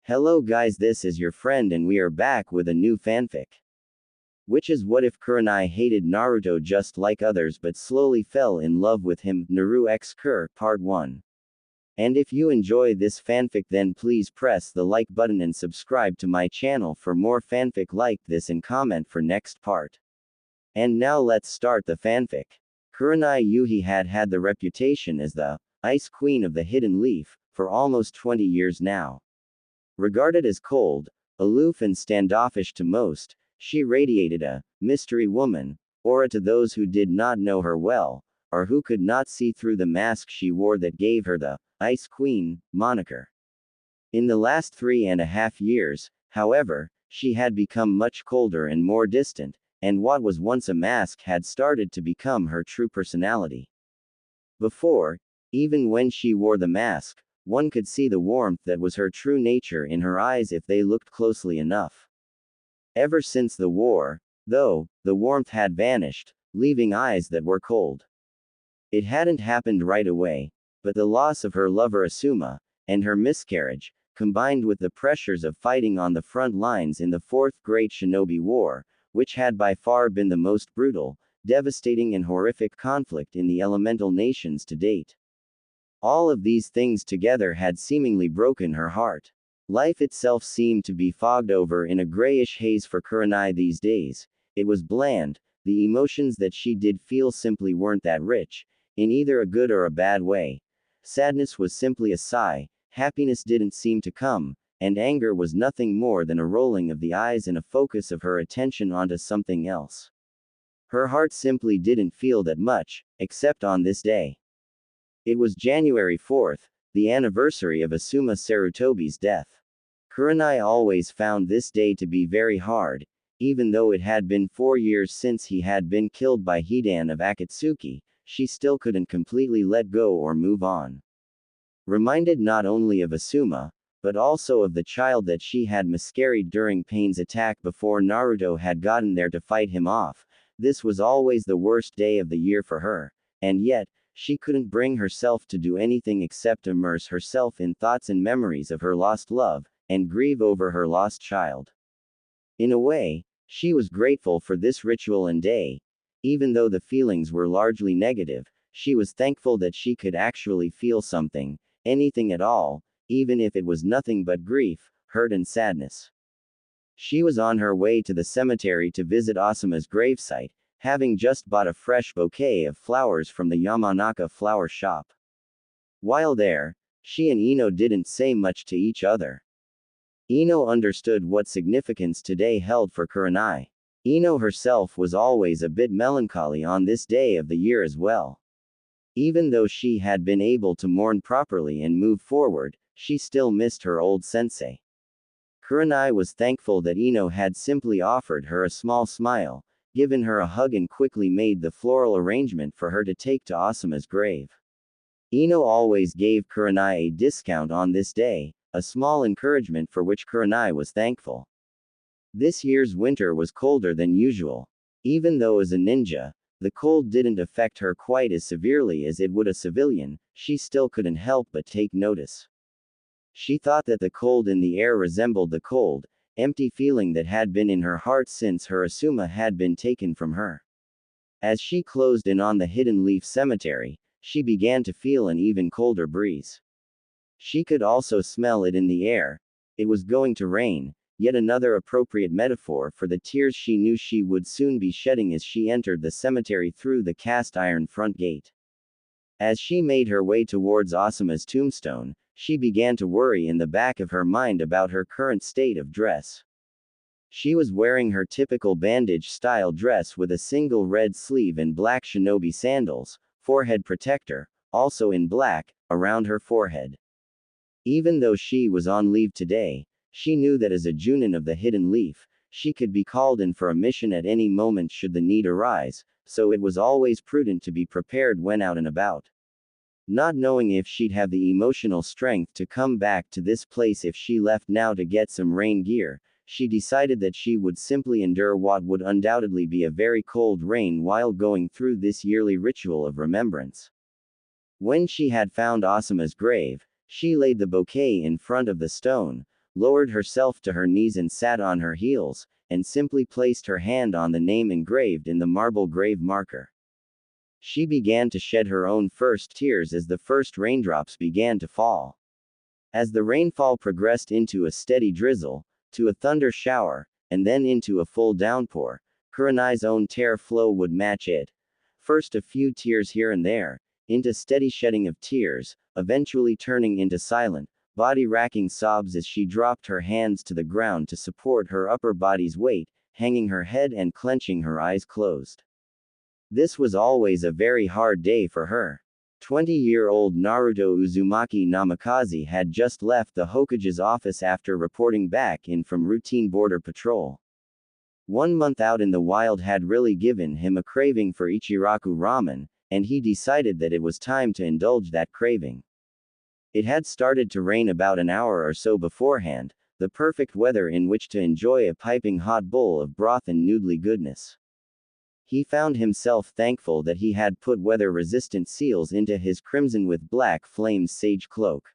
Hello guys, this is your friend and we are back with a new fanfic. Which is what if Kurenai hated Naruto just like others but slowly fell in love with him, NaruXKure, Part 1. And if you enjoy this fanfic then please press the like button and subscribe to my channel for more fanfic like this and comment for next part. And now let's start the fanfic. Kurenai Yuhi had the reputation as the Ice Queen of the Hidden Leaf for almost 20 years now. Regarded as cold, aloof and standoffish to most, she radiated a mystery woman aura to those who did not know her well, or who could not see through the mask she wore that gave her the Ice Queen moniker. In the last 3.5 years, however, she had become much colder and more distant, and what was once a mask had started to become her true personality. Before, even when she wore the mask, one could see the warmth that was her true nature in her eyes if they looked closely enough. Ever since the war, though, the warmth had vanished, leaving eyes that were cold. It hadn't happened right away, but the loss of her lover Asuma, and her miscarriage, combined with the pressures of fighting on the front lines in the Fourth Great Shinobi War, which had by far been the most brutal, devastating and horrific conflict in the elemental nations to date. All of these things together had seemingly broken her heart. Life itself seemed to be fogged over in a grayish haze for Kurenai these days. It was bland, the emotions that she did feel simply weren't that rich, in either a good or a bad way. Sadness was simply a sigh, happiness didn't seem to come, and anger was nothing more than a rolling of the eyes and a focus of her attention onto something else. Her heart simply didn't feel that much, except on this day. It was January 4th, the anniversary of Asuma Sarutobi's death. Kurenai always found this day to be very hard, even though it had been 4 years since he had been killed by Hidan of Akatsuki, she still couldn't completely let go or move on. Reminded not only of Asuma, but also of the child that she had miscarried during Pain's attack before Naruto had gotten there to fight him off, this was always the worst day of the year for her, and yet, she couldn't bring herself to do anything except immerse herself in thoughts and memories of her lost love, and grieve over her lost child. In a way, she was grateful for this ritual and day. Even though the feelings were largely negative, she was thankful that she could actually feel something, anything at all, even if it was nothing but grief, hurt and sadness. She was on her way to the cemetery to visit Asuma's gravesite, having just bought a fresh bouquet of flowers from the Yamanaka flower shop. While there, she and Ino didn't say much to each other. Ino understood what significance today held for Kurenai. Ino herself was always a bit melancholy on this day of the year as well. Even though she had been able to mourn properly and move forward, she still missed her old sensei. Kurenai was thankful that Ino had simply offered her a small smile, given her a hug and quickly made the floral arrangement for her to take to Asuma's grave. Ino always gave Kurenai a discount on this day, a small encouragement for which Kurenai was thankful. This year's winter was colder than usual. Even though as a ninja, the cold didn't affect her quite as severely as it would a civilian, she still couldn't help but take notice. She thought that the cold in the air resembled the cold, empty feeling that had been in her heart since her Asuma had been taken from her. As she closed in on the Hidden Leaf Cemetery, she began to feel an even colder breeze. She could also smell it in the air. It was going to rain, yet another appropriate metaphor for the tears she knew she would soon be shedding as she entered the cemetery through the cast iron front gate. As she made her way towards Asuma's tombstone, she began to worry in the back of her mind about her current state of dress. She was wearing her typical bandage-style dress with a single red sleeve and black shinobi sandals, forehead protector, also in black, around her forehead. Even though she was on leave today, she knew that as a Junin of the Hidden Leaf, she could be called in for a mission at any moment should the need arise, so it was always prudent to be prepared when out and about. Not knowing if she'd have the emotional strength to come back to this place if she left now to get some rain gear, she decided that she would simply endure what would undoubtedly be a very cold rain while going through this yearly ritual of remembrance. When she had found Asuma's grave, she laid the bouquet in front of the stone, lowered herself to her knees and sat on her heels, and simply placed her hand on the name engraved in the marble grave marker. She began to shed her own first tears as the first raindrops began to fall. As the rainfall progressed into a steady drizzle, to a thunder shower, and then into a full downpour, Kurenai's own tear flow would match it. First a few tears here and there, into steady shedding of tears, eventually turning into silent, body-racking sobs as she dropped her hands to the ground to support her upper body's weight, hanging her head and clenching her eyes closed. This was always a very hard day for her. 20-year-old Naruto Uzumaki Namikaze had just left the Hokage's office after reporting back in from routine border patrol. 1 month out in the wild had really given him a craving for Ichiraku ramen, and he decided that it was time to indulge that craving. It had started to rain about an hour or so beforehand, the perfect weather in which to enjoy a piping hot bowl of broth and noodly goodness. He found himself thankful that he had put weather-resistant seals into his crimson with black flames sage cloak.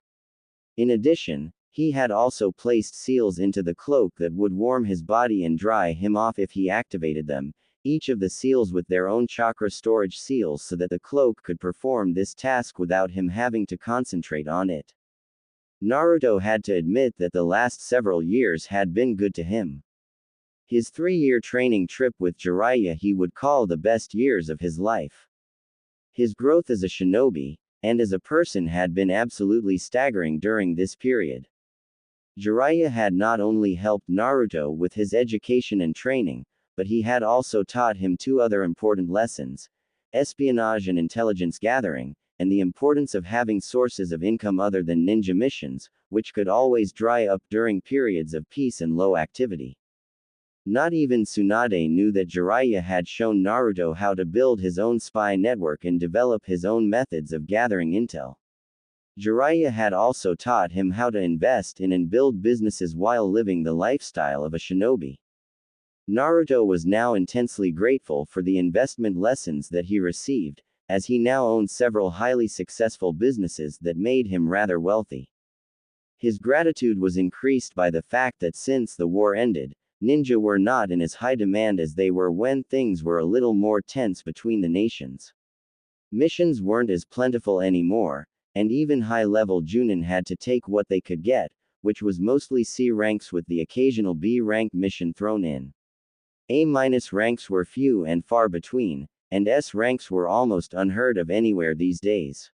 In addition, he had also placed seals into the cloak that would warm his body and dry him off if he activated them, each of the seals with their own chakra storage seals so that the cloak could perform this task without him having to concentrate on it. Naruto had to admit that the last several years had been good to him. His 3-year training trip with Jiraiya he would call the best years of his life. His growth as a shinobi, and as a person had been absolutely staggering during this period. Jiraiya had not only helped Naruto with his education and training, but he had also taught him 2 other important lessons: espionage and intelligence gathering, and the importance of having sources of income other than ninja missions, which could always dry up during periods of peace and low activity. Not even Tsunade knew that Jiraiya had shown Naruto how to build his own spy network and develop his own methods of gathering intel. Jiraiya had also taught him how to invest in and build businesses while living the lifestyle of a shinobi. Naruto was now intensely grateful for the investment lessons that he received, as he now owned several highly successful businesses that made him rather wealthy. His gratitude was increased by the fact that since the war ended, ninja were not in as high demand as they were when things were a little more tense between the nations. Missions weren't as plentiful anymore, and even high-level Junin had to take what they could get, which was mostly C ranks with the occasional B rank mission thrown in. A- ranks were few and far between, and S ranks were almost unheard of anywhere these days.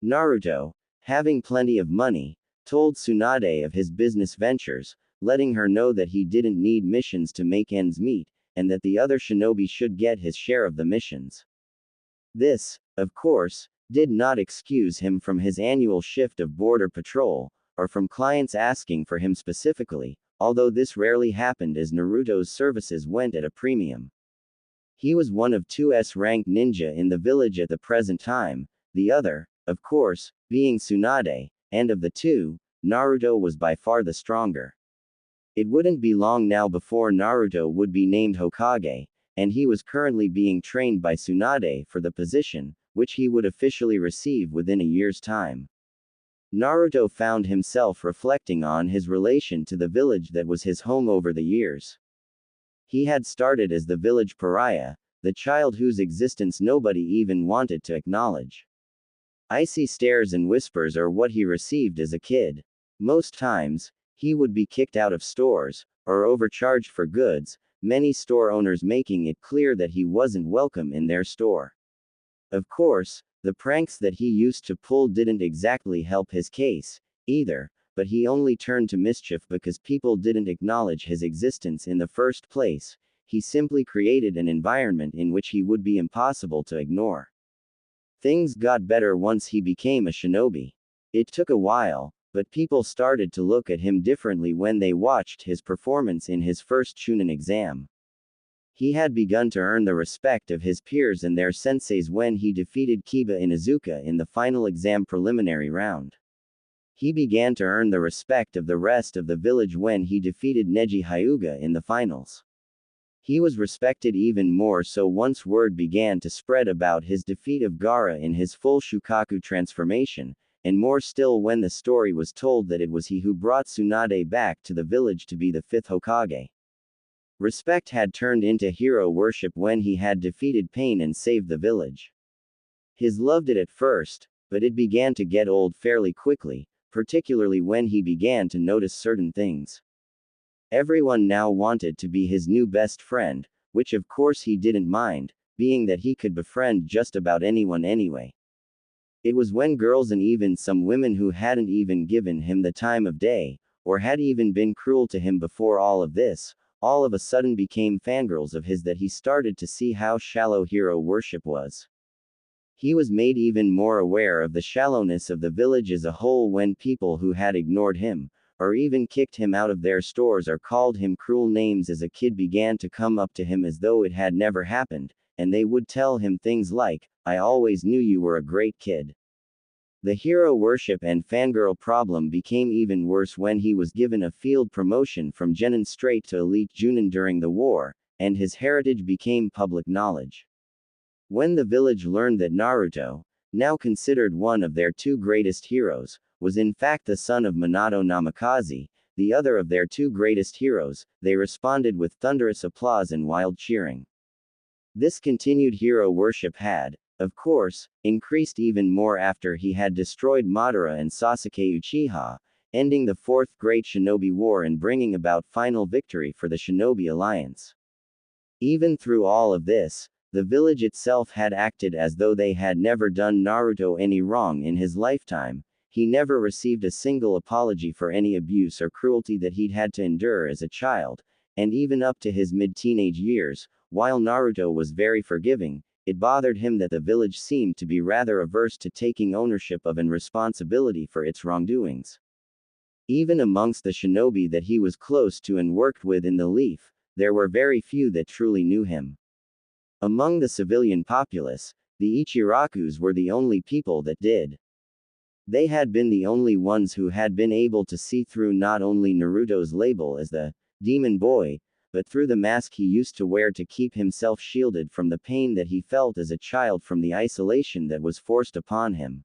Naruto, having plenty of money, told Tsunade of his business ventures, letting her know that he didn't need missions to make ends meet, and that the other shinobi should get his share of the missions. This, of course, did not excuse him from his annual shift of border patrol, or from clients asking for him specifically, although this rarely happened as Naruto's services went at a premium. He was one of 2 S-rank ninja in the village at the present time, the other, of course, being Tsunade, and of the 2, Naruto was by far the stronger. It wouldn't be long now before Naruto would be named Hokage, and he was currently being trained by Tsunade for the position, which he would officially receive within a year's time. Naruto found himself reflecting on his relation to the village that was his home over the years. He had started as the village pariah, the child whose existence nobody even wanted to acknowledge. Icy stares and whispers are what he received as a kid. Most times, he would be kicked out of stores, or overcharged for goods, many store owners making it clear that he wasn't welcome in their store. Of course, the pranks that he used to pull didn't exactly help his case, either, but he only turned to mischief because people didn't acknowledge his existence in the first place. He simply created an environment in which he would be impossible to ignore. Things got better once he became a shinobi. It took a while, but people started to look at him differently when they watched his performance in his first Chunin exam. He had begun to earn the respect of his peers and their senseis when he defeated Kiba Inuzuka in the final exam preliminary round. He began to earn the respect of the rest of the village when he defeated Neji Hyuga in the finals. He was respected even more so once word began to spread about his defeat of Gaara in his full Shukaku transformation, and more still when the story was told that it was he who brought Tsunade back to the village to be the fifth Hokage. Respect had turned into hero worship when he had defeated pain and saved the village. His loved it at first, but it began to get old fairly quickly, particularly when he began to notice certain things. Everyone now wanted to be his new best friend, which of course he didn't mind, being that he could befriend just about anyone anyway. It was when girls and even some women who hadn't even given him the time of day, or had even been cruel to him before all of this, all of a sudden became fangirls of his that he started to see how shallow hero worship was. He was made even more aware of the shallowness of the village as a whole when people who had ignored him, or even kicked him out of their stores or called him cruel names as a kid began to come up to him as though it had never happened, and they would tell him things like, "I always knew you were a great kid." The hero worship and fangirl problem became even worse when he was given a field promotion from genin straight to elite junin during the war, and his heritage became public knowledge. When the village learned that Naruto, now considered one of their two greatest heroes, was in fact the son of Minato Namikaze, the other of their two greatest heroes, they responded with thunderous applause and wild cheering. This continued hero worship had, of course, increased even more after he had destroyed Madara and Sasuke Uchiha, ending the Fourth Great Shinobi War and bringing about final victory for the Shinobi Alliance. Even through all of this, the village itself had acted as though they had never done Naruto any wrong in his lifetime. He never received a single apology for any abuse or cruelty that he'd had to endure as a child, and even up to his mid-teenage years, while Naruto was very forgiving, it bothered him that the village seemed to be rather averse to taking ownership of and responsibility for its wrongdoings. Even amongst the shinobi that he was close to and worked with in the Leaf, there were very few that truly knew him. Among the civilian populace, the Ichirakus were the only people that did. They had been the only ones who had been able to see through not only Naruto's label as the demon boy, but through the mask he used to wear to keep himself shielded from the pain that he felt as a child from the isolation that was forced upon him.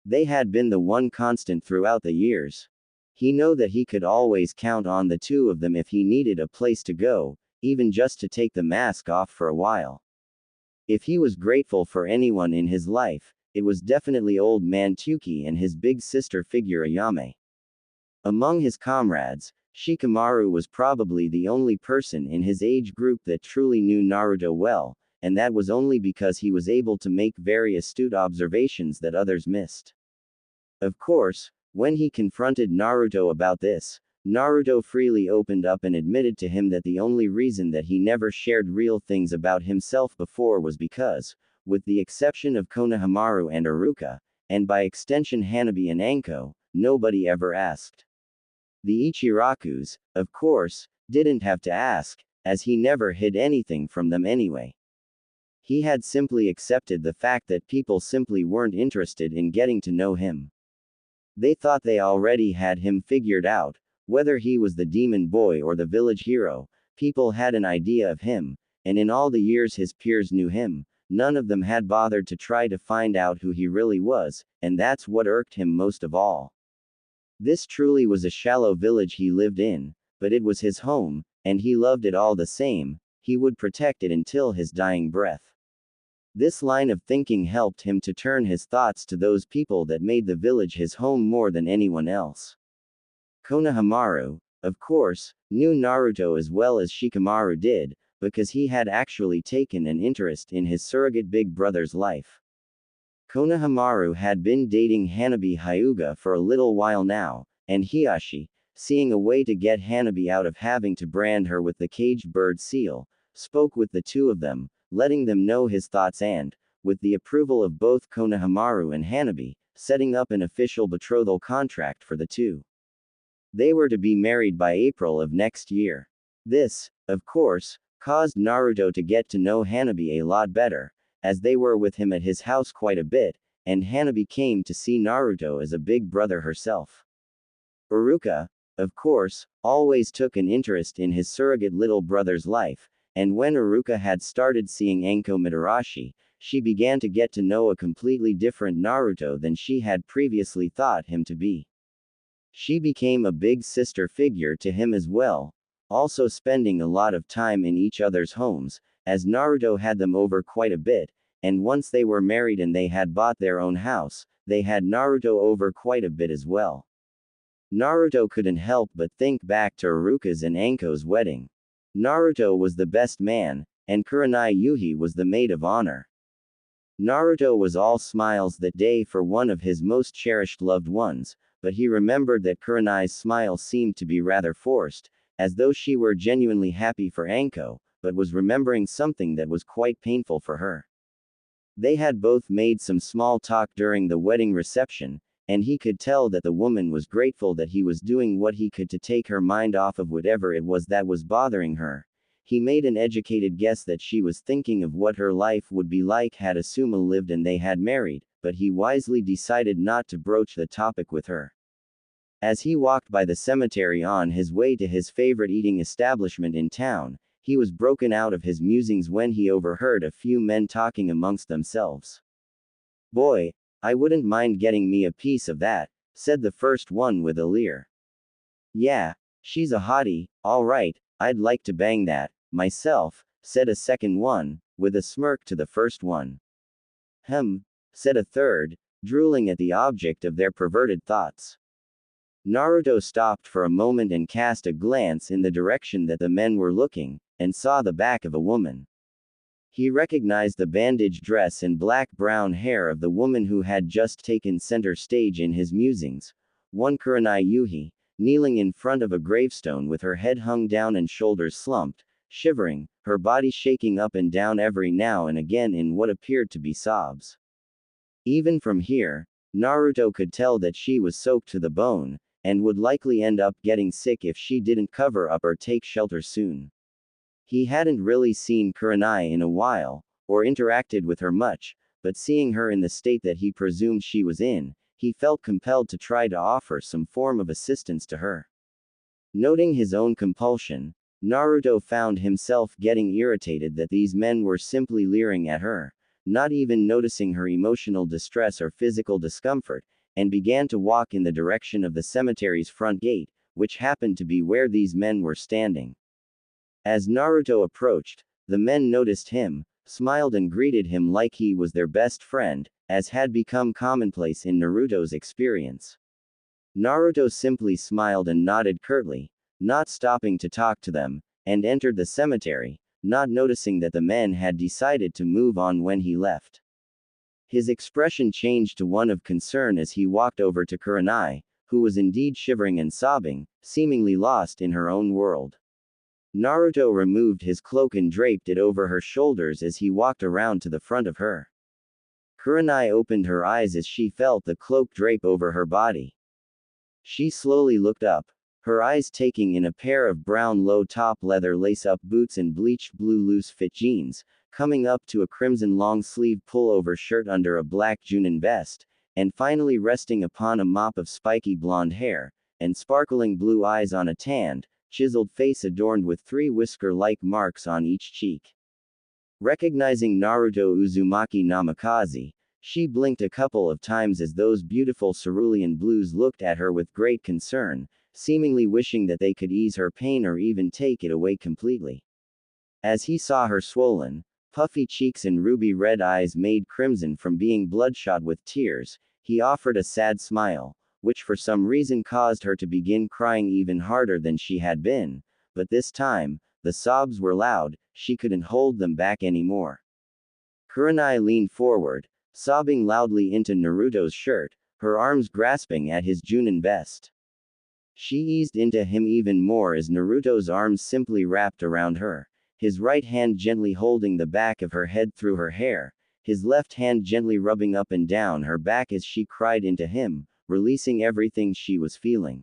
They had been the one constant throughout the years. He knew that he could always count on the two of them if he needed a place to go, even just to take the mask off for a while. If he was grateful for anyone in his life, it was definitely old man Tuki and his big sister figure Ayame. Among his comrades, Shikamaru was probably the only person in his age group that truly knew Naruto well, and that was only because he was able to make very astute observations that others missed. Of course, when he confronted Naruto about this, Naruto freely opened up and admitted to him that the only reason that he never shared real things about himself before was because, with the exception of Konohamaru and Iruka, and by extension Hanabi and Anko, nobody ever asked. The Ichirakus, of course, didn't have to ask, as he never hid anything from them anyway. He had simply accepted the fact that people simply weren't interested in getting to know him. They thought they already had him figured out. Whether he was the demon boy or the village hero, people had an idea of him, and in all the years his peers knew him, none of them had bothered to try to find out who he really was, and that's what irked him most of all. This truly was a shallow village he lived in, but it was his home, and he loved it all the same. He would protect it until his dying breath. This line of thinking helped him to turn his thoughts to those people that made the village his home more than anyone else. Konohamaru, of course, knew Naruto as well as Shikamaru did, because he had actually taken an interest in his surrogate big brother's life. Konohamaru had been dating Hanabi Hyuga for a little while now, and Hiyashi, seeing a way to get Hanabi out of having to brand her with the caged bird seal, spoke with the two of them, letting them know his thoughts and, with the approval of both Konohamaru and Hanabi, setting up an official betrothal contract for the two. They were to be married by April of next year. This, of course, caused Naruto to get to know Hanabi a lot better, as they were with him at his house quite a bit, and Hanabi came to see Naruto as a big brother herself. Iruka, of course, always took an interest in his surrogate little brother's life, and when Iruka had started seeing Anko Mitarashi, she began to get to know a completely different Naruto than she had previously thought him to be. She became a big sister figure to him as well, also spending a lot of time in each other's homes, as Naruto had them over quite a bit, and once they were married and they had bought their own house, they had Naruto over quite a bit as well. Naruto couldn't help but think back to Iruka's and Anko's wedding. Naruto was the best man, and Kurenai Yuhi was the maid of honor. Naruto was all smiles that day for one of his most cherished loved ones, but he remembered that Kurenai's smile seemed to be rather forced, as though she were genuinely happy for Anko, but was remembering something that was quite painful for her. They had both made some small talk during the wedding reception, and he could tell that the woman was grateful that he was doing what he could to take her mind off of whatever it was that was bothering her. He made an educated guess that she was thinking of what her life would be like had Asuma lived and they had married, but he wisely decided not to broach the topic with her. As he walked by the cemetery on his way to his favorite eating establishment in town, he was broken out of his musings when he overheard a few men talking amongst themselves. "Boy, I wouldn't mind getting me a piece of that," said the first one with a leer. "Yeah, she's a hottie, all right, I'd like to bang that, myself," said a second one, with a smirk to the first one. Said a third, drooling at the object of their perverted thoughts. Naruto stopped for a moment and cast a glance in the direction that the men were looking, and saw the back of a woman. He recognized the bandaged dress and black-brown hair of the woman who had just taken center stage in his musings, one Kurenai Yuhi, kneeling in front of a gravestone with her head hung down and shoulders slumped, shivering, her body shaking up and down every now and again in what appeared to be sobs. Even from here, Naruto could tell that she was soaked to the bone, and would likely end up getting sick if she didn't cover up or take shelter soon. He hadn't really seen Kurenai in a while, or interacted with her much, but seeing her in the state that he presumed she was in, he felt compelled to try to offer some form of assistance to her. Noting his own compulsion, Naruto found himself getting irritated that these men were simply leering at her, not even noticing her emotional distress or physical discomfort, and began to walk in the direction of the cemetery's front gate, which happened to be where these men were standing. As Naruto approached, the men noticed him, smiled and greeted him like he was their best friend, as had become commonplace in Naruto's experience. Naruto simply smiled and nodded curtly, not stopping to talk to them, and entered the cemetery, not noticing that the men had decided to move on when he left. His expression changed to one of concern as he walked over to Kurenai, who was indeed shivering and sobbing, seemingly lost in her own world. Naruto removed his cloak and draped it over her shoulders as he walked around to the front of her. Kurenai opened her eyes as she felt the cloak drape over her body. She slowly looked up, her eyes taking in a pair of brown low-top leather lace-up boots and bleached blue loose-fit jeans, coming up to a crimson long-sleeve pullover shirt under a black Junin vest, and finally resting upon a mop of spiky blonde hair, and sparkling blue eyes on a tanned, chiseled face adorned with 3 whisker-like marks on each cheek. Recognizing Naruto Uzumaki Namikaze, she blinked a couple of times as those beautiful cerulean blues looked at her with great concern, seemingly wishing that they could ease her pain or even take it away completely. As he saw her swollen, puffy cheeks and ruby-red eyes made crimson from being bloodshot with tears, he offered a sad smile, which for some reason caused her to begin crying even harder than she had been, but this time, the sobs were loud, she couldn't hold them back anymore. Kurenai leaned forward, sobbing loudly into Naruto's shirt, her arms grasping at his Junin vest. She eased into him even more as Naruto's arms simply wrapped around her, his right hand gently holding the back of her head through her hair, his left hand gently rubbing up and down her back as she cried into him, releasing everything she was feeling.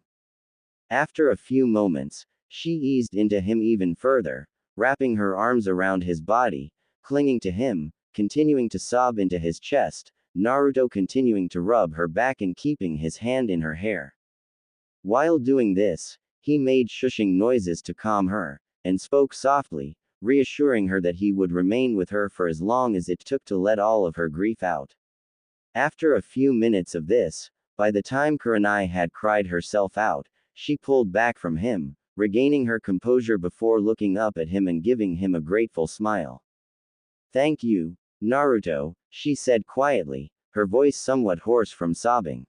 After a few moments, she eased into him even further, wrapping her arms around his body, clinging to him, continuing to sob into his chest, Naruto continuing to rub her back and keeping his hand in her hair. While doing this, he made shushing noises to calm her, and spoke softly, reassuring her that he would remain with her for as long as it took to let all of her grief out. After a few minutes of this, by the time Kurenai had cried herself out, she pulled back from him, regaining her composure before looking up at him and giving him a grateful smile. "Thank you, Naruto," she said quietly, her voice somewhat hoarse from sobbing.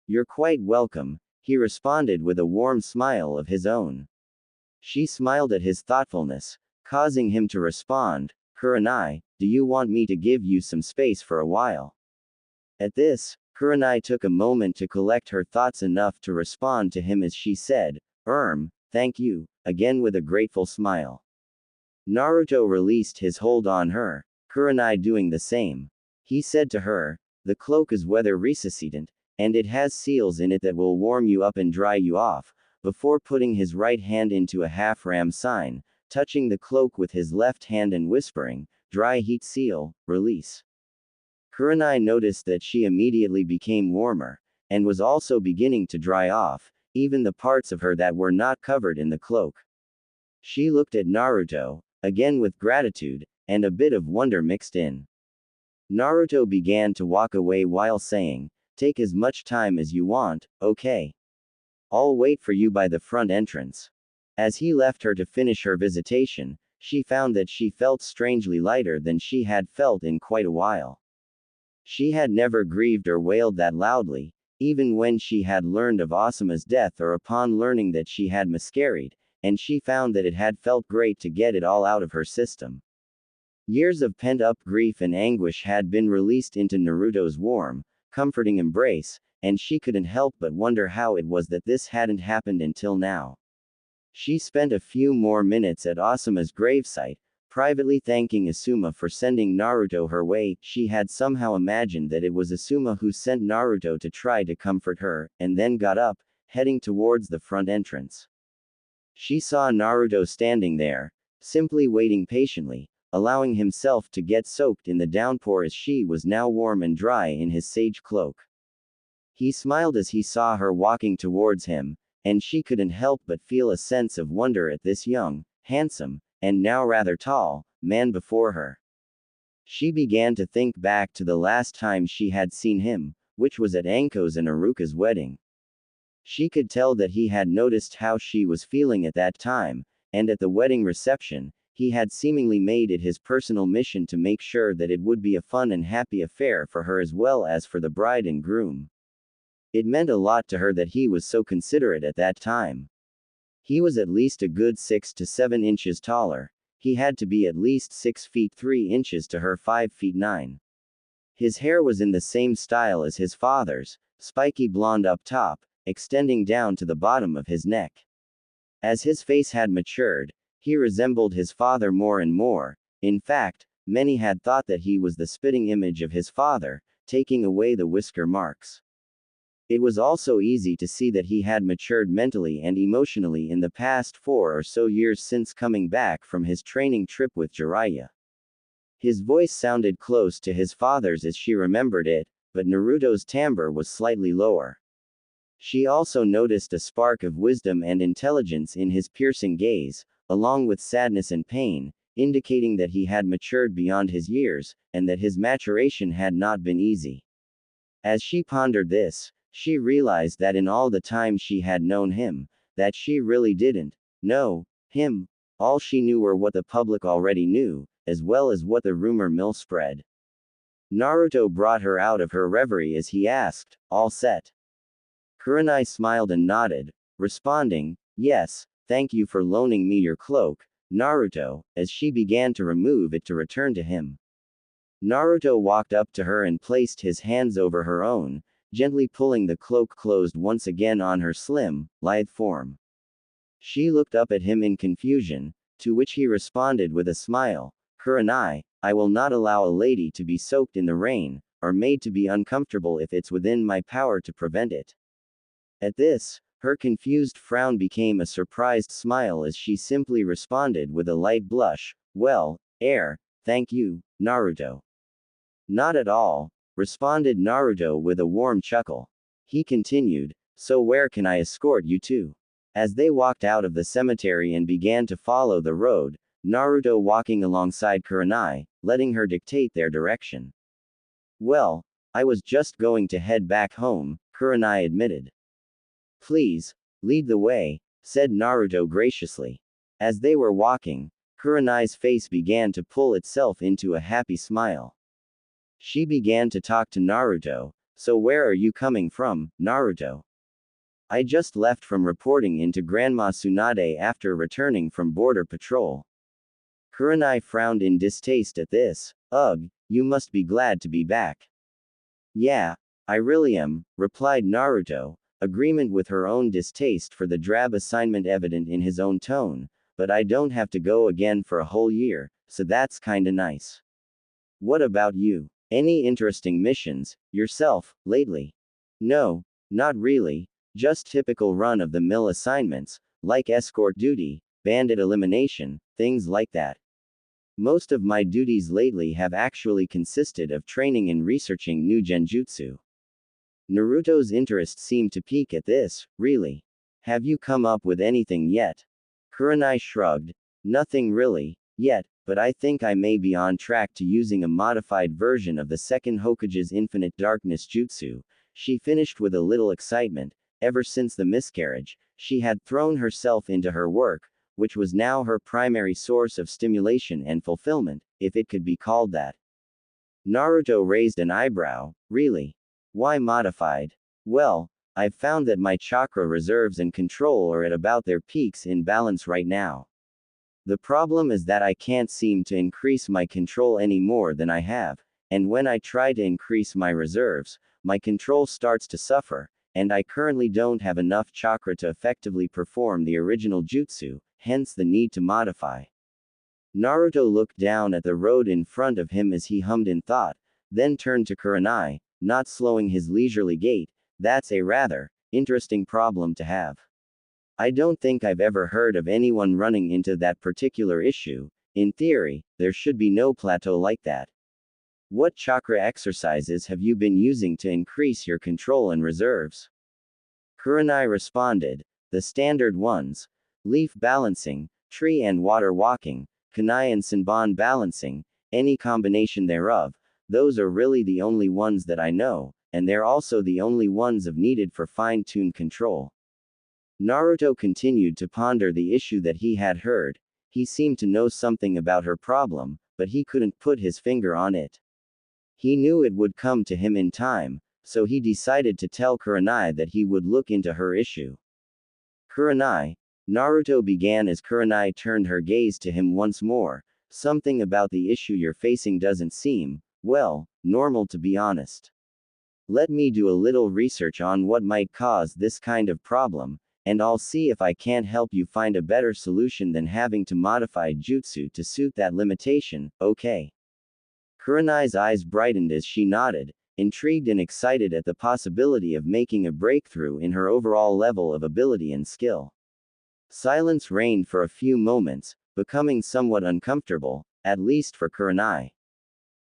"You're quite welcome," he responded with a warm smile of his own. She smiled at his thoughtfulness, causing him to respond, "Kurenai, do you want me to give you some space for a while?" At this, Kurenai took a moment to collect her thoughts enough to respond to him as she said, Thank you," again with a grateful smile. Naruto released his hold on her, Kurenai doing the same. He said to her, "The cloak is weather resistant, and it has seals in it that will warm you up and dry you off," before putting his right hand into a half-ram sign, touching the cloak with his left hand and whispering, "Dry heat seal, release." Kurenai noticed that she immediately became warmer, and was also beginning to dry off, even the parts of her that were not covered in the cloak. She looked at Naruto, again with gratitude, and a bit of wonder mixed in. Naruto began to walk away while saying, "Take as much time as you want, okay? I'll wait for you by the front entrance." As he left her to finish her visitation, she found that she felt strangely lighter than she had felt in quite a while. She had never grieved or wailed that loudly, even when she had learned of Asuma's death or upon learning that she had miscarried, and she found that it had felt great to get it all out of her system. Years of pent-up grief and anguish had been released into Naruto's warm, comforting embrace, and she couldn't help but wonder how it was that this hadn't happened until now. She spent a few more minutes at Asuma's gravesite, privately thanking Asuma for sending Naruto her way. She had somehow imagined that it was Asuma who sent Naruto to try to comfort her, and then got up, heading towards the front entrance. She saw Naruto standing there, simply waiting patiently, allowing himself to get soaked in the downpour as she was now warm and dry in his sage cloak. He smiled as he saw her walking towards him, and she couldn't help but feel a sense of wonder at this young, handsome, and now rather tall, man before her. She began to think back to the last time she had seen him, which was at Anko's and Aruka's wedding. She could tell that he had noticed how she was feeling at that time, and at the wedding reception, he had seemingly made it his personal mission to make sure that it would be a fun and happy affair for her as well as for the bride and groom. It meant a lot to her that he was so considerate at that time. He was at least a good 6 to 7 inches taller. He had to be at least 6 feet 3 inches to her 5 feet 9. His hair was in the same style as his father's, spiky blonde up top, extending down to the bottom of his neck. As his face had matured, he resembled his father more and more. In fact, many had thought that he was the spitting image of his father, taking away the whisker marks. It was also easy to see that he had matured mentally and emotionally in the past 4 or so years since coming back from his training trip with Jiraiya. His voice sounded close to his father's as she remembered it, but Naruto's timbre was slightly lower. She also noticed a spark of wisdom and intelligence in his piercing gaze, along with sadness and pain, indicating that he had matured beyond his years, and that his maturation had not been easy. As she pondered this, she realized that in all the time she had known him, that she really didn't know him. All she knew were what the public already knew, as well as what the rumor mill spread. Naruto brought her out of her reverie as he asked, "All set?" Kurenai smiled and nodded, responding, "Yes, thank you for loaning me your cloak, Naruto," as she began to remove it to return to him. Naruto walked up to her and placed his hands over her own, gently pulling the cloak closed once again on her slim, lithe form. She looked up at him in confusion, to which he responded with a smile, "Kurenai, I will not allow a lady to be soaked in the rain, or made to be uncomfortable if it's within my power to prevent it." At this, her confused frown became a surprised smile as she simply responded with a light blush, "Well, thank you, Naruto." "Not at all," responded Naruto with a warm chuckle. He continued, "So where can I escort you to?" As they walked out of the cemetery and began to follow the road, Naruto walking alongside Kurenai, letting her dictate their direction. Well, I was just going to head back home, Kurenai admitted. Please, lead the way, said Naruto graciously. As they were walking, Kurenai's face began to pull itself into a happy smile. She began to talk to Naruto. So where are you coming from, Naruto? I just left from reporting into Grandma Tsunade after returning from border patrol. Kurenai frowned in distaste at this. Ugh, you must be glad to be back. Yeah, I really am, replied Naruto, agreement with her own distaste for the drab assignment evident in his own tone, but I don't have to go again for a whole year, so that's kinda nice. What about you? Any interesting missions, yourself, lately? No, not really, just typical run-of-the-mill assignments, like escort duty, bandit elimination, things like that. Most of my duties lately have actually consisted of training and researching new genjutsu. Naruto's interest seemed to peak at this. Really? Have you come up with anything yet? Kurenai shrugged. Nothing really, yet, but I think I may be on track to using a modified version of the second Hokage's Infinite Darkness Jutsu. She finished with a little excitement. Ever since the miscarriage, she had thrown herself into her work, which was now her primary source of stimulation and fulfillment, if it could be called that. Naruto raised an eyebrow. Really? Why modified? Well, I've found that my chakra reserves and control are at about their peaks in balance right now. The problem is that I can't seem to increase my control any more than I have, and when I try to increase my reserves, my control starts to suffer, and I currently don't have enough chakra to effectively perform the original jutsu, hence the need to modify. Naruto looked down at the road in front of him as he hummed in thought, then turned to Kurenai, not slowing his leisurely gait. That's a rather interesting problem to have. I don't think I've ever heard of anyone running into that particular issue. In theory, there should be no plateau like that. What chakra exercises have you been using to increase your control and reserves? Kurenai responded, the standard ones: leaf balancing, tree and water walking, kunai and senbon balancing, any combination thereof. Those are really the only ones that I know, and they're also the only ones of needed for fine-tuned control. Naruto continued to ponder the issue that he had heard. He seemed to know something about her problem, but he couldn't put his finger on it. He knew it would come to him in time, so he decided to tell Kurenai that he would look into her issue. Kurenai, Naruto began as Kurenai turned her gaze to him once more. Something about the issue you're facing doesn't seem, well, normal to be honest. Let me do a little research on what might cause this kind of problem, and I'll see if I can't help you find a better solution than having to modify jutsu to suit that limitation, okay? Kurenai's eyes brightened as she nodded, intrigued and excited at the possibility of making a breakthrough in her overall level of ability and skill. Silence reigned for a few moments, becoming somewhat uncomfortable, at least for Kurenai.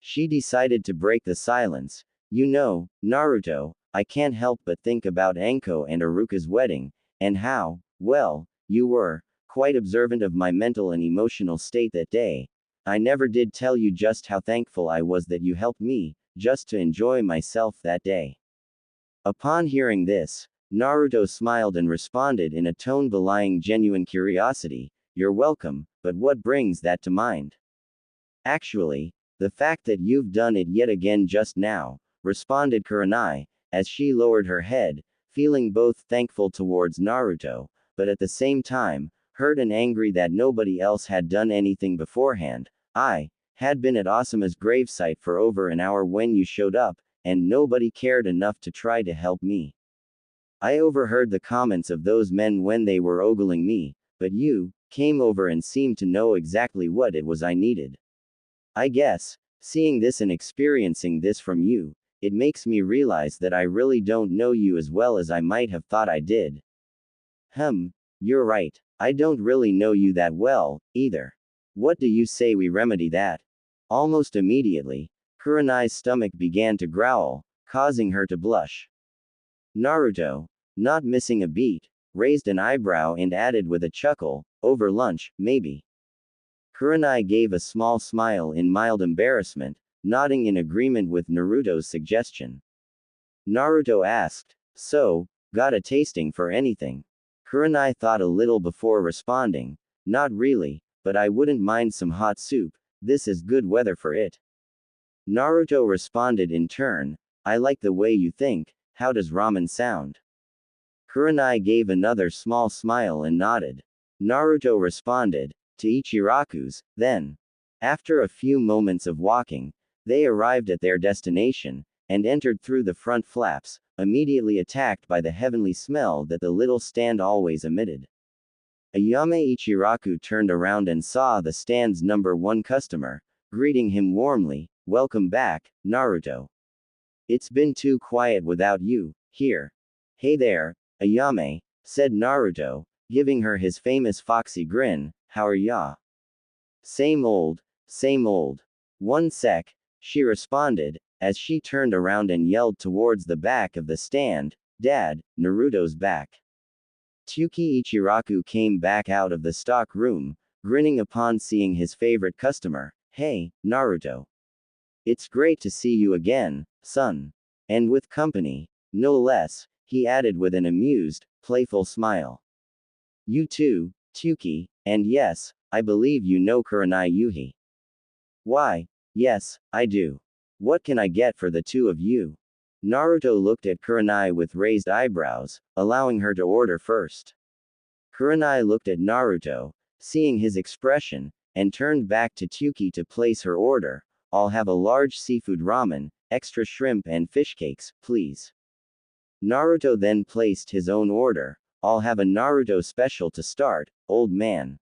She decided to break the silence. You know, Naruto, I can't help but think about Anko and Iruka's wedding, and how, well, you were quite observant of my mental and emotional state that day. I never did tell you just how thankful I was that you helped me, just to enjoy myself that day. Upon hearing this, Naruto smiled and responded in a tone belying genuine curiosity, you're welcome, but what brings that to mind? Actually, the fact that you've done it yet again just now, responded Kurenai, as she lowered her head, feeling both thankful towards Naruto, but at the same time, hurt and angry that nobody else had done anything beforehand. I had been at Asuma's gravesite for over an hour when you showed up, and nobody cared enough to try to help me. I overheard the comments of those men when they were ogling me, but you came over and seemed to know exactly what it was I needed. I guess, seeing this and experiencing this from you, it makes me realize that I really don't know you as well as I might have thought I did. You're right. I don't really know you that well, either. What do you say we remedy that? Almost immediately, Kurenai's stomach began to growl, causing her to blush. Naruto, not missing a beat, raised an eyebrow and added with a chuckle, over lunch, maybe. Kurenai gave a small smile in mild embarrassment, nodding in agreement with Naruto's suggestion. Naruto asked, "So, got a tasting for anything?" Kurenai thought a little before responding, "Not really, but I wouldn't mind some hot soup, this is good weather for it." Naruto responded in turn, "I like the way you think, how does ramen sound?" Kurenai gave another small smile and nodded. Naruto responded, "To Ichiraku's, then." After a few moments of walking, they arrived at their destination, and entered through the front flaps, immediately attacked by the heavenly smell that the little stand always emitted. Ayame Ichiraku turned around and saw the stand's #1 customer, greeting him warmly, "Welcome back, Naruto. It's been too quiet without you, here." "Hey there, Ayame," said Naruto, giving her his famous foxy grin, "How are ya?" Same old, same old. "One sec," she responded, as she turned around and yelled towards the back of the stand, "Dad, Naruto's back." Tsuki Ichiraku came back out of the stock room, grinning upon seeing his favorite customer. "Hey, Naruto. It's great to see you again, son." And with company, no less, he added with an amused, playful smile. "You too, Tsuki, and yes, I believe you know Kurenai Yuhi." "Why, yes, I do. What can I get for the two of you?" Naruto looked at Kurenai with raised eyebrows, allowing her to order first. Kurenai looked at Naruto, seeing his expression, and turned back to Tsuki to place her order. "I'll have a large seafood ramen, extra shrimp and fish cakes, please." Naruto then placed his own order. "I'll have a Naruto special to start, old man."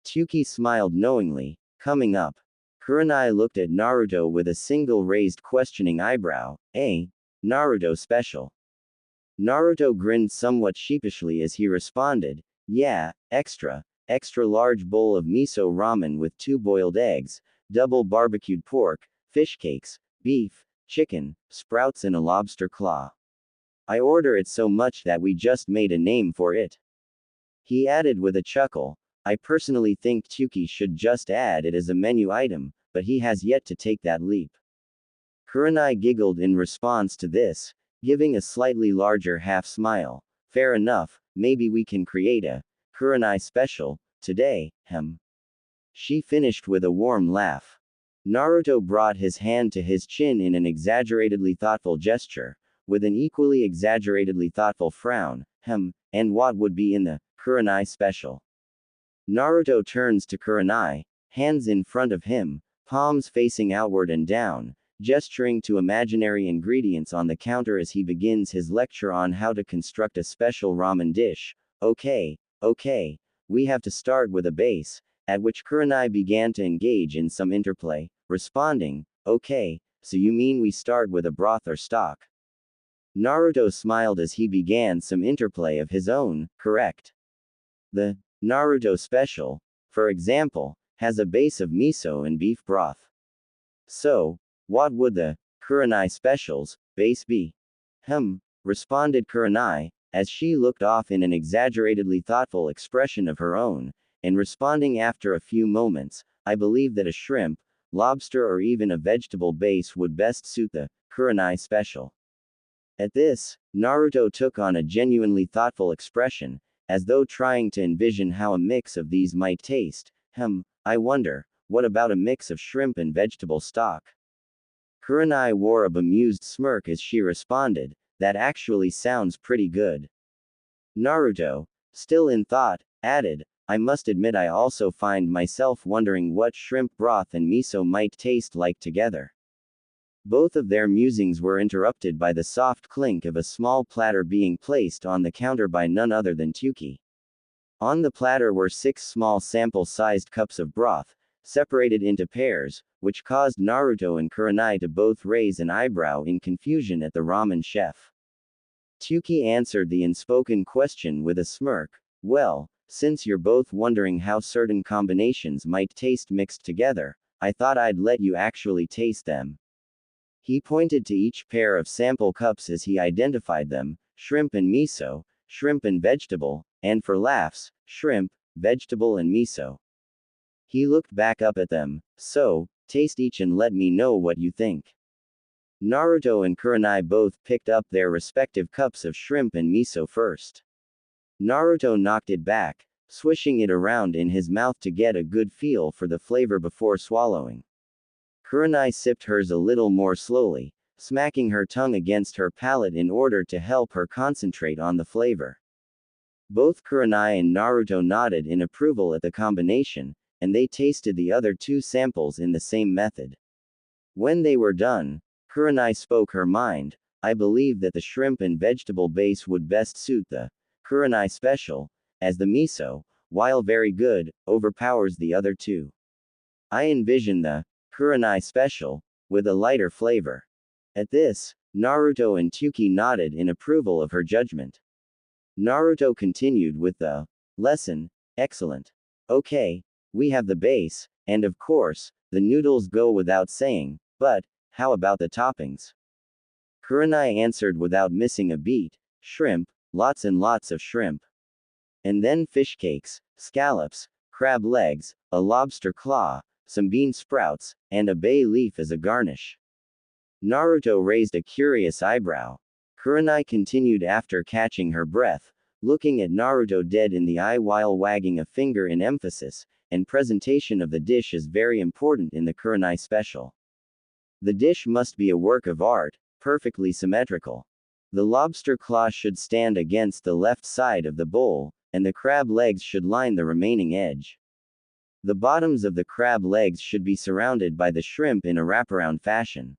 Tsuki smiled knowingly, coming up. Kurenai looked at Naruto with a single raised questioning eyebrow. Naruto special?" Naruto grinned somewhat sheepishly as he responded, "Yeah, extra large bowl of miso ramen with 2 boiled eggs, double barbecued pork, fish cakes, beef, chicken, sprouts and a lobster claw. I order it so much that we just made a name for it." He added with a chuckle, "I personally think Tsuki should just add it as a menu item, but he has yet to take that leap." Kurenai giggled in response to this, giving a slightly larger half smile. "Fair enough, maybe we can create a Kurenai special today, She finished with a warm laugh. Naruto brought his hand to his chin in an exaggeratedly thoughtful gesture, with an equally exaggeratedly thoughtful frown. And what would be in the Kurenai special?" Naruto turns to Kurenai, hands in front of him, palms facing outward and down, gesturing to imaginary ingredients on the counter as he begins his lecture on how to construct a special ramen dish. Okay, we have to start with a base," at which Kurenai began to engage in some interplay, responding, "Okay, so you mean we start with a broth or stock?" Naruto smiled as he began some interplay of his own, "Correct. The Naruto special, for example, has a base of miso and beef broth. So, what would the Kurenai special's base be?" Responded Kurenai, as she looked off in an exaggeratedly thoughtful expression of her own, and responding after a few moments, "I believe that a shrimp, lobster or even a vegetable base would best suit the Kurenai special." At this, Naruto took on a genuinely thoughtful expression, as though trying to envision how a mix of these might taste. I wonder, what about a mix of shrimp and vegetable stock?" Kurenai wore a bemused smirk as she responded, "That actually sounds pretty good." Naruto, still in thought, added, "I must admit I also find myself wondering what shrimp broth and miso might taste like together." Both of their musings were interrupted by the soft clink of a small platter being placed on the counter by none other than Tsuki. On the platter were 6 small sample-sized cups of broth, separated into pairs, which caused Naruto and Kurenai to both raise an eyebrow in confusion at the ramen chef. Tsuki answered the unspoken question with a smirk, "Well, since you're both wondering how certain combinations might taste mixed together, I thought I'd let you actually taste them." He pointed to each pair of sample cups as he identified them: shrimp and miso, shrimp and vegetable, and for laughs, shrimp, vegetable and miso. He looked back up at them. So, taste each and let me know what you think. Naruto and Kurenai both picked up their respective cups of shrimp and miso first. Naruto knocked it back, swishing it around in his mouth to get a good feel for the flavor before swallowing. Kurenai sipped hers a little more slowly, smacking her tongue against her palate in order to help her concentrate on the flavor. Both Kurenai and Naruto nodded in approval at the combination, and they tasted the other two samples in the same method. When they were done, Kurenai spoke her mind. I believe that the shrimp and vegetable base would best suit the Kurenai special, as the miso, while very good, overpowers the other two. I envision the Kurenai special with a lighter flavor. At this, Naruto and Tuki nodded in approval of her judgment. Naruto continued with the lesson. Excellent. Okay, we have the base, and of course, the noodles go without saying, but how about the toppings? Kurenai answered without missing a beat. Shrimp, lots and lots of shrimp. And then fish cakes, scallops, crab legs, a lobster claw, some bean sprouts, and a bay leaf as a garnish. Naruto raised a curious eyebrow. Kurenai continued after catching her breath, looking at Naruto dead in the eye while wagging a finger in emphasis, and presentation of the dish is very important in the Kurenai special. The dish must be a work of art, perfectly symmetrical. The lobster claw should stand against the left side of the bowl, and the crab legs should line the remaining edge. The bottoms of the crab legs should be surrounded by the shrimp in a wraparound fashion.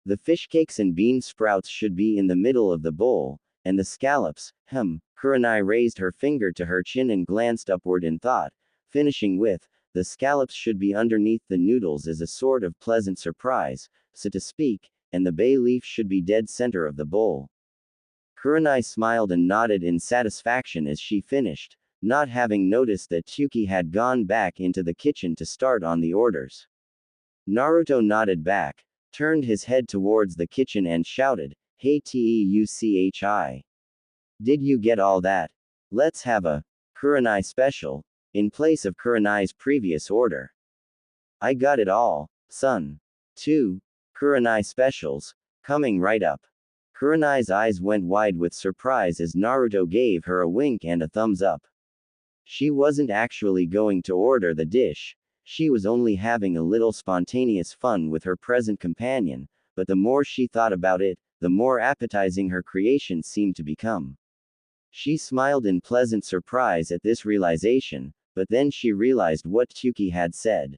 The fish cakes and bean sprouts should be in the middle of the bowl, and the scallops, Kurenai raised her finger to her chin and glanced upward in thought, finishing with, the scallops should be underneath the noodles as a sort of pleasant surprise, so to speak, and the bay leaf should be dead center of the bowl. Kurenai smiled and nodded in satisfaction as she finished, not having noticed that Tuki had gone back into the kitchen to start on the orders. Naruto nodded back, turned his head towards the kitchen and shouted, "Hey Teuchi! Did you get all that? Let's have a Kurenai special, in place of Kurenai's previous order." "I got it all, son. 2 Kurenai specials, coming right up." Kurenai's eyes went wide with surprise as Naruto gave her a wink and a thumbs up. She wasn't actually going to order the dish, she was only having a little spontaneous fun with her present companion, but the more she thought about it, the more appetizing her creation seemed to become. She smiled in pleasant surprise at this realization, but then she realized what Tuki had said.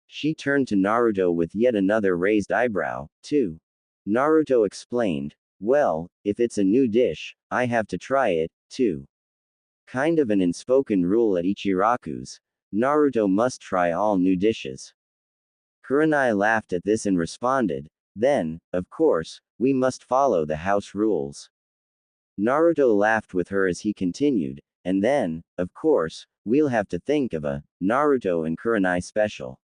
She turned to Naruto with yet another raised eyebrow, too. Naruto explained, "Well, if it's a new dish, I have to try it, too." Kind of an unspoken rule at Ichiraku's. Naruto must try all new dishes. Kurenai laughed at this and responded, "Then, of course, we must follow the house rules." Naruto laughed with her as he continued, "And then, of course, we'll have to think of a Naruto and Kurenai special."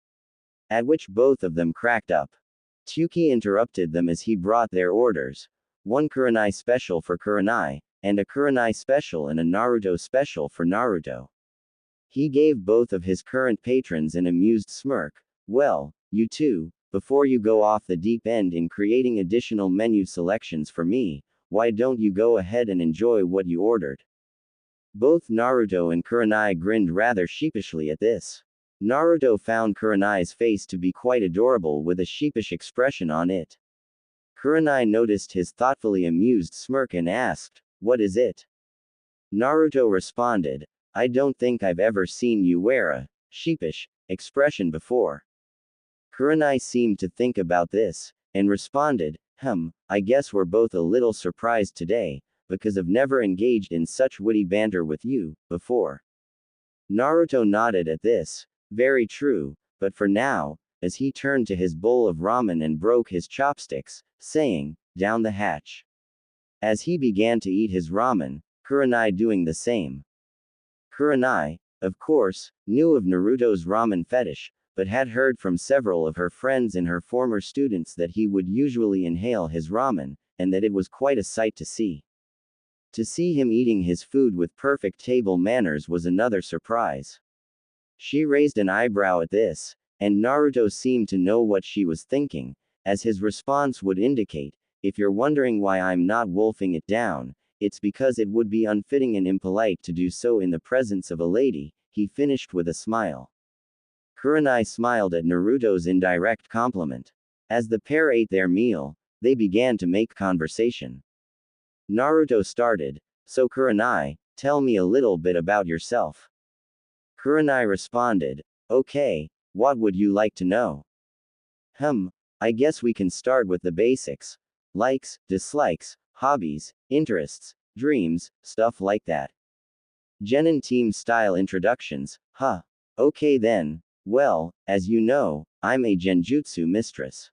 At which both of them cracked up. Tuki interrupted them as he brought their orders. One Kurenai special for Kurenai, and a Kurenai special and a Naruto special for Naruto. He gave both of his current patrons an amused smirk. "Well, you two, before you go off the deep end in creating additional menu selections for me, why don't you go ahead and enjoy what you ordered?" Both Naruto and Kurenai grinned rather sheepishly at this. Naruto found Kurenai's face to be quite adorable with a sheepish expression on it. Kurenai noticed his thoughtfully amused smirk and asked, "What is it?" Naruto responded, "I don't think I've ever seen you wear a sheepish expression before." Kurenai seemed to think about this, and responded, I guess we're both a little surprised today, because I've never engaged in such witty banter with you before." Naruto nodded at this. Very true, but for now, as he turned to his bowl of ramen and broke his chopsticks, saying, "Down the hatch." As he began to eat his ramen, Kurenai doing the same. Kurenai, of course, knew of Naruto's ramen fetish, but had heard from several of her friends and her former students that he would usually inhale his ramen, and that it was quite a sight to see. To see him eating his food with perfect table manners was another surprise. She raised an eyebrow at this, and Naruto seemed to know what she was thinking, as his response would indicate. If you're wondering why I'm not wolfing it down, it's because it would be unfitting and impolite to do so in the presence of a lady, he finished with a smile. Kurenai smiled at Naruto's indirect compliment. As the pair ate their meal, they began to make conversation. Naruto started, "So Kurenai, tell me a little bit about yourself." Kurenai responded, "Okay, what would you like to know?" I guess we can start with the basics. Likes, dislikes, hobbies, interests, dreams, stuff like that. Genin team style introductions, huh? Okay then. Well, as you know, I'm a genjutsu mistress.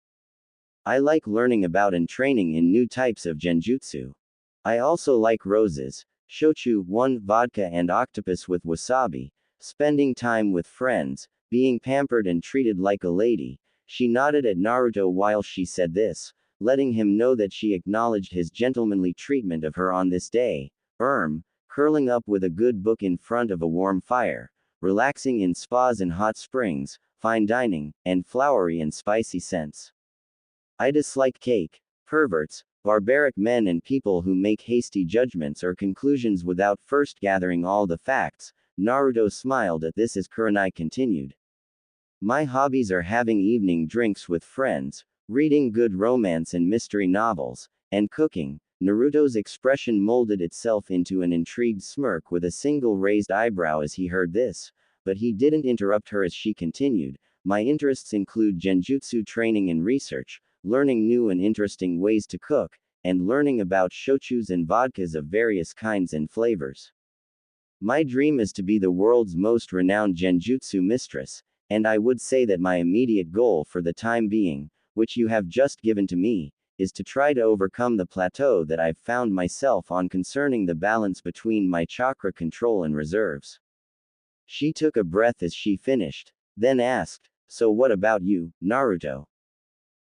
I like learning about and training in new types of genjutsu. I also like roses, shochu, vodka and octopus with wasabi, spending time with friends, being pampered and treated like a lady. She nodded at Naruto while she said this, letting him know that she acknowledged his gentlemanly treatment of her on this day. Curling up with a good book in front of a warm fire, relaxing in spas and hot springs, fine dining, and flowery and spicy scents. I dislike cake, perverts, barbaric men and people who make hasty judgments or conclusions without first gathering all the facts. Naruto smiled at this as Kurenai continued. My hobbies are having evening drinks with friends, reading good romance and mystery novels, and cooking. Naruto's expression molded itself into an intrigued smirk with a single raised eyebrow as he heard this, but he didn't interrupt her as she continued. My interests include genjutsu training and research, learning new and interesting ways to cook, and learning about shochus and vodkas of various kinds and flavors. My dream is to be the world's most renowned genjutsu mistress, and I would say that my immediate goal for the time being, which you have just given to me, is to try to overcome the plateau that I've found myself on concerning the balance between my chakra control and reserves. She took a breath as she finished, then asked, "So what about you, Naruto?"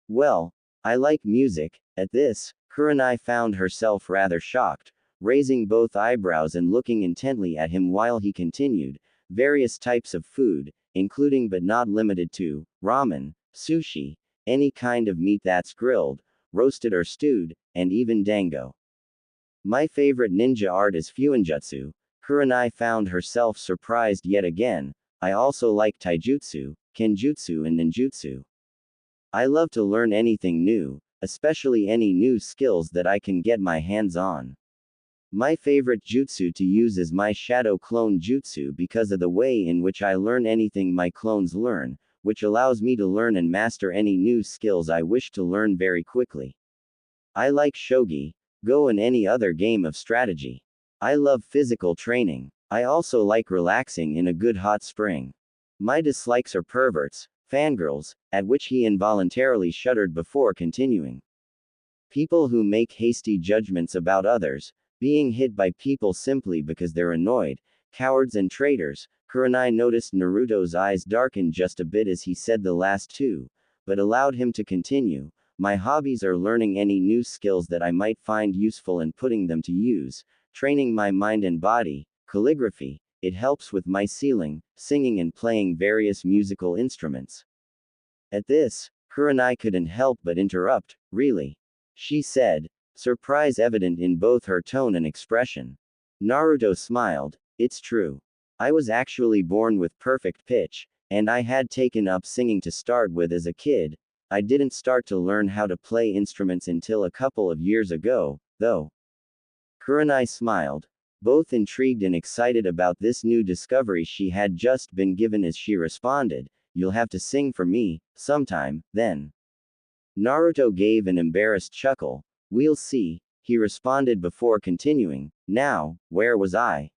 Well, I like music. At this, Kurenai found herself rather shocked, raising both eyebrows and looking intently at him while he continued, various types of food, including but not limited to, ramen, sushi, any kind of meat that's grilled, roasted or stewed, and even dango. My favorite ninja art is fuinjutsu. Kurenai found herself surprised yet again. I also like taijutsu, kenjutsu and ninjutsu. I love to learn anything new, especially any new skills that I can get my hands on. My favorite jutsu to use is my shadow clone jutsu because of the way in which I learn anything my clones learn, which allows me to learn and master any new skills I wish to learn very quickly. I like shogi, go and any other game of strategy. I love physical training. I also like relaxing in a good hot spring. My dislikes are perverts, fangirls, at which he involuntarily shuddered before continuing. People who make hasty judgments about others, being hit by people simply because they're annoyed, cowards and traitors. Kurenai noticed Naruto's eyes darken just a bit as he said the last two, but allowed him to continue. My hobbies are learning any new skills that I might find useful and putting them to use, training my mind and body, calligraphy, it helps with my sealing, singing and playing various musical instruments. At this, Kurenai couldn't help but interrupt, "Really?" she said, surprise evident in both her tone and expression. Naruto smiled, "It's true. I was actually born with perfect pitch, and I had taken up singing to start with as a kid. I didn't start to learn how to play instruments until a couple of years ago, though." Kurenai smiled, both intrigued and excited about this new discovery she had just been given as she responded, "You'll have to sing for me, sometime, then." Naruto gave an embarrassed chuckle. "We'll see," he responded before continuing, "Now, where was I?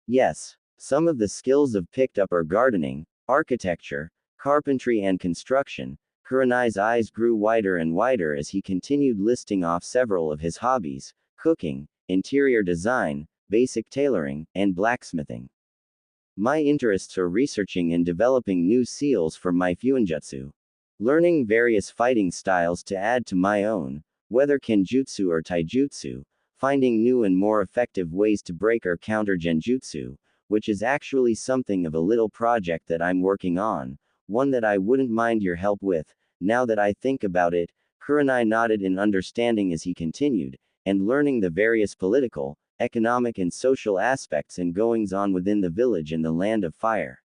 Yes. Some of the skills I've picked up are gardening, architecture, carpentry and construction." Kurenai's eyes grew wider and wider as he continued listing off several of his hobbies: cooking, interior design, basic tailoring, and blacksmithing. My interests are researching and developing new seals for my fuinjutsu. Learning various fighting styles to add to my own, whether kenjutsu or taijutsu, finding new and more effective ways to break or counter genjutsu, which is actually something of a little project that I'm working on, one that I wouldn't mind your help with. Now that I think about it, Kurenai nodded in understanding as he continued, and learning the various political, economic and social aspects and goings-on within the village in the Land of Fire.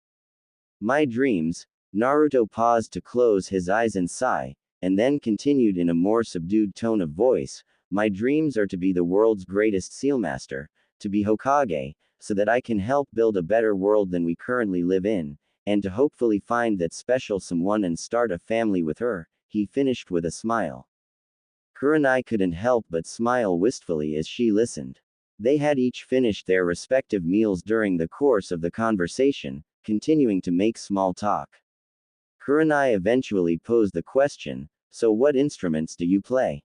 My dreams. Naruto paused to close his eyes and sigh, and then continued in a more subdued tone of voice, my dreams are to be the world's greatest sealmaster, to be Hokage, so that I can help build a better world than we currently live in, and to hopefully find that special someone and start a family with her, he finished with a smile. Kurenai couldn't help but smile wistfully as she listened. They had each finished their respective meals during the course of the conversation, continuing to make small talk. Kurenai eventually posed the question, so what instruments do you play?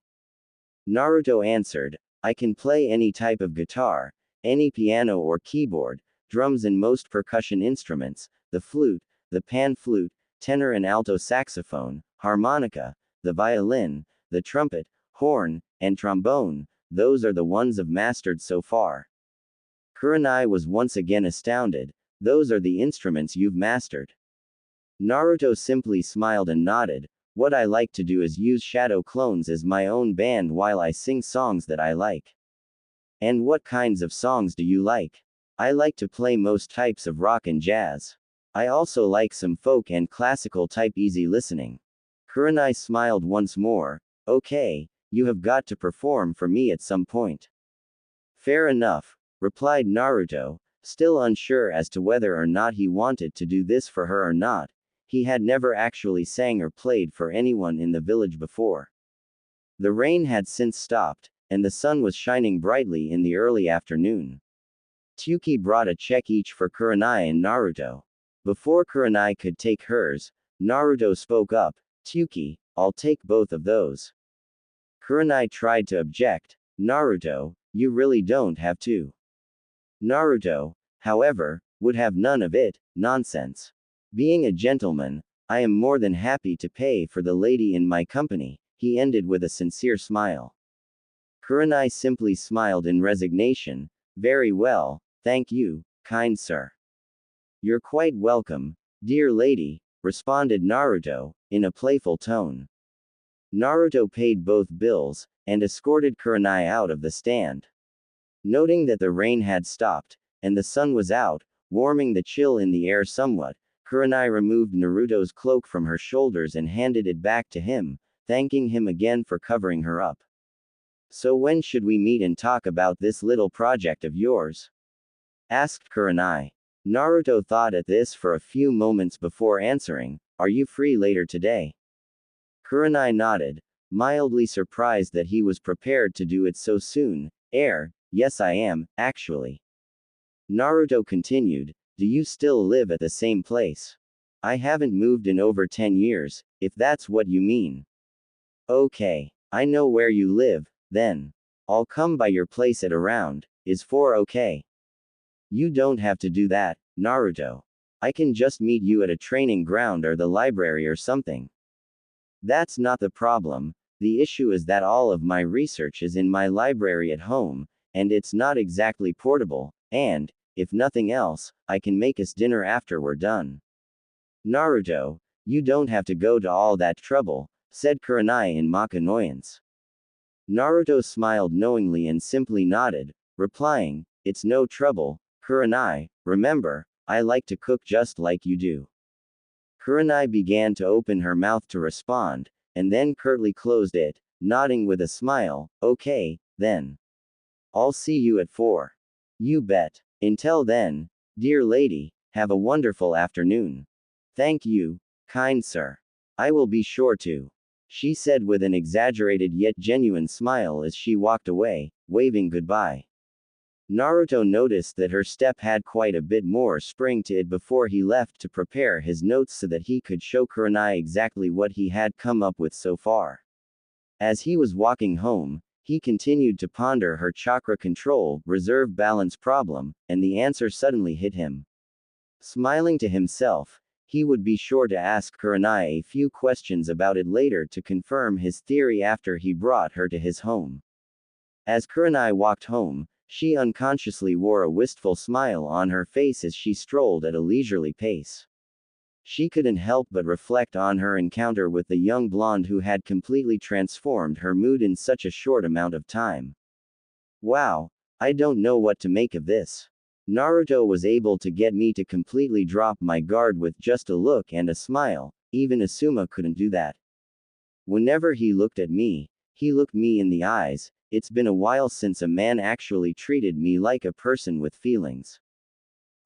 Naruto answered, I can play any type of guitar, any piano or keyboard, drums and most percussion instruments, the flute, the pan flute, tenor and alto saxophone, harmonica, the violin, the trumpet, horn, and trombone, those are the ones I've mastered so far. Kurenai was once again astounded, those are the instruments you've mastered. Naruto simply smiled and nodded, what I like to do is use shadow clones as my own band while I sing songs that I like. And what kinds of songs do you like? I like to play most types of rock and jazz. I also like some folk and classical type easy listening. Kurenai smiled once more, okay, you have got to perform for me at some point. Fair enough, replied Naruto, still unsure as to whether or not he wanted to do this for her or not. He had never actually sang or played for anyone in the village before. The rain had since stopped, and the sun was shining brightly in the early afternoon. Tsuki brought a check each for Kurenai and Naruto. Before Kurenai could take hers, Naruto spoke up, Tsuki, I'll take both of those. Kurenai tried to object, Naruto, you really don't have to. Naruto, however, would have none of it, nonsense. Being a gentleman, I am more than happy to pay for the lady in my company, he ended with a sincere smile. Kurenai simply smiled in resignation, very well, thank you, kind sir. You're quite welcome, dear lady, responded Naruto, in a playful tone. Naruto paid both bills, and escorted Kurenai out of the stand. Noting that the rain had stopped, and the sun was out, warming the chill in the air somewhat, Kurenai removed Naruto's cloak from her shoulders and handed it back to him, thanking him again for covering her up. So when should we meet and talk about this little project of yours? Asked Kurenai. Naruto thought at this for a few moments before answering, are you free later today? Kurenai nodded, mildly surprised that he was prepared to do it so soon. Yes I am, actually. Naruto continued, do you still live at the same place? I haven't moved in over 10 years, if that's what you mean. Okay, I know where you live, then. I'll come by your place at around, is 4 okay? You don't have to do that, Naruto. I can just meet you at a training ground or the library or something. That's not the problem, the issue is that all of my research is in my library at home, and it's not exactly portable, and, if nothing else, I can make us dinner after we're done. Naruto, you don't have to go to all that trouble, said Kurenai in mock annoyance. Naruto smiled knowingly and simply nodded, replying, it's no trouble, Kurenai, remember, I like to cook just like you do. Kurenai began to open her mouth to respond, and then curtly closed it, nodding with a smile, okay, then. I'll see you at 4. You bet. Until then, dear lady, have a wonderful afternoon. Thank you, kind sir. I will be sure to. She said with an exaggerated yet genuine smile as she walked away, waving goodbye. Naruto noticed that her step had quite a bit more spring to it before he left to prepare his notes so that he could show Kurenai exactly what he had come up with so far. As he was walking home, he continued to ponder her chakra control, reserve balance problem, and the answer suddenly hit him. Smiling to himself, he would be sure to ask Kurenai a few questions about it later to confirm his theory after he brought her to his home. As Kurenai walked home, She unconsciously wore a wistful smile on her face as she strolled at a leisurely pace. She couldn't help but reflect on her encounter with the young blonde who had completely transformed her mood in such a short amount of time. Wow, I don't know what to make of this. Naruto was able to get me to completely drop my guard with just a look and a smile. Even Asuma couldn't do that. Whenever he looked at me, he looked me in the eyes. It's been a while since a man actually treated me like a person with feelings.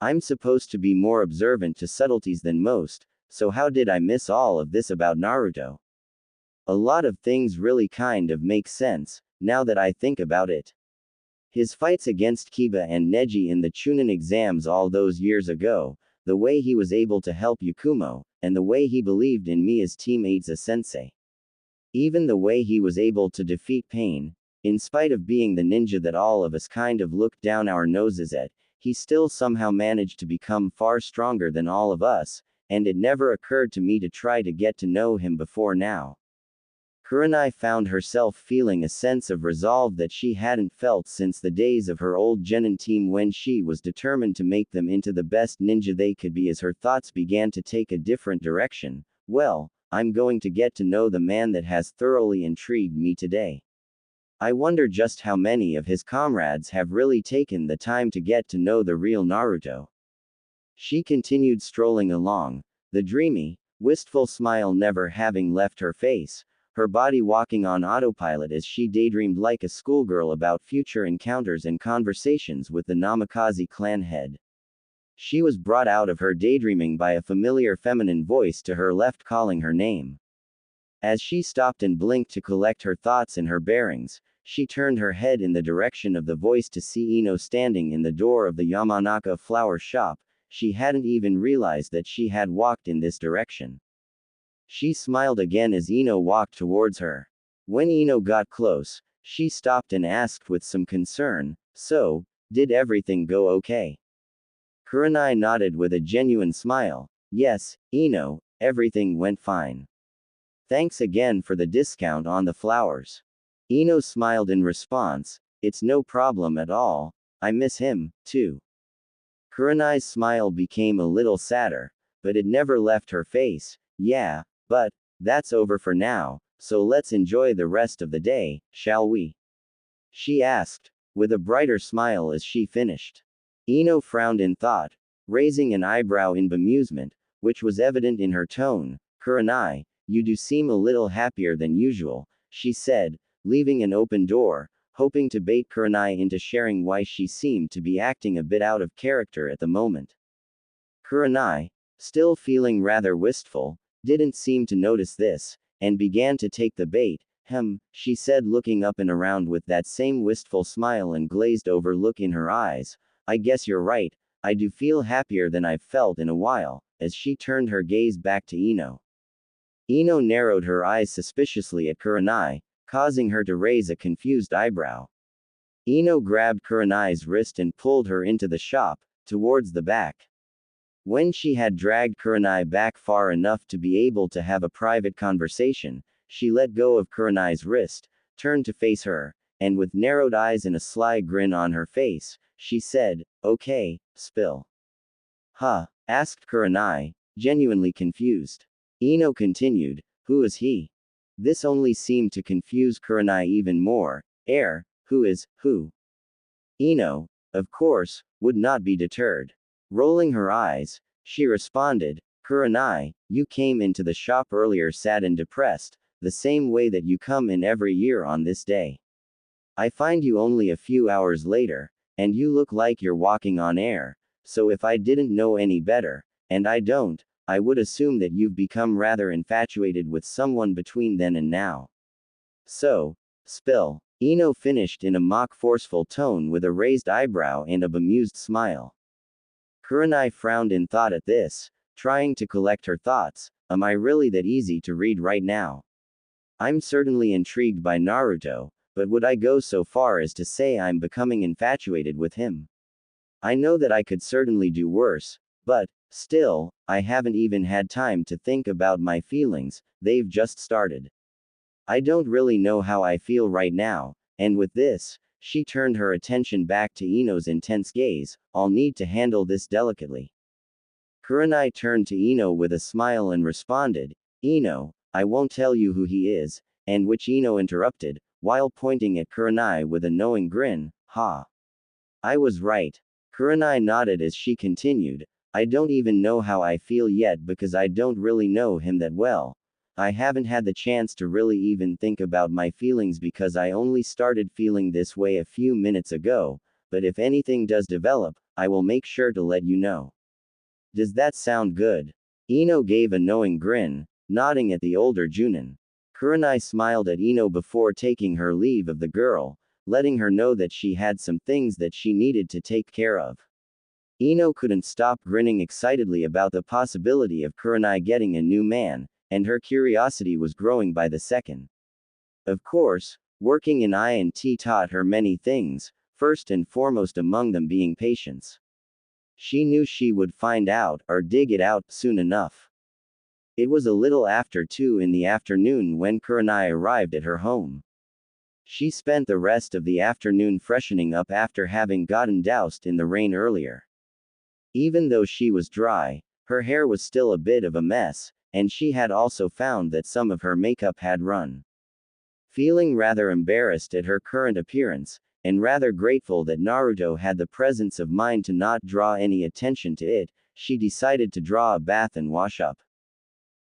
I'm supposed to be more observant to subtleties than most, so how did I miss all of this about Naruto? A lot of things really kind of make sense, now that I think about it. His fights against Kiba and Neji in the Chunin exams all those years ago, the way he was able to help Yakumo, and the way he believed in me as teammate sensei. Even the way he was able to defeat Pain, in spite of being the ninja that all of us kind of looked down our noses at, he still somehow managed to become far stronger than all of us, and it never occurred to me to try to get to know him before now. Kurenai found herself feeling a sense of resolve that she hadn't felt since the days of her old genin team when she was determined to make them into the best ninja they could be. As her thoughts began to take a different direction, well, I'm going to get to know the man that has thoroughly intrigued me today. I wonder just how many of his comrades have really taken the time to get to know the real Naruto. She continued strolling along, the dreamy, wistful smile never having left her face, her body walking on autopilot as she daydreamed like a schoolgirl about future encounters and conversations with the Namikaze clan head. She was brought out of her daydreaming by a familiar feminine voice to her left calling her name. As she stopped and blinked to collect her thoughts and her bearings, she turned her head in the direction of the voice to see Ino standing in the door of the Yamanaka flower shop. She hadn't even realized that she had walked in this direction. She smiled again as Ino walked towards her. When Ino got close, she stopped and asked with some concern, "So, did everything go okay?" Kurenai nodded with a genuine smile. "Yes, Ino, everything went fine. Thanks again for the discount on the flowers." Ino smiled in response. "It's no problem at all. I miss him, too." Kurenai's smile became a little sadder, but it never left her face. "Yeah, but that's over for now, so let's enjoy the rest of the day, shall we?" she asked, with a brighter smile as she finished. Ino frowned in thought, raising an eyebrow in bemusement, which was evident in her tone. "Kurenai, you do seem a little happier than usual," she said, leaving an open door, hoping to bait Kurenai into sharing why she seemed to be acting a bit out of character at the moment. Kurenai, still feeling rather wistful, didn't seem to notice this, and began to take the bait. She said, looking up and around with that same wistful smile and glazed over look in her eyes. "I guess you're right, I do feel happier than I've felt in a while," as she turned her gaze back to Ino. Ino narrowed her eyes suspiciously at Kurenai, causing her to raise a confused eyebrow. Ino grabbed Kurenai's wrist and pulled her into the shop, towards the back. When she had dragged Kurenai back far enough to be able to have a private conversation, she let go of Kurenai's wrist, turned to face her, and with narrowed eyes and a sly grin on her face, she said, "Okay, spill." "Huh?" asked Kurenai, genuinely confused. Ino continued, "Who is he?" This only seemed to confuse Kurenai even more. Who is, who? Ino, of course, would not be deterred. Rolling her eyes, she responded, "Kurenai, you came into the shop earlier sad and depressed, the same way that you come in every year on this day. I find you only a few hours later, and you look like you're walking on air, so if I didn't know any better, and I don't, I would assume that you've become rather infatuated with someone between then and now. So, spill." Ino finished in a mock forceful tone with a raised eyebrow and a bemused smile. Kurenai frowned in thought at this, trying to collect her thoughts. Am I really that easy to read right now? I'm certainly intrigued by Naruto, but would I go so far as to say I'm becoming infatuated with him? I know that I could certainly do worse, but, still, I haven't even had time to think about my feelings, they've just started. I don't really know how I feel right now, and with this, She turned her attention back to Ino's intense gaze. I'll need to handle this delicately. Kurenai turned to Ino with a smile and responded, Ino, I won't tell you who he is, and which Ino interrupted, while pointing at Kurenai with a knowing grin, ha. I was right. Kurenai nodded as she continued, I don't even know how I feel yet because I don't really know him that well. I haven't had the chance to really even think about my feelings because I only started feeling this way a few minutes ago, but if anything does develop, I will make sure to let you know. Does that sound good? Ino gave a knowing grin, nodding at the older Junin. Kurenai smiled at Ino before taking her leave of the girl, letting her know that she had some things that she needed to take care of. Ino couldn't stop grinning excitedly about the possibility of Kurenai getting a new man, and her curiosity was growing by the second. Of course, working in INT taught her many things, first and foremost among them being patience. She knew she would find out, or dig it out, soon enough. It was a little after 2 in the afternoon when Kurenai arrived at her home. She spent the rest of the afternoon freshening up after having gotten doused in the rain earlier. Even though she was dry, her hair was still a bit of a mess, and she had also found that some of her makeup had run. Feeling rather embarrassed at her current appearance, and rather grateful that Naruto had the presence of mind to not draw any attention to it, she decided to draw a bath and wash up.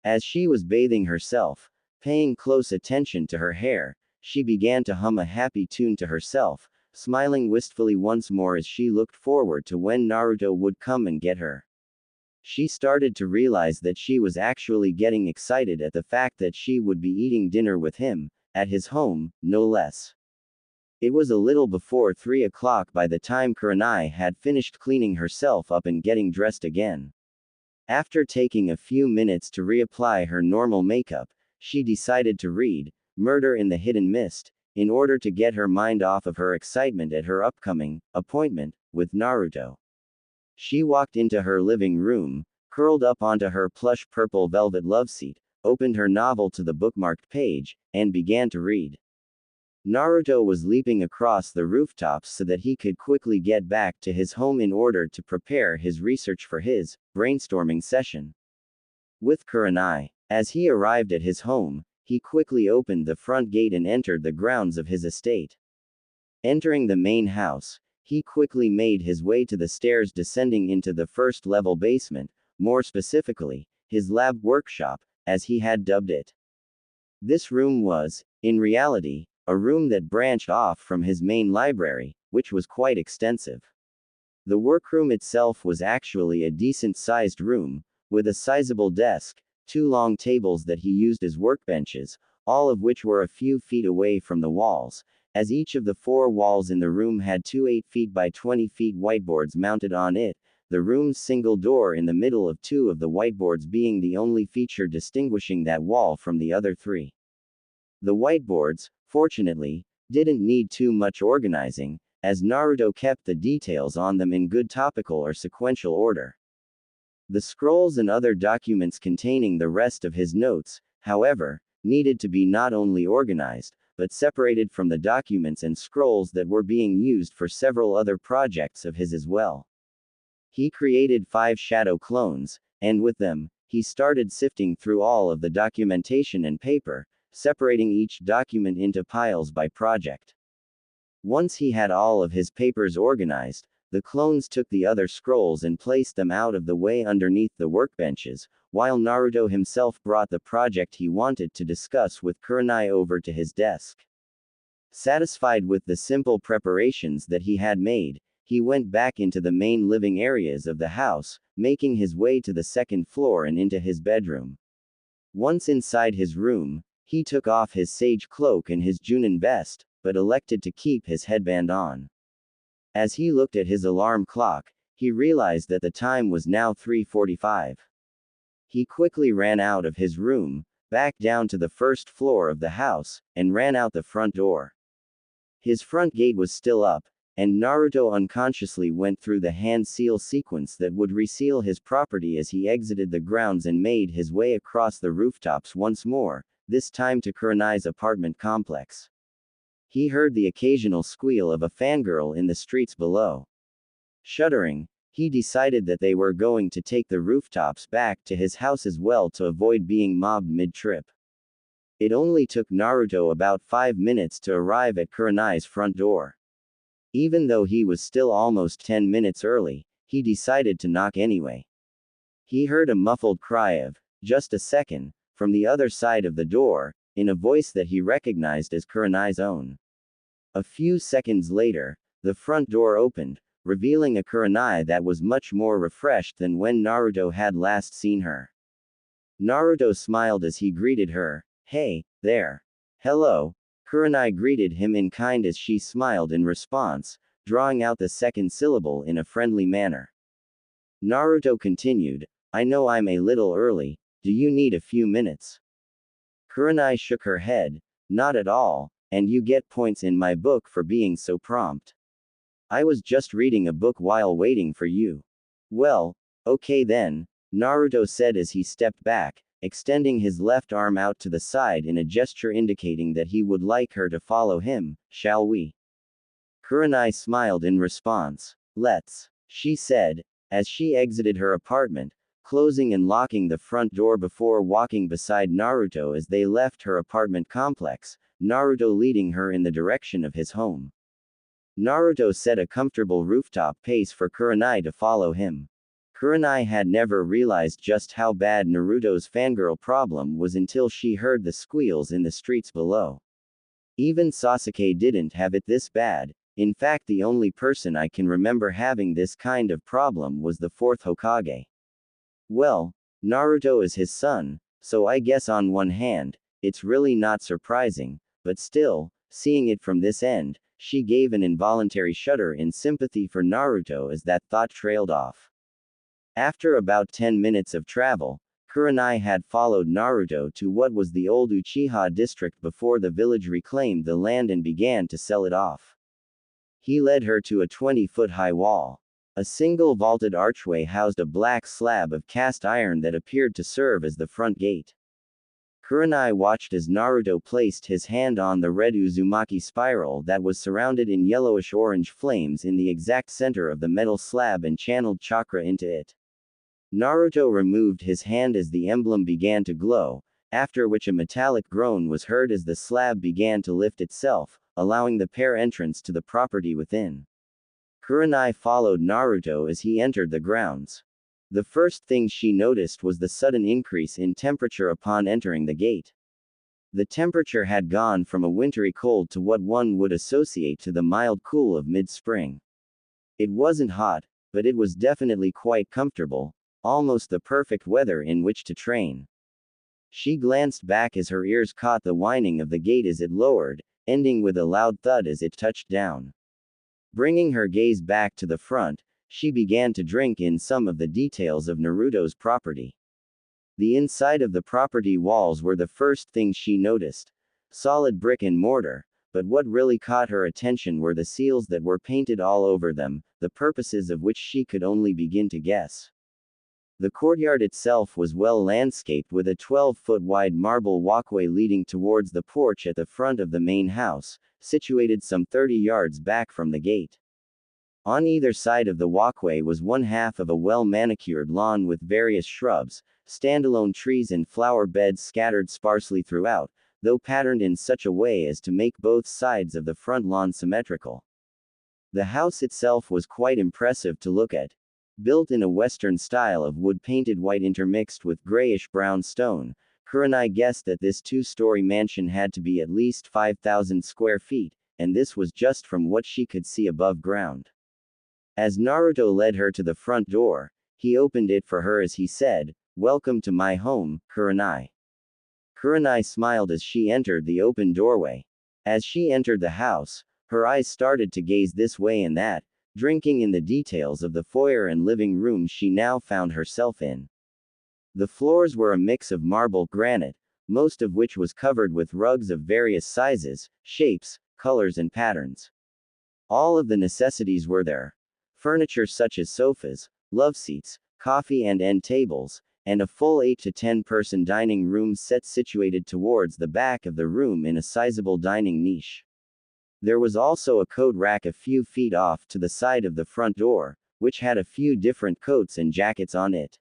As she was bathing herself, paying close attention to her hair, she began to hum a happy tune to herself, smiling wistfully once more as she looked forward to when Naruto would come and get her. She started to realize that she was actually getting excited at the fact that she would be eating dinner with him, at his home, no less. It was a little before 3 o'clock by the time Kurenai had finished cleaning herself up and getting dressed again. After taking a few minutes to reapply her normal makeup, she decided to read Murder in the Hidden Mist, in order to get her mind off of her excitement at her upcoming appointment with Naruto. She walked into her living room, curled up onto her plush purple velvet love seat, opened her novel to the bookmarked page, and began to read. Naruto was leaping across the rooftops so that he could quickly get back to his home in order to prepare his research for his brainstorming session with Kurenai. As he arrived at his home, he quickly opened the front gate and entered the grounds of his estate. Entering the main house, he quickly made his way to the stairs descending into the first-level basement, more specifically, his lab workshop, as he had dubbed it. This room was, in reality, a room that branched off from his main library, which was quite extensive. The workroom itself was actually a decent-sized room, with a sizable desk, 2 long tables that he used as workbenches, all of which were a few feet away from the walls, as each of the 4 walls in the room had 2 8 feet by 20 feet whiteboards mounted on it, the room's single door in the middle of 2 of the whiteboards being the only feature distinguishing that wall from the other 3. The whiteboards, fortunately, didn't need too much organizing, as Naruto kept the details on them in good topical or sequential order. The scrolls and other documents containing the rest of his notes, however, needed to be not only organized, but separated from the documents and scrolls that were being used for several other projects of his as well. He created 5 shadow clones, and with them, he started sifting through all of the documentation and paper, separating each document into piles by project. Once he had all of his papers organized, the clones took the other scrolls and placed them out of the way underneath the workbenches, while Naruto himself brought the project he wanted to discuss with Kurenai over to his desk. Satisfied with the simple preparations that he had made, he went back into the main living areas of the house, making his way to the 2nd floor and into his bedroom. Once inside his room, he took off his sage cloak and his Junin vest, but elected to keep his headband on. As he looked at his alarm clock, he realized that the time was now 3:45. He quickly ran out of his room, back down to the 1st floor of the house, and ran out the front door. His front gate was still up, and Naruto unconsciously went through the hand seal sequence that would reseal his property as he exited the grounds and made his way across the rooftops once more, this time to Kurenai's apartment complex. he heard the occasional squeal of a fangirl in the streets below. Shuddering, he decided that they were going to take the rooftops back to his house as well to avoid being mobbed mid-trip. It only took Naruto about 5 minutes to arrive at Kurenai's front door. Even though he was still almost 10 minutes early, he decided to knock anyway. He heard a muffled cry of, "Just a second," from the other side of the door, in a voice that he recognized as Kurenai's own. A few seconds later, the front door opened, revealing a Kurenai that was much more refreshed than when Naruto had last seen her. Naruto smiled as he greeted her. "Hey, there." "Hello." Kurenai greeted him in kind as she smiled in response, drawing out the second syllable in a friendly manner. Naruto continued, "I know I'm a little early, do you need a few minutes?" Kurenai shook her head. "Not at all, and you get points in my book for being so prompt. I was just reading a book while waiting for you." "Well, okay then," Naruto said as he stepped back, extending his left arm out to the side in a gesture indicating that he would like her to follow him. "Shall we?" Kurenai smiled in response. "Let's," she said, as she exited her apartment, closing and locking the front door before walking beside Naruto as they left her apartment complex, Naruto leading her in the direction of his home. Naruto set a comfortable rooftop pace for Kurenai to follow him. Kurenai had never realized just how bad Naruto's fangirl problem was until she heard the squeals in the streets below. Even Sasuke didn't have it this bad. In fact, the only person I can remember having this kind of problem was the fourth Hokage. Well, Naruto is his son, so I guess on one hand, it's really not surprising, but still, seeing it from this end, she gave an involuntary shudder in sympathy for Naruto as that thought trailed off. After about 10 minutes of travel, Kurenai had followed Naruto to what was the old Uchiha district before the village reclaimed the land and began to sell it off. He led her to a 20-foot-high wall. A single vaulted archway housed a black slab of cast iron that appeared to serve as the front gate. Kurenai watched as Naruto placed his hand on the red Uzumaki spiral that was surrounded in yellowish-orange flames in the exact center of the metal slab and channeled chakra into it. Naruto removed his hand as the emblem began to glow, after which a metallic groan was heard as the slab began to lift itself, allowing the pair entrance to the property within. Kurenai followed Naruto as he entered the grounds. The first thing she noticed was the sudden increase in temperature upon entering the gate. The temperature had gone from a wintry cold to what one would associate to the mild cool of mid-spring. It wasn't hot, but it was definitely quite comfortable, almost the perfect weather in which to train. She glanced back as her ears caught the whining of the gate as it lowered, ending with a loud thud as it touched down. Bringing her gaze back to the front, she began to drink in some of the details of Naruto's property. The inside of the property walls were the first thing she noticed. Solid brick and mortar, but what really caught her attention were the seals that were painted all over them, the purposes of which she could only begin to guess. The courtyard itself was well landscaped with a 12-foot wide marble walkway leading towards the porch at the front of the main house, situated some 30 yards back from the gate. On either side of the walkway was one half of a well-manicured lawn with various shrubs, standalone trees and flower beds scattered sparsely throughout, though patterned in such a way as to make both sides of the front lawn symmetrical. The house itself was quite impressive to look at. Built in a Western style of wood painted white intermixed with grayish-brown stone, Kurenai guessed that this two-story mansion had to be at least 5,000 square feet, and this was just from what she could see above ground. As Naruto led her to the front door, he opened it for her as he said, "Welcome to my home, Kurenai." Kurenai smiled as she entered the open doorway. As she entered the house, her eyes started to gaze this way and that, drinking in the details of the foyer and living room she now found herself in. The floors were a mix of marble granite, most of which was covered with rugs of various sizes, shapes, colors and patterns. All of the necessities were there. Furniture such as sofas, love seats, coffee and end tables, and a full 8 to 10 person dining room set situated towards the back of the room in a sizable dining niche. There was also a coat rack a few feet off to the side of the front door, which had a few different coats and jackets on it.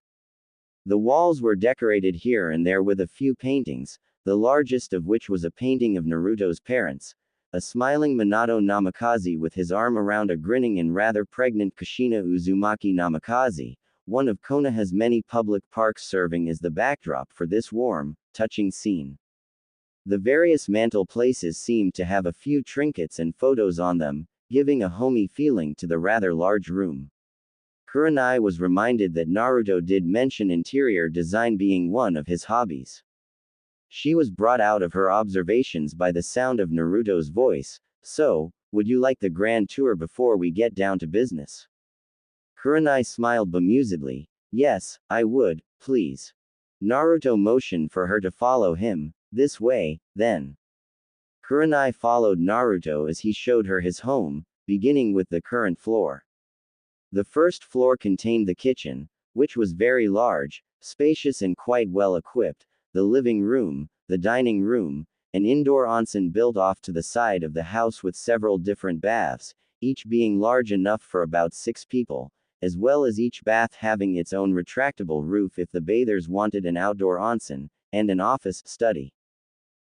The walls were decorated here and there with a few paintings, the largest of which was a painting of Naruto's parents, a smiling Minato Namikaze with his arm around a grinning and rather pregnant Kushina Uzumaki Namikaze, one of Konoha's many public parks, serving as the backdrop for this warm, touching scene. The various mantel places seemed to have a few trinkets and photos on them, giving a homey feeling to the rather large room. Kurenai was reminded that Naruto did mention interior design being one of his hobbies. She was brought out of her observations by the sound of Naruto's voice. "So, would you like the grand tour before we get down to business?" Kurenai smiled bemusedly. "Yes, I would, please." Naruto motioned for her to follow him. "This way, then." Kurenai followed Naruto as he showed her his home, beginning with the current floor. The first floor contained the kitchen, which was very large, spacious and quite well equipped, the living room, the dining room, an indoor onsen built off to the side of the house with several different baths, each being large enough for about 6 people, as well as each bath having its own retractable roof if the bathers wanted an outdoor onsen, and an office study.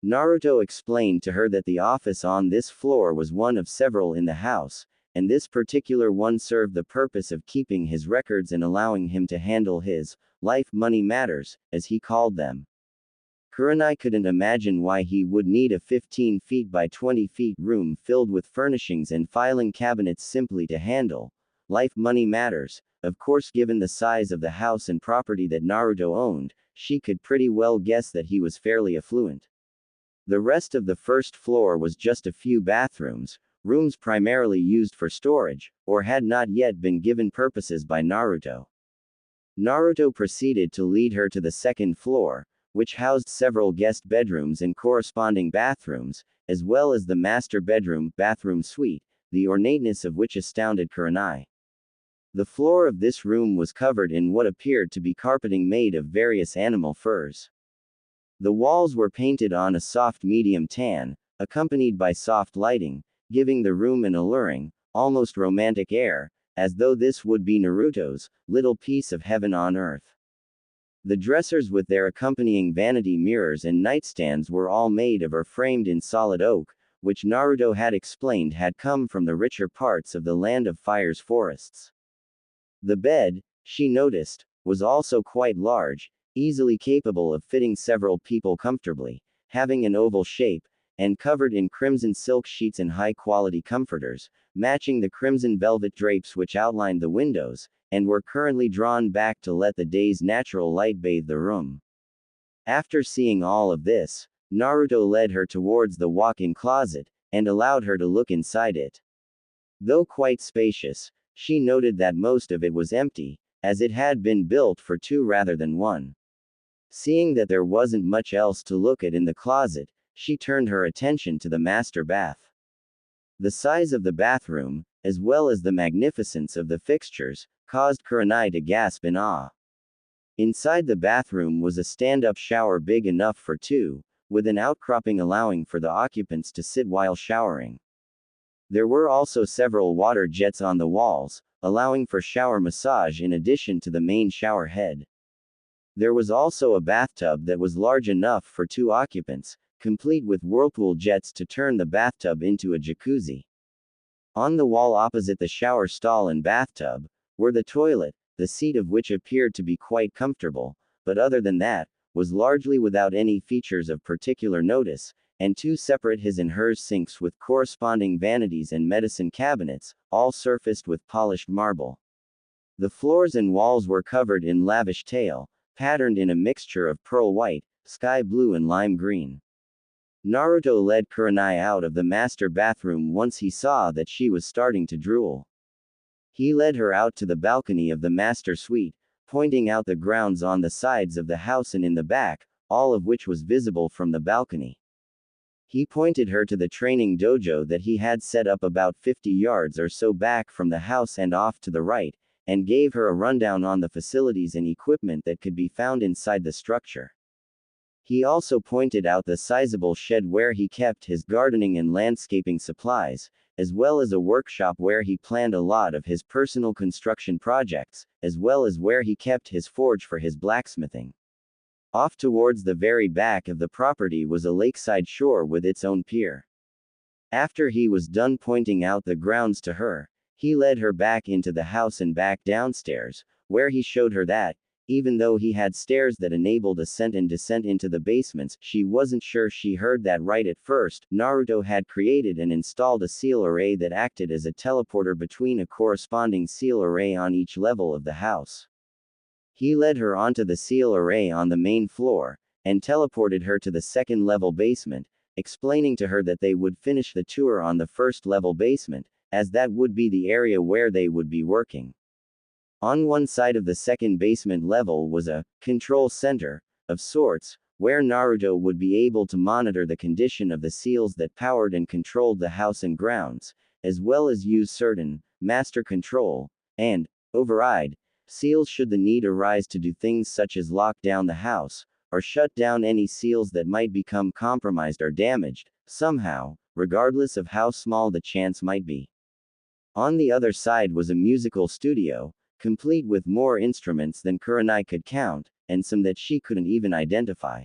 Naruto explained to her that the office on this floor was one of several in the house, and this particular one served the purpose of keeping his records and allowing him to handle his life money matters, as he called them. Kurenai couldn't imagine why he would need a 15 feet by 20 feet room filled with furnishings and filing cabinets simply to handle life money matters. Of course, given the size of the house and property that Naruto owned, she could pretty well guess that he was fairly affluent. The rest of the first floor was just a few bathrooms, rooms primarily used for storage, or had not yet been given purposes by Naruto. Naruto proceeded to lead her to the second floor, which housed several guest bedrooms and corresponding bathrooms, as well as the master bedroom, bathroom suite, the ornateness of which astounded Kurenai. The floor of this room was covered in what appeared to be carpeting made of various animal furs. The walls were painted on a soft medium tan, accompanied by soft lighting, giving the room an alluring, almost romantic air, as though this would be Naruto's little piece of heaven on earth. The dressers with their accompanying vanity mirrors and nightstands were all made of or framed in solid oak, which Naruto had explained had come from the richer parts of the Land of Fire's forests. The bed, she noticed, was also quite large, easily capable of fitting several people comfortably, having an oval shape, and covered in crimson silk sheets and high-quality comforters, matching the crimson velvet drapes which outlined the windows, and were currently drawn back to let the day's natural light bathe the room. After seeing all of this, Naruto led her towards the walk-in closet, and allowed her to look inside it. Though quite spacious, she noted that most of it was empty, as it had been built for 2 rather than 1. Seeing that there wasn't much else to look at in the closet, she turned her attention to the master bath. The size of the bathroom, as well as the magnificence of the fixtures, caused Kurenai to gasp in awe. Inside the bathroom was a stand-up shower big enough for 2, with an outcropping allowing for the occupants to sit while showering. There were also several water jets on the walls, allowing for shower massage in addition to the main shower head. There was also a bathtub that was large enough for 2 occupants, complete with whirlpool jets to turn the bathtub into a jacuzzi. On the wall opposite the shower stall and bathtub, were the toilet, the seat of which appeared to be quite comfortable, but other than that, was largely without any features of particular notice, and 2 separate his and hers sinks with corresponding vanities and medicine cabinets, all surfaced with polished marble. The floors and walls were covered in lavish tile, patterned in a mixture of pearl white, sky blue and lime green. Naruto led Kurenai out of the master bathroom once he saw that she was starting to drool. He led her out to the balcony of the master suite, pointing out the grounds on the sides of the house and in the back, all of which was visible from the balcony. He pointed her to the training dojo that he had set up about 50 yards or so back from the house and off to the right, and gave her a rundown on the facilities and equipment that could be found inside the structure. He also pointed out the sizable shed where he kept his gardening and landscaping supplies, as well as a workshop where he planned a lot of his personal construction projects, as well as where he kept his forge for his blacksmithing. Off towards the very back of the property was a lakeside shore with its own pier. After he was done pointing out the grounds to her, he led her back into the house and back downstairs, where he showed her that, even though he had stairs that enabled ascent and descent into the basements, she wasn't sure she heard that right at first. Naruto had created and installed a seal array that acted as a teleporter between a corresponding seal array on each level of the house. He led her onto the seal array on the main floor, and teleported her to the second level basement, explaining to her that they would finish the tour on the first level basement, as that would be the area where they would be working. On one side of the second basement level was a control center, of sorts, where Naruto would be able to monitor the condition of the seals that powered and controlled the house and grounds, as well as use certain master control and override seals should the need arise to do things such as lock down the house, or shut down any seals that might become compromised or damaged, somehow, regardless of how small the chance might be. On the other side was a musical studio, complete with more instruments than Kurenai could count, and some that she couldn't even identify.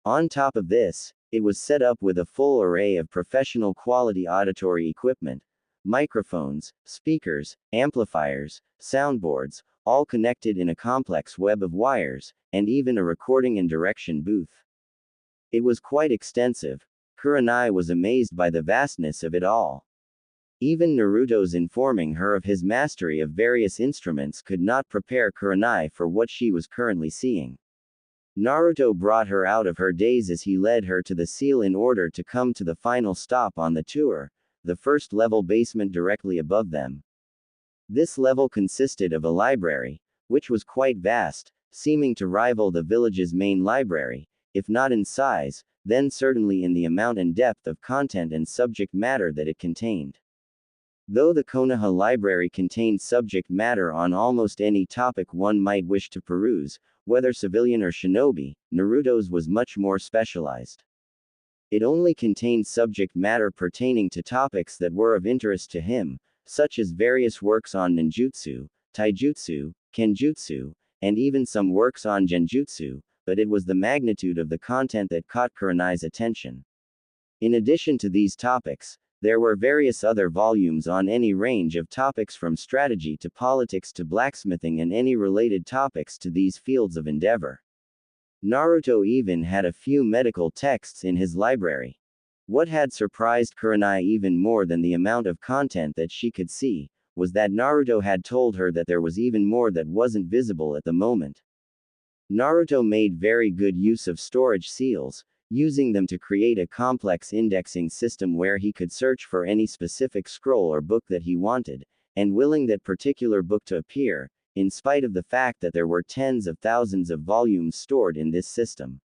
On top of this, it was set up with a full array of professional quality auditory equipment, microphones, speakers, amplifiers, soundboards, all connected in a complex web of wires, and even a recording and direction booth. It was quite extensive. Kurenai was amazed by the vastness of it all. Even Naruto's informing her of his mastery of various instruments could not prepare Kurenai for what she was currently seeing. Naruto brought her out of her daze as he led her to the seal in order to come to the final stop on the tour, the first level basement directly above them. This level consisted of a library, which was quite vast, seeming to rival the village's main library, if not in size, then certainly in the amount and depth of content and subject matter that it contained. Though the Konoha library contained subject matter on almost any topic one might wish to peruse, whether civilian or shinobi, Naruto's was much more specialized. It only contained subject matter pertaining to topics that were of interest to him, such as various works on ninjutsu, taijutsu, kenjutsu, and even some works on genjutsu, but it was the magnitude of the content that caught Kurenai's attention. In addition to these topics, there were various other volumes on any range of topics from strategy to politics to blacksmithing and any related topics to these fields of endeavor. Naruto even had a few medical texts in his library. What had surprised Kurenai even more than the amount of content that she could see, was that Naruto had told her that there was even more that wasn't visible at the moment. Naruto made very good use of storage seals, using them to create a complex indexing system where he could search for any specific scroll or book that he wanted, and willing that particular book to appear, in spite of the fact that there were tens of thousands of volumes stored in this system.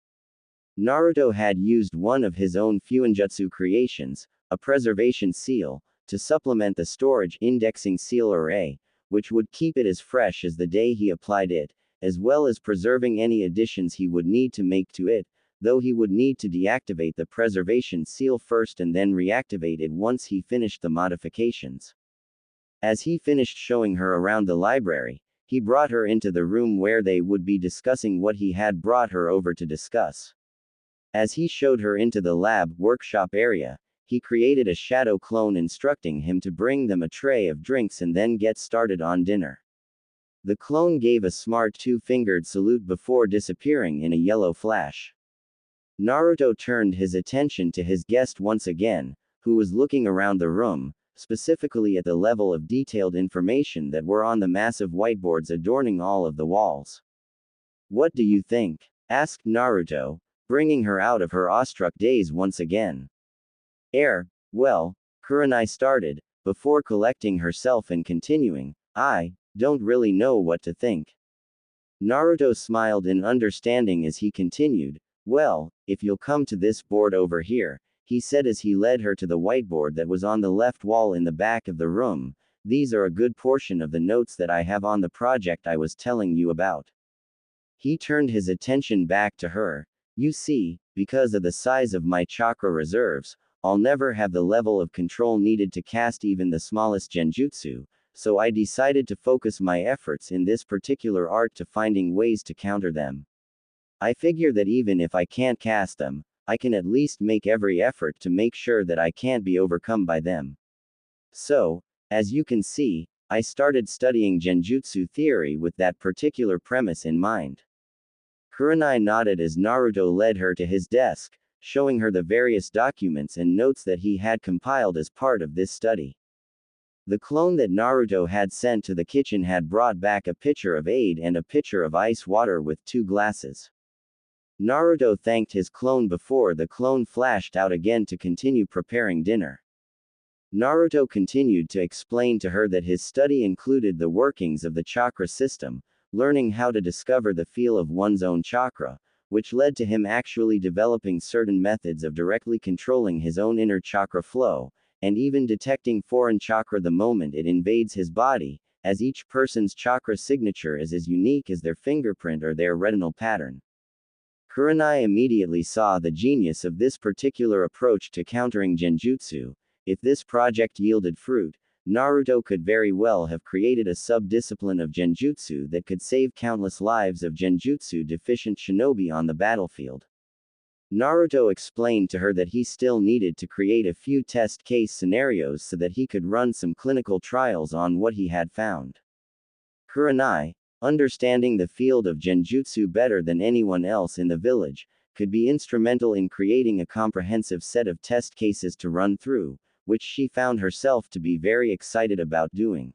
Naruto had used one of his own Fuinjutsu creations, a preservation seal, to supplement the storage indexing seal array, which would keep it as fresh as the day he applied it, as well as preserving any additions he would need to make to it, though he would need to deactivate the preservation seal first and then reactivate it once he finished the modifications. As he finished showing her around the library, he brought her into the room where they would be discussing what he had brought her over to discuss. As he showed her into the lab workshop area, he created a shadow clone instructing him to bring them a tray of drinks and then get started on dinner. The clone gave a smart two-fingered salute before disappearing in a yellow flash. Naruto turned his attention to his guest once again, who was looking around the room, specifically at the level of detailed information that were on the massive whiteboards adorning all of the walls. "What do you think?" asked Naruto, bringing her out of her awestruck daze once again. Well, Kurenai started, before collecting herself and continuing, "I don't really know what to think." Naruto smiled in understanding as he continued, "Well, if you'll come to this board over here," he said as he led her to the whiteboard that was on the left wall in the back of the room. "These are a good portion of the notes that I have on the project I was telling you about." He turned his attention back to her. You see, because of the size of my chakra reserves, I'll never have the level of control needed to cast even the smallest genjutsu, so I decided to focus my efforts in this particular art to finding ways to counter them. I figure that even if I can't cast them, I can at least make every effort to make sure that I can't be overcome by them. So, as you can see, I started studying genjutsu theory with that particular premise in mind. Kurenai nodded as Naruto led her to his desk, showing her the various documents and notes that he had compiled as part of this study. The clone that Naruto had sent to the kitchen had brought back a pitcher of aid and a pitcher of ice water with 2 glasses. Naruto thanked his clone before the clone flashed out again to continue preparing dinner. Naruto continued to explain to her that his study included the workings of the chakra system, learning how to discover the feel of one's own chakra, which led to him actually developing certain methods of directly controlling his own inner chakra flow, and even detecting foreign chakra the moment it invades his body, as each person's chakra signature is as unique as their fingerprint or their retinal pattern. Kurenai immediately saw the genius of this particular approach to countering genjutsu. If this project yielded fruit, Naruto could very well have created a sub-discipline of genjutsu that could save countless lives of genjutsu-deficient shinobi on the battlefield. Naruto explained to her that he still needed to create a few test case scenarios so that he could run some clinical trials on what he had found. Kurenai, understanding the field of genjutsu better than anyone else in the village, could be instrumental in creating a comprehensive set of test cases to run through, which she found herself to be very excited about doing.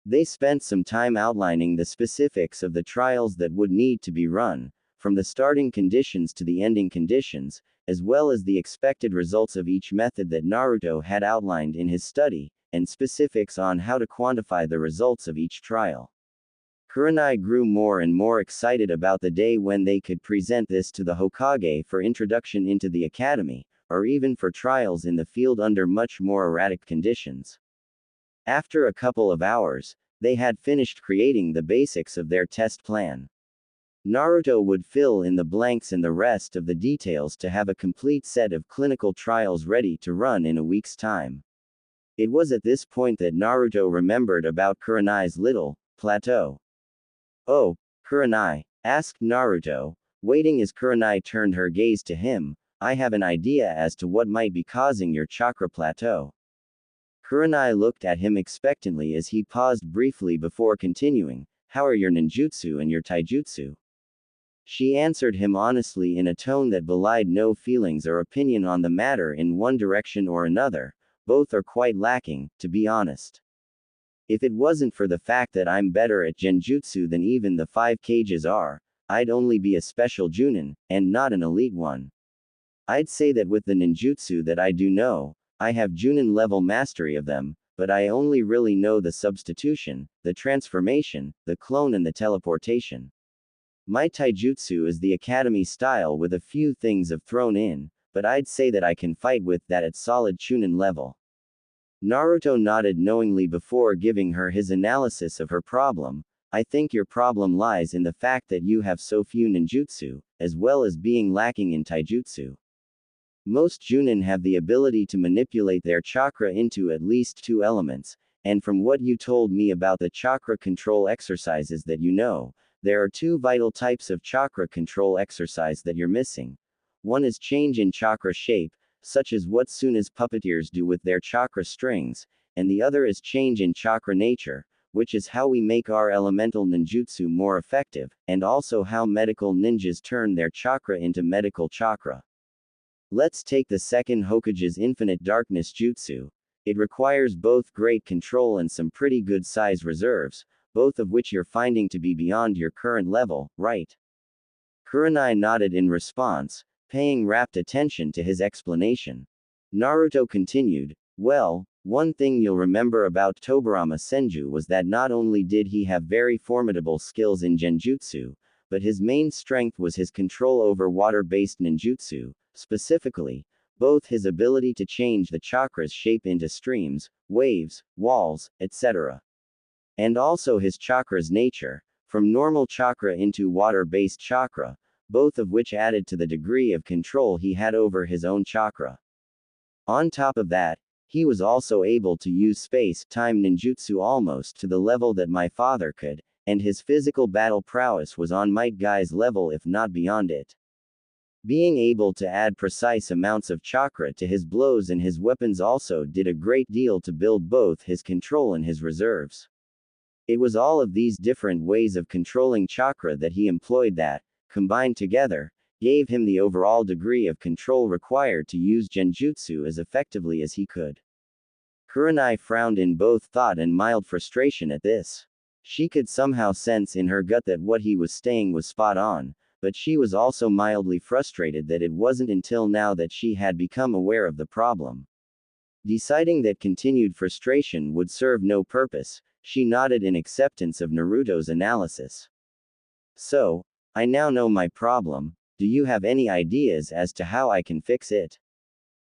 They spent some time outlining the specifics of the trials that would need to be run, from the starting conditions to the ending conditions, as well as the expected results of each method that Naruto had outlined in his study, and specifics on how to quantify the results of each trial. Kurenai grew more and more excited about the day when they could present this to the Hokage for introduction into the academy, or even for trials in the field under much more erratic conditions. After a couple of hours, they had finished creating the basics of their test plan. Naruto would fill in the blanks and the rest of the details to have a complete set of clinical trials ready to run in a week's time. It was at this point that Naruto remembered about Kurenai's little plateau. "Oh, Kurenai," asked Naruto, waiting as Kurenai turned her gaze to him, "I have an idea as to what might be causing your chakra plateau." Kurenai looked at him expectantly as he paused briefly before continuing, "How are your ninjutsu and your taijutsu?" She answered him honestly in a tone that belied no feelings or opinion on the matter in one direction or another. "Both are quite lacking, to be honest. If it wasn't for the fact that I'm better at genjutsu than even the 5 Kages are, I'd only be a special Junin, and not an elite one. I'd say that with the ninjutsu that I do know, I have Junin level mastery of them, but I only really know the substitution, the transformation, the clone and the teleportation. My taijutsu is the academy style with a few things of thrown in, but I'd say that I can fight with that at solid Chunin level." Naruto nodded knowingly before giving her his analysis of her problem. "I think your problem lies in the fact that you have so few ninjutsu, as well as being lacking in taijutsu. Most Junin have the ability to manipulate their chakra into at least 2 elements, and from what you told me about the chakra control exercises that you know, there are 2 vital types of chakra control exercise that you're missing. One is change in chakra shape, such as what Suna's puppeteers do with their chakra strings, and the other is change in chakra nature, which is how we make our elemental ninjutsu more effective, and also how medical ninjas turn their chakra into medical chakra. Let's take the second Hokage's infinite darkness jutsu. It requires both great control and some pretty good size reserves, both of which you're finding to be beyond your current level, right?" Kurenai nodded in response, paying rapt attention to his explanation. Naruto continued, "Well, one thing you'll remember about Tobirama Senju was that not only did he have very formidable skills in genjutsu, but his main strength was his control over water-based ninjutsu, specifically, both his ability to change the chakra's shape into streams, waves, walls, etc. And also his chakra's nature, from normal chakra into water-based chakra, both of which added to the degree of control he had over his own chakra. On top of that, he was also able to use space-time ninjutsu almost to the level that my father could, and his physical battle prowess was on Might Guy's level if not beyond it. Being able to add precise amounts of chakra to his blows and his weapons also did a great deal to build both his control and his reserves. It was all of these different ways of controlling chakra that he employed that, combined together, gave him the overall degree of control required to use genjutsu as effectively as he could. Kurenai frowned in both thought and mild frustration at this. She could somehow sense in her gut that what he was saying was spot on, but she was also mildly frustrated that it wasn't until now that she had become aware of the problem. Deciding that continued frustration would serve no purpose, she nodded in acceptance of Naruto's analysis. So, I now know my problem. Do you have any ideas as to how I can fix it?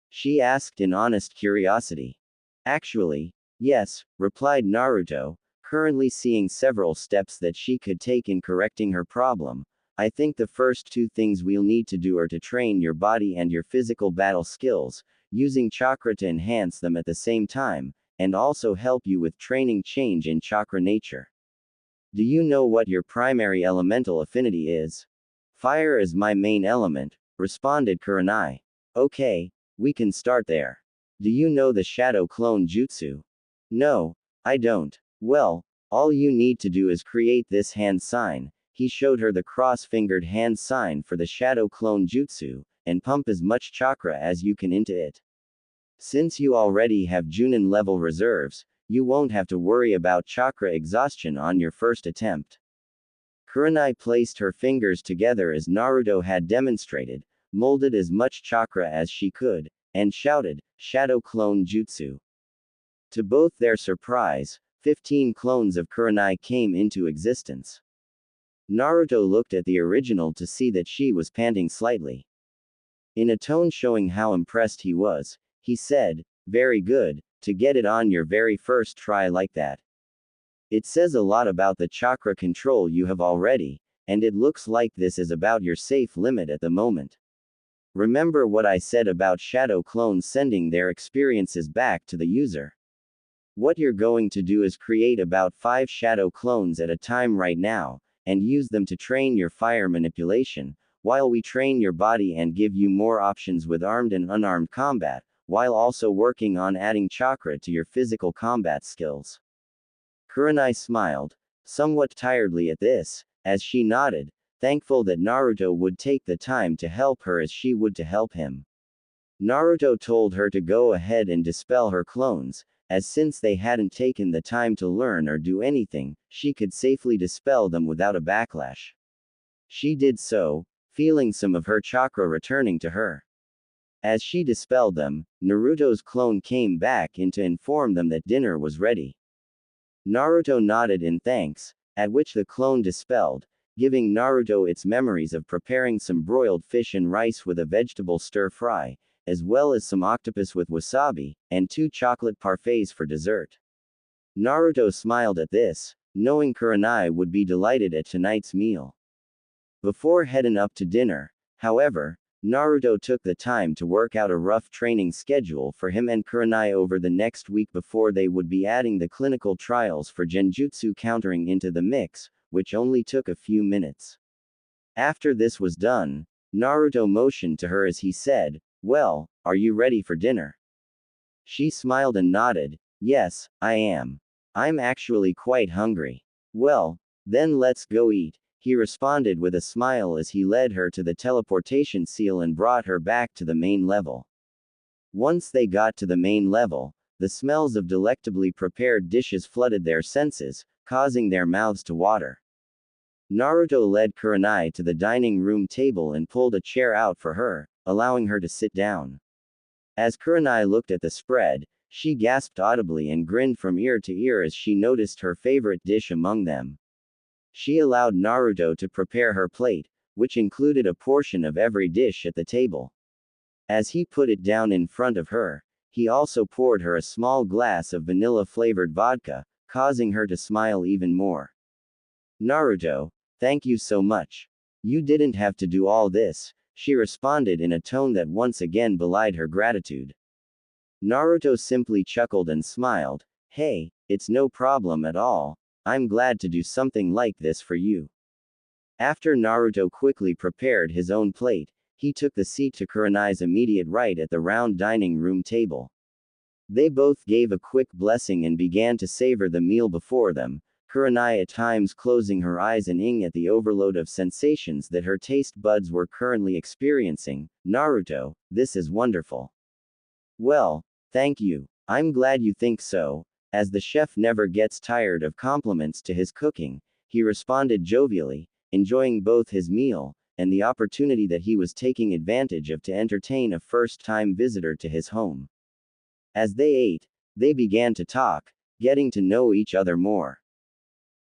She asked in honest curiosity. Actually, yes, replied Naruto, currently seeing several steps that she could take in correcting her problem. I think the first two things we'll need to do are to train your body and your physical battle skills, using chakra to enhance them at the same time, and also help you with training change in chakra nature. Do you know what your primary elemental affinity is? Fire is my main element, responded Kurenai. Okay, we can start there. Do you know the shadow clone jutsu? No, I don't. Well, all you need to do is create this hand sign. He showed her the cross-fingered hand sign for the shadow clone jutsu, and pump as much chakra as you can into it. Since you already have Junin level reserves, you won't have to worry about chakra exhaustion on your first attempt. Kurenai placed her fingers together as Naruto had demonstrated, molded as much chakra as she could, and shouted, "Shadow Clone Jutsu." To both their surprise, 15 clones of Kurenai came into existence. Naruto looked at the original to see that she was panting slightly. In a tone showing how impressed he was, he said, "Very good, to get it on your very first try like that. It says a lot about the chakra control you have already, and it looks like this is about your safe limit at the moment. Remember what I said about shadow clones sending their experiences back to the user. What you're going to do is create about 5 shadow clones at a time right now, and use them to train your fire manipulation, while we train your body and give you more options with armed and unarmed combat, while also working on adding chakra to your physical combat skills." Kurenai smiled, somewhat tiredly at this, as she nodded, thankful that Naruto would take the time to help her as she would to help him. Naruto told her to go ahead and dispel her clones, as since they hadn't taken the time to learn or do anything, she could safely dispel them without a backlash. She did so, feeling some of her chakra returning to her. As she dispelled them, Naruto's clone came back in to inform them that dinner was ready. Naruto nodded in thanks, at which the clone dispelled, giving Naruto its memories of preparing some broiled fish and rice with a vegetable stir-fry, as well as some octopus with wasabi, and 2 chocolate parfaits for dessert. Naruto smiled at this, knowing Kurenai would be delighted at tonight's meal. Before heading up to dinner, however, Naruto took the time to work out a rough training schedule for him and Kurenai over the next week before they would be adding the clinical trials for genjutsu countering into the mix, which only took a few minutes. After this was done, Naruto motioned to her as he said, "Well, are you ready for dinner?" She smiled and nodded, "Yes, I am. I'm actually quite hungry." "Well, then let's go eat," he responded with a smile as he led her to the teleportation seal and brought her back to the main level. Once they got to the main level, the smells of delectably prepared dishes flooded their senses, causing their mouths to water. Naruto led Kurenai to the dining room table and pulled a chair out for her, allowing her to sit down. As Kurenai looked at the spread, she gasped audibly and grinned from ear to ear as she noticed her favorite dish among them. She allowed Naruto to prepare her plate, which included a portion of every dish at the table. As he put it down in front of her, he also poured her a small glass of vanilla-flavored vodka, causing her to smile even more. "Naruto, thank you so much. You didn't have to do all this, she responded in a tone that once again belied her gratitude. Naruto simply chuckled and smiled. Hey, it's no problem at all. I'm glad to do something like this for you. After Naruto quickly prepared his own plate, he took the seat to Kurenai's immediate right at the round dining room table. They both gave a quick blessing and began to savor the meal before them, Kurenai at times closing her eyes and ing at the overload of sensations that her taste buds were currently experiencing. Naruto, this is wonderful. Well, thank you. I'm glad you think so, as the chef never gets tired of compliments to his cooking, he responded jovially, enjoying both his meal and the opportunity that he was taking advantage of to entertain a first-time visitor to his home. As they ate, they began to talk, getting to know each other more.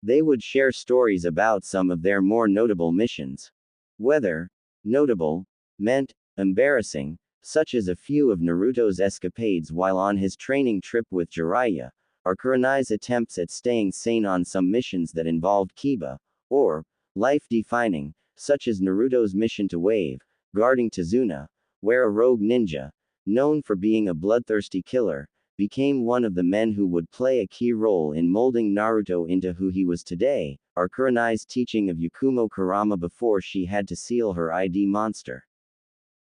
They would share stories about some of their more notable missions. Whether notable meant embarrassing, such as a few of Naruto's escapades while on his training trip with Jiraiya, or Kurenai's attempts at staying sane on some missions that involved Kiba, or life-defining, such as Naruto's mission to Wave, guarding Tazuna, where a rogue ninja, known for being a bloodthirsty killer, became one of the men who would play a key role in molding Naruto into who he was today, or Kurenai's teaching of Yakumo Kurama before she had to seal her ID monster.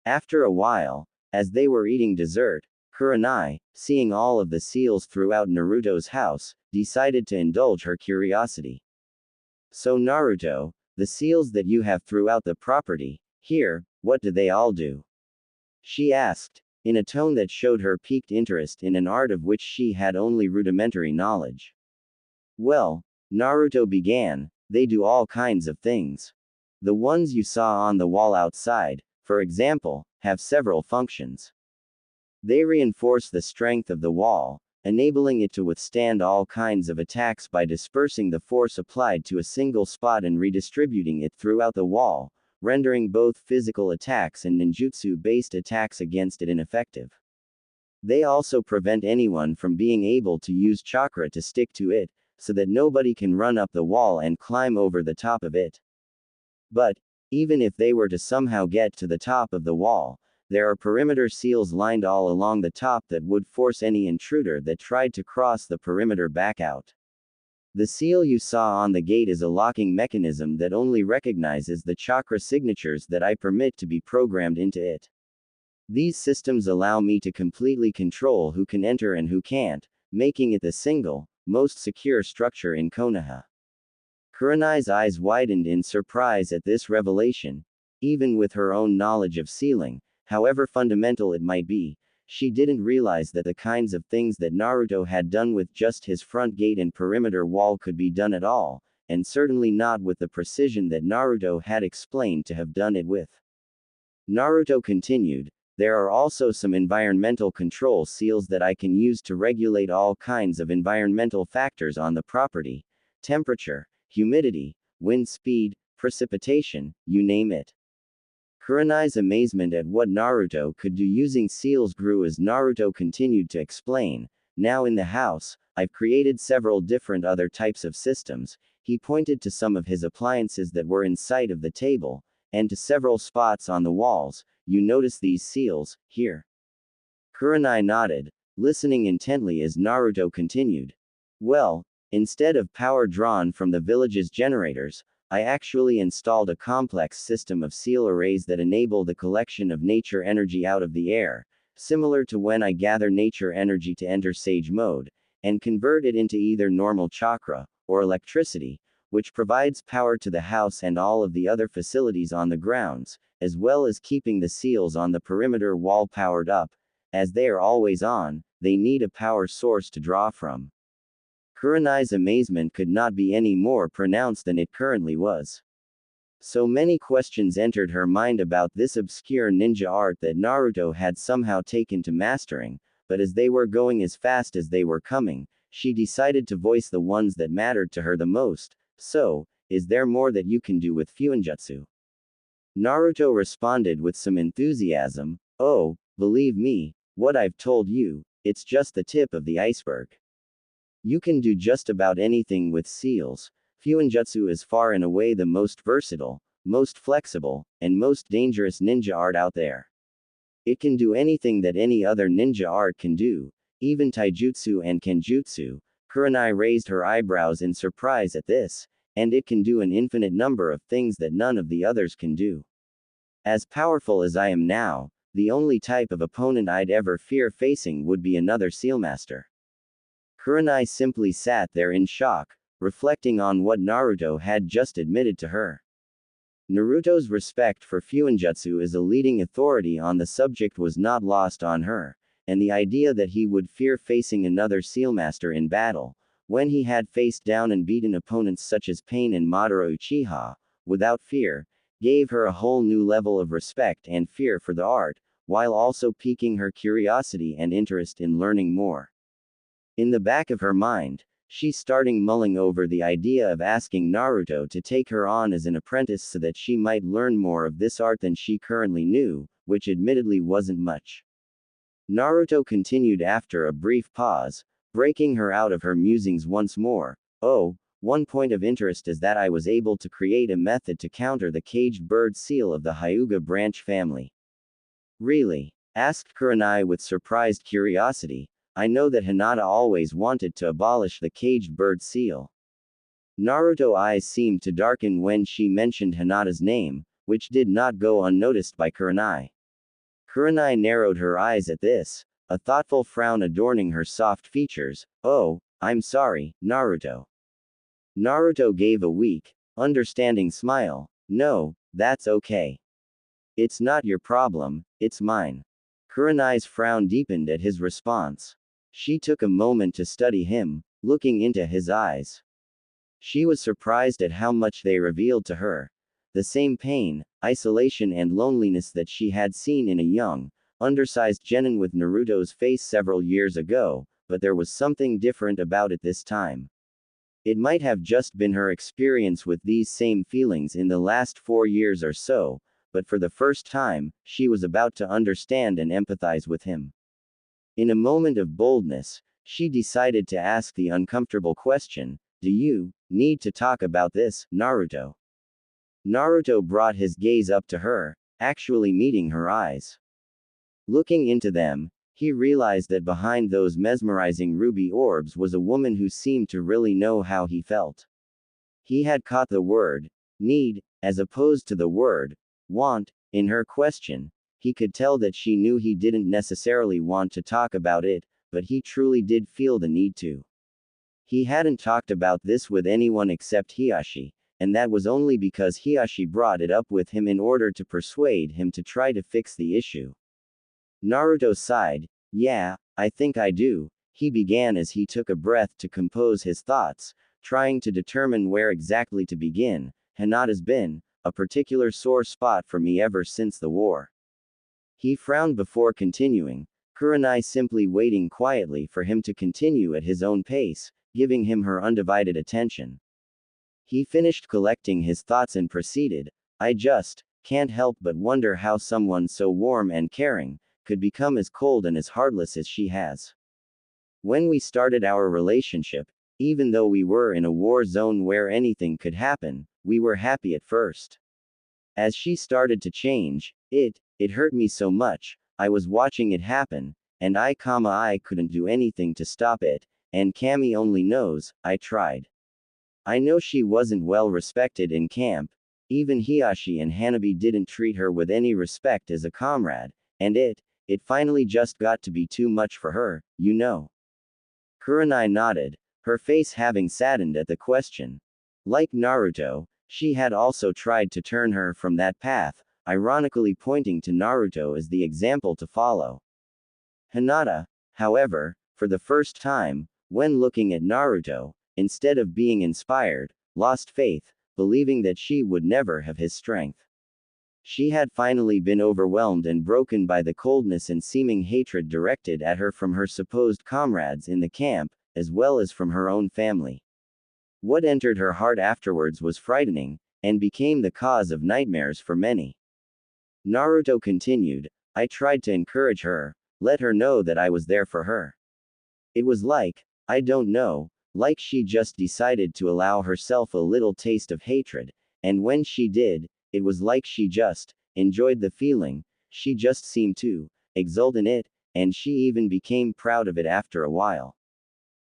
After a while, as they were eating dessert, Kurenai, seeing all of the seals throughout Naruto's house, decided to indulge her curiosity. So Naruto, the seals that you have throughout the property, here, what do they all do? She asked, in a tone that showed her piqued interest in an art of which she had only rudimentary knowledge. Well, Naruto began, they do all kinds of things. The ones you saw on the wall outside, for example, have several functions. They reinforce the strength of the wall, enabling it to withstand all kinds of attacks by dispersing the force applied to a single spot and redistributing it throughout the wall, rendering both physical attacks and ninjutsu-based attacks against it ineffective. They also prevent anyone from being able to use chakra to stick to it, so that nobody can run up the wall and climb over the top of it. But, even if they were to somehow get to the top of the wall, there are perimeter seals lined all along the top that would force any intruder that tried to cross the perimeter back out. The seal you saw on the gate is a locking mechanism that only recognizes the chakra signatures that I permit to be programmed into it. These systems allow me to completely control who can enter and who can't, making it the single, most secure structure in Konoha. Kurenai's eyes widened in surprise at this revelation. Even with her own knowledge of sealing, however fundamental it might be, she didn't realize that the kinds of things that Naruto had done with just his front gate and perimeter wall could be done at all, and certainly not with the precision that Naruto had explained to have done it with. Naruto continued, there are also some environmental control seals that I can use to regulate all kinds of environmental factors on the property, temperature, humidity, wind speed, precipitation, you name it. Kurenai's amazement at what Naruto could do using seals grew as Naruto continued to explain. Now in the house, I've created several different other types of systems. He pointed to some of his appliances that were in sight of the table, and to several spots on the walls. You notice these seals, here. Kurenai nodded, listening intently as Naruto continued. Well, instead of power drawn from the village's generators, I actually installed a complex system of seal arrays that enable the collection of nature energy out of the air, similar to when I gather nature energy to enter Sage mode, and convert it into either normal chakra, or electricity, which provides power to the house and all of the other facilities on the grounds, as well as keeping the seals on the perimeter wall powered up. As they are always on, they need a power source to draw from. Kurenai's amazement could not be any more pronounced than it currently was. So many questions entered her mind about this obscure ninja art that Naruto had somehow taken to mastering, but as they were going as fast as they were coming, she decided to voice the ones that mattered to her the most. So, is there more that you can do with Fuinjutsu? Naruto responded with some enthusiasm, oh, believe me, what I've told you, it's just the tip of the iceberg. You can do just about anything with seals. Fuinjutsu is far and away the most versatile, most flexible, and most dangerous ninja art out there. It can do anything that any other ninja art can do, even taijutsu and kenjutsu. Kurenai raised her eyebrows in surprise at this, and it can do an infinite number of things that none of the others can do. As powerful as I am now, the only type of opponent I'd ever fear facing would be another Sealmaster. Kurenai simply sat there in shock, reflecting on what Naruto had just admitted to her. Naruto's respect for Fuinjutsu as a leading authority on the subject was not lost on her, and the idea that he would fear facing another Sealmaster in battle, when he had faced down and beaten opponents such as Pain and Madara Uchiha, without fear, gave her a whole new level of respect and fear for the art, while also piquing her curiosity and interest in learning more. In the back of her mind, she started mulling over the idea of asking Naruto to take her on as an apprentice so that she might learn more of this art than she currently knew, which admittedly wasn't much. Naruto continued after a brief pause, breaking her out of her musings once more. Oh, one point of interest is that I was able to create a method to counter the caged bird seal of the Hyuga branch family. Really? Asked Kurenai with surprised curiosity. I know that Hinata always wanted to abolish the caged bird seal. Naruto's eyes seemed to darken when she mentioned Hinata's name, which did not go unnoticed by Kurenai. Kurenai narrowed her eyes at this, a thoughtful frown adorning her soft features. Oh, I'm sorry, Naruto. Naruto gave a weak, understanding smile. No, that's okay. It's not your problem, it's mine. Kurenai's frown deepened at his response. She took a moment to study him, looking into his eyes. She was surprised at how much they revealed to her. The same pain, isolation and loneliness that she had seen in a young, undersized genin with Naruto's face several years ago, but there was something different about it this time. It might have just been her experience with these same feelings in the last 4 years or so, but for the first time, she was about to understand and empathize with him. In a moment of boldness, she decided to ask the uncomfortable question, "Do you need to talk about this, Naruto?" Naruto brought his gaze up to her, actually meeting her eyes. Looking into them, he realized that behind those mesmerizing ruby orbs was a woman who seemed to really know how he felt. He had caught the word need, as opposed to the word want, in her question. He could tell that she knew he didn't necessarily want to talk about it, but he truly did feel the need to. He hadn't talked about this with anyone except Hiashi, and that was only because Hiashi brought it up with him in order to persuade him to try to fix the issue. Naruto sighed. Yeah, I think I do, he began as he took a breath to compose his thoughts, trying to determine where exactly to begin. Hinata's been a particular sore spot for me ever since the war. He frowned before continuing, Kurenai simply waiting quietly for him to continue at his own pace, giving him her undivided attention. He finished collecting his thoughts and proceeded, I just can't help but wonder how someone so warm and caring could become as cold and as heartless as she has. When we started our relationship, even though we were in a war zone where anything could happen, we were happy at first. As she started to change, it hurt me so much. I was watching it happen, and I couldn't do anything to stop it, and Kami only knows, I tried. I know she wasn't well respected in camp, even Hiashi and Hanabi didn't treat her with any respect as a comrade, and it finally just got to be too much for her, you know. Kurenai nodded, her face having saddened at the question. Like Naruto, she had also tried to turn her from that path, ironically pointing to Naruto as the example to follow. Hinata, however, for the first time, when looking at Naruto, instead of being inspired, lost faith, believing that she would never have his strength. She had finally been overwhelmed and broken by the coldness and seeming hatred directed at her from her supposed comrades in the camp, as well as from her own family. What entered her heart afterwards was frightening, and became the cause of nightmares for many. Naruto continued, I tried to encourage her, let her know that I was there for her. It was like, I don't know, like she just decided to allow herself a little taste of hatred, and when she did, it was like she just enjoyed the feeling, she just seemed to exult in it, and she even became proud of it after a while.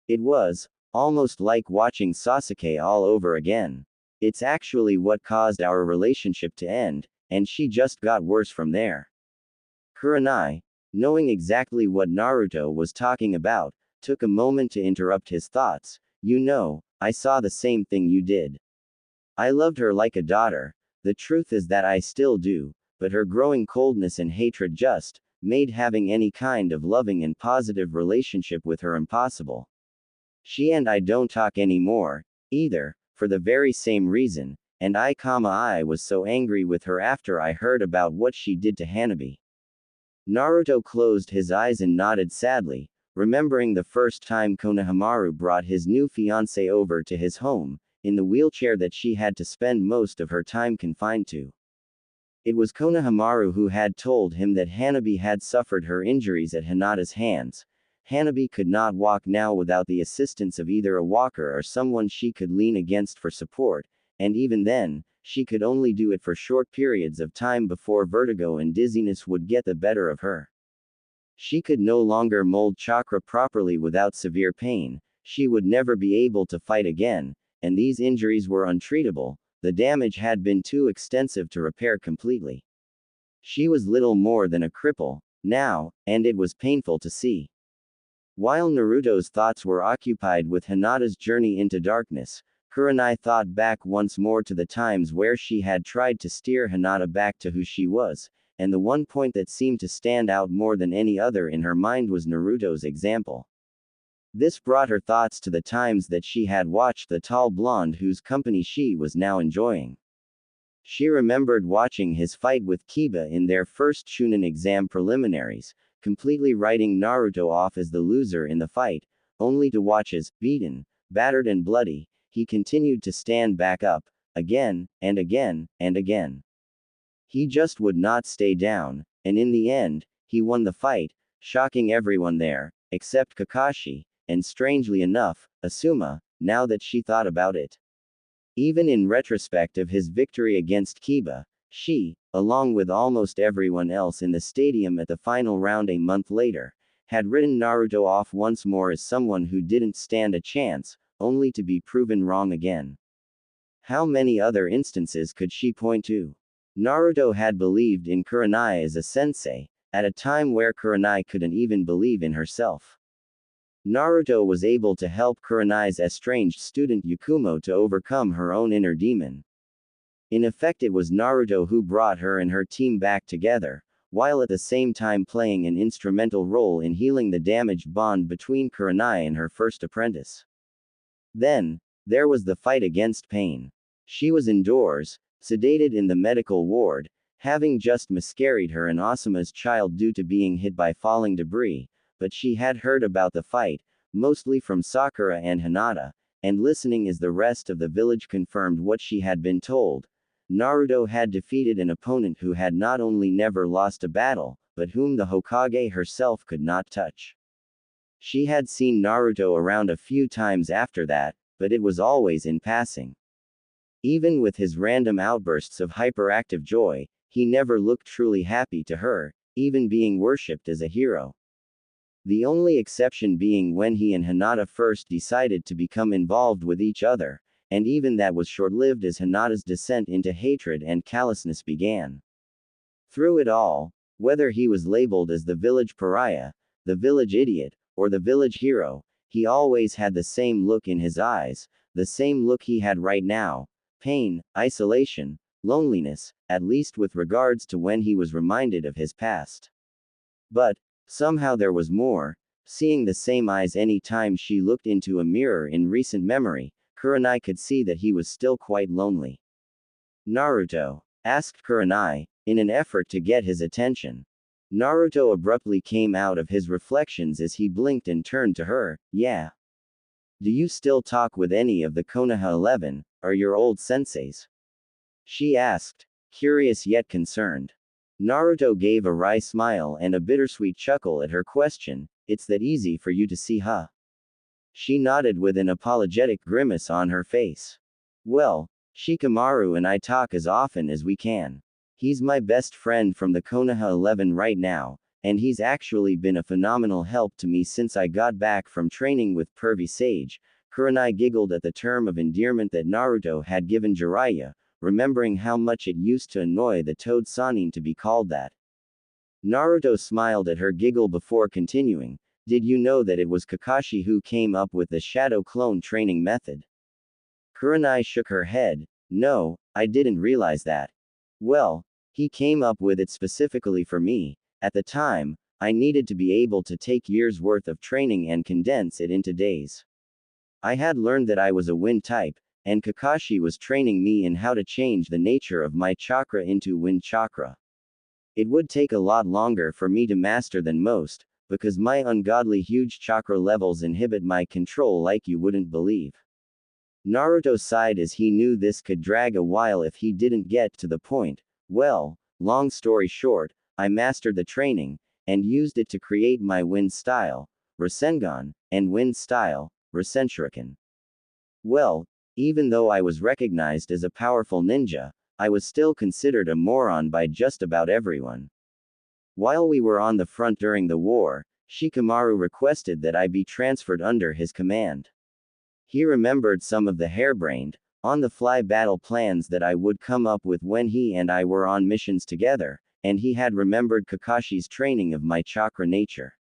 It was almost like watching Sasuke all over again. It's actually what caused our relationship to end, and she just got worse from there. Kurenai, knowing exactly what Naruto was talking about, took a moment to interrupt his thoughts. You know, I saw the same thing you did. I loved her like a daughter. The truth is that I still do, but her growing coldness and hatred just made having any kind of loving and positive relationship with her impossible. She and I don't talk anymore, either, for the very same reason, and I was so angry with her after I heard about what she did to Hanabi. Naruto closed his eyes and nodded sadly, remembering the first time Konohamaru brought his new fiancée over to his home, in the wheelchair that she had to spend most of her time confined to. It was Konohamaru who had told him that Hanabi had suffered her injuries at Hinata's hands. Hanabi could not walk now without the assistance of either a walker or someone she could lean against for support, and even then, she could only do it for short periods of time before vertigo and dizziness would get the better of her. She could no longer mold chakra properly without severe pain, she would never be able to fight again, and these injuries were untreatable, the damage had been too extensive to repair completely. She was little more than a cripple, now, and it was painful to see. While Naruto's thoughts were occupied with Hinata's journey into darkness, Kurenai thought back once more to the times where she had tried to steer Hinata back to who she was, and the one point that seemed to stand out more than any other in her mind was Naruto's example. This brought her thoughts to the times that she had watched the tall blonde whose company she was now enjoying. She remembered watching his fight with Kiba in their first Chunin exam preliminaries, completely writing Naruto off as the loser in the fight, only to watch as, beaten, battered and bloody, he continued to stand back up, again, and again, and again. He just would not stay down, and in the end, he won the fight, shocking everyone there, except Kakashi, and strangely enough, Asuma, now that she thought about it. Even in retrospect of his victory against Kiba, she, along with almost everyone else in the stadium at the final round a month later, had written Naruto off once more as someone who didn't stand a chance, only to be proven wrong again. How many other instances could she point to? Naruto had believed in Kurenai as a sensei, at a time where Kurenai couldn't even believe in herself. Naruto was able to help Kurenai's estranged student Yakumo to overcome her own inner demon. In effect, it was Naruto who brought her and her team back together, while at the same time playing an instrumental role in healing the damaged bond between Kurenai and her first apprentice. Then, there was the fight against Pain. She was indoors, sedated in the medical ward, having just miscarried her and Asuma's child due to being hit by falling debris, but she had heard about the fight, mostly from Sakura and Hinata, and listening as the rest of the village confirmed what she had been told. Naruto had defeated an opponent who had not only never lost a battle, but whom the Hokage herself could not touch. She had seen Naruto around a few times after that, but it was always in passing. Even with his random outbursts of hyperactive joy, he never looked truly happy to her, even being worshipped as a hero. The only exception being when he and Hinata first decided to become involved with each other, and even that was short-lived as Hinata's descent into hatred and callousness began. Through it all, whether he was labeled as the village pariah, the village idiot, or the village hero, he always had the same look in his eyes, the same look he had right now: pain, isolation, loneliness, at least with regards to when he was reminded of his past. But, somehow there was more. Seeing the same eyes any time she looked into a mirror in recent memory, Kurenai could see that he was still quite lonely. Naruto? Asked Kurenai, in an effort to get his attention. Naruto abruptly came out of his reflections as he blinked and turned to her. Yeah. Do you still talk with any of the Konoha 11, or your old senseis? She asked, curious yet concerned. Naruto gave a wry smile and a bittersweet chuckle at her question. It's that easy for you to see, huh? She nodded with an apologetic grimace on her face. Well, Shikamaru and I talk as often as we can. He's my best friend from the Konoha 11 right now, and he's actually been a phenomenal help to me since I got back from training with Pervy Sage. Kurenai giggled at the term of endearment that Naruto had given Jiraiya, remembering how much it used to annoy the Toad Sannin to be called that. Naruto smiled at her giggle before continuing, "Did you know that it was Kakashi who came up with the shadow clone training method?" Kurenai shook her head. "No, I didn't realize that." "Well, he came up with it specifically for me. At the time, I needed to be able to take years' worth of training and condense it into days. I had learned that I was a wind type, and Kakashi was training me in how to change the nature of my chakra into wind chakra. It would take a lot longer for me to master than most, because my ungodly huge chakra levels inhibit my control like you wouldn't believe." Naruto sighed as he knew this could drag a while if he didn't get to the point. "Well, long story short, I mastered the training, and used it to create my wind style, Rasengan, and wind style, Rasenshuriken. Well, even though I was recognized as a powerful ninja, I was still considered a moron by just about everyone. While we were on the front during the war, Shikamaru requested that I be transferred under his command. He remembered some of the harebrained, on-the-fly battle plans that I would come up with when he and I were on missions together, and he had remembered Kakashi's training of my chakra nature.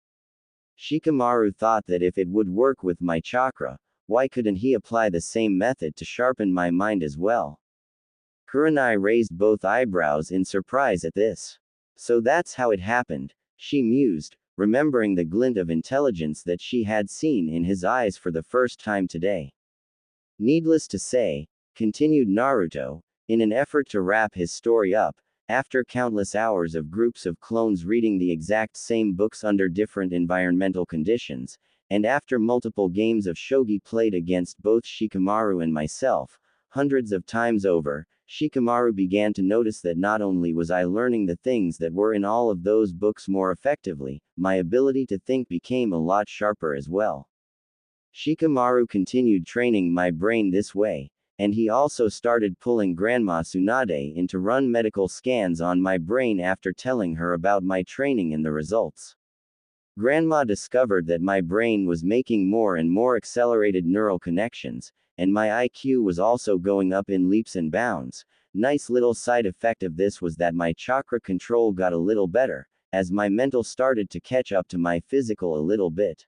Shikamaru thought that if it would work with my chakra, why couldn't he apply the same method to sharpen my mind as well? Kurenai raised both eyebrows in surprise at this. "So that's how it happened," she mused, remembering the glint of intelligence that she had seen in his eyes for the first time today. "Needless to say," continued Naruto, in an effort to wrap his story up, after countless hours of groups of clones reading the exact same books under different environmental conditions, and after multiple games of shogi played against both Shikamaru and myself, hundreds of times over, Shikamaru began to notice that not only was I learning the things that were in all of those books more effectively, my ability to think became a lot sharper as well. Shikamaru continued training my brain this way, and he also started pulling Grandma Tsunade in to run medical scans on my brain after telling her about my training and the results. Grandma discovered that my brain was making more and more accelerated neural connections, and my IQ was also going up in leaps and bounds. Nice little side effect of this was that my chakra control got a little better, as my mental started to catch up to my physical a little bit.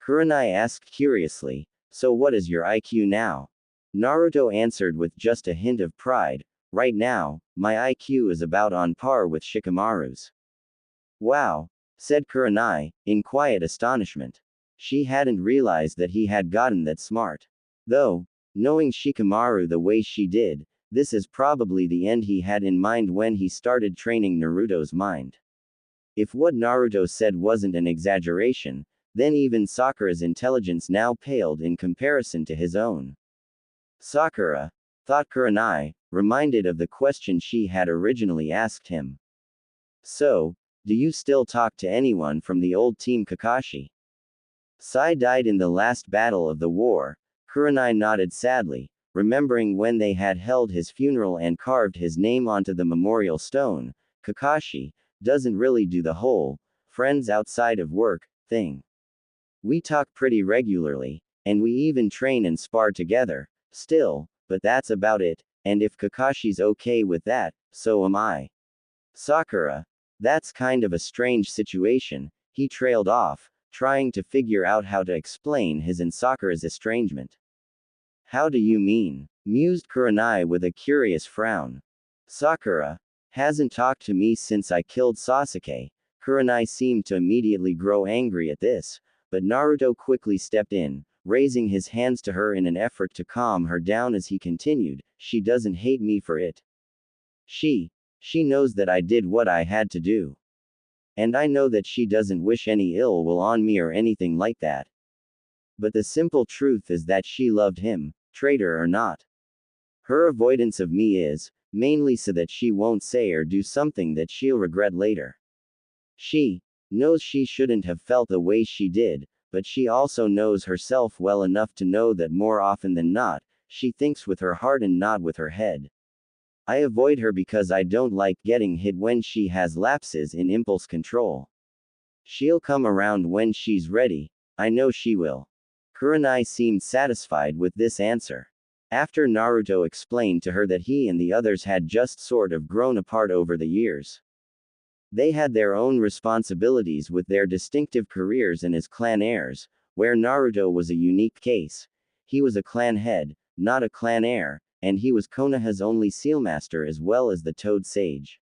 Kurenai asked curiously, "So what is your IQ now?" Naruto answered with just a hint of pride, "Right now, my IQ is about on par with Shikamaru's." "Wow," said Kurenai, in quiet astonishment. She hadn't realized that he had gotten that smart. Though, knowing Shikamaru the way she did, this is probably the end he had in mind when he started training Naruto's mind. If what Naruto said wasn't an exaggeration, then even Sakura's intelligence now paled in comparison to his own. "Sakura," thought Kurenai, reminded of the question she had originally asked him. "So, do you still talk to anyone from the old team Kakashi?" Sai died in the last battle of the war. Kurenai nodded sadly, remembering when they had held his funeral and carved his name onto the memorial stone. "Kakashi doesn't really do the whole friends outside of work thing. We talk pretty regularly, and we even train and spar together, still, but that's about it, and if Kakashi's okay with that, so am I." "Sakura, that's kind of a strange situation," he trailed off, trying to figure out how to explain his and Sakura's estrangement. "How do you mean?" mused Kurenai with a curious frown. "Sakura hasn't talked to me since I killed Sasuke." Kurenai seemed to immediately grow angry at this, but Naruto quickly stepped in, raising his hands to her in an effort to calm her down as he continued, "She doesn't hate me for it. She knows that I did what I had to do. And I know that she doesn't wish any ill will on me or anything like that. But the simple truth is that she loved him, traitor or not. Her avoidance of me is, mainly so that she won't say or do something that she'll regret later. She knows she shouldn't have felt the way she did, but she also knows herself well enough to know that more often than not, She thinks with her heart and not with her head. I avoid her because I don't like getting hit when she has lapses in impulse control. She'll come around when she's ready. I know she will. Kurenai seemed satisfied with this answer. After Naruto explained to her that he and the others had just sort of grown apart over the years. They had their own responsibilities with their distinctive careers and as clan heirs, where Naruto was a unique case. He was a clan head, not a clan heir, and he was Konoha's only sealmaster as well as the Toad Sage.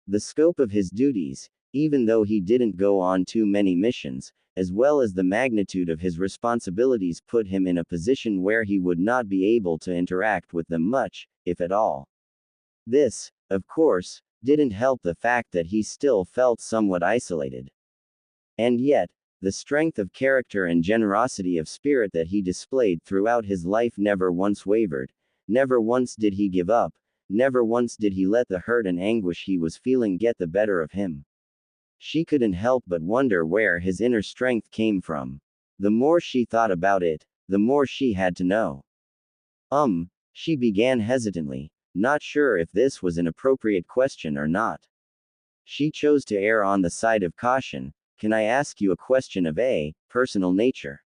The scope of his duties, even though he didn't go on too many missions, as well as the magnitude of his responsibilities put him in a position where he would not be able to interact with them much, if at all. This, of course, didn't help the fact that he still felt somewhat isolated. And yet, the strength of character and generosity of spirit that he displayed throughout his life never once wavered, never once did he give up, never once did he let the hurt and anguish he was feeling get the better of him. She couldn't help but wonder where his inner strength came from. The more she thought about it, the more she had to know. She began hesitantly, not sure if this was an appropriate question or not. She chose to err on the side of caution. Can I ask you a question of a personal nature?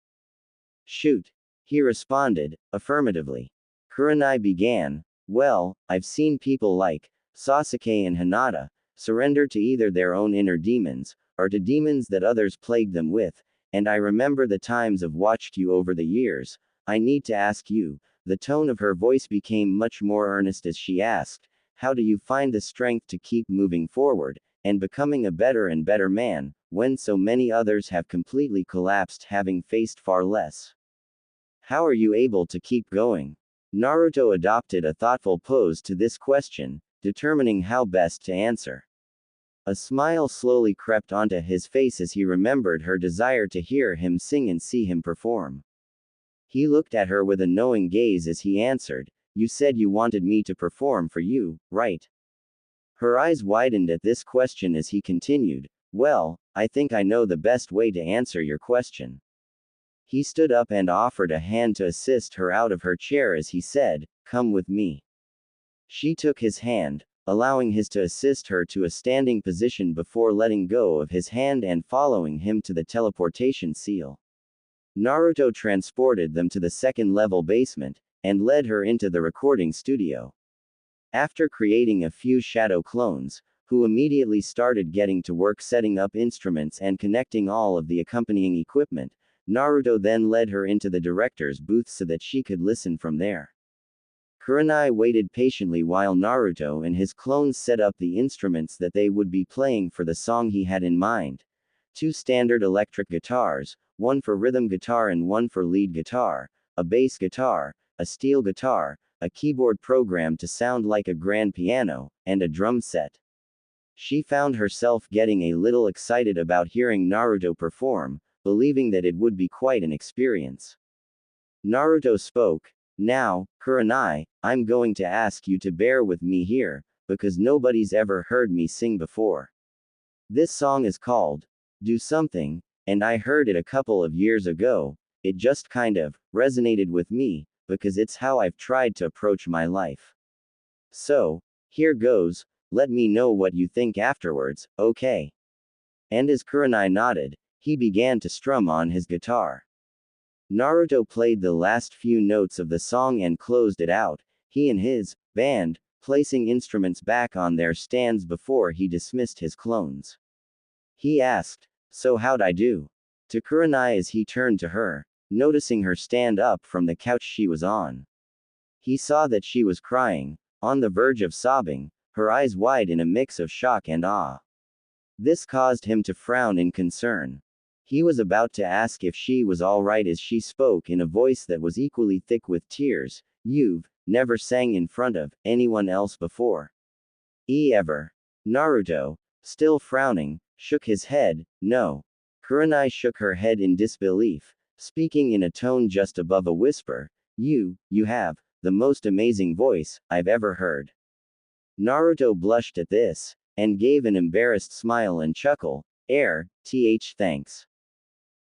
Shoot. He responded, affirmatively. Kurenai began, well, I've seen people like Sasuke and Hinata surrender to either their own inner demons, or to demons that others plagued them with, and I remember the times I've watched you over the years. I need to ask you. The tone of her voice became much more earnest as she asked, how do you find the strength to keep moving forward, and becoming a better and better man, when so many others have completely collapsed having faced far less? How are you able to keep going? Naruto adopted a thoughtful pose to this question, determining how best to answer. A smile slowly crept onto his face as he remembered her desire to hear him sing and see him perform. He looked at her with a knowing gaze as he answered, you said you wanted me to perform for you, right? Her eyes widened at this question as he continued, well, I think I know the best way to answer your question. He stood up and offered a hand to assist her out of her chair as he said, come with me. She took his hand, allowing his to assist her to a standing position before letting go of his hand and following him to the teleportation seal. Naruto transported them to the second-level basement, and led her into the recording studio. After creating a few shadow clones, who immediately started getting to work setting up instruments and connecting all of the accompanying equipment, Naruto then led her into the director's booth so that she could listen from there. Kurenai waited patiently while Naruto and his clones set up the instruments that they would be playing for the song he had in mind. 2 standard electric guitars, one for rhythm guitar and one for lead guitar, a bass guitar, a steel guitar, a keyboard programmed to sound like a grand piano, and a drum set. She found herself getting a little excited about hearing Naruto perform, believing that it would be quite an experience. Naruto spoke, now, Kurenai, I'm going to ask you to bear with me here, because nobody's ever heard me sing before. This song is called Do Something, and I heard it a couple of years ago. It just kind of resonated with me, because it's how I've tried to approach my life. So, here goes, let me know what you think afterwards, okay? And as Kurenai nodded, he began to strum on his guitar. Naruto played the last few notes of the song and closed it out, he and his band, placing instruments back on their stands before he dismissed his clones. He asked, so how'd I do? To Kurenai as he turned to her, noticing her stand up from the couch she was on. He saw that she was crying, on the verge of sobbing, her eyes wide in a mix of shock and awe. This caused him to frown in concern. He was about to ask if she was all right as she spoke in a voice that was equally thick with tears, you've never sang in front of anyone else before. Ever. Naruto, still frowning, shook his head, no. Kurenai shook her head in disbelief, speaking in a tone just above a whisper, you have the most amazing voice I've ever heard. Naruto blushed at this, and gave an embarrassed smile and chuckle, thanks.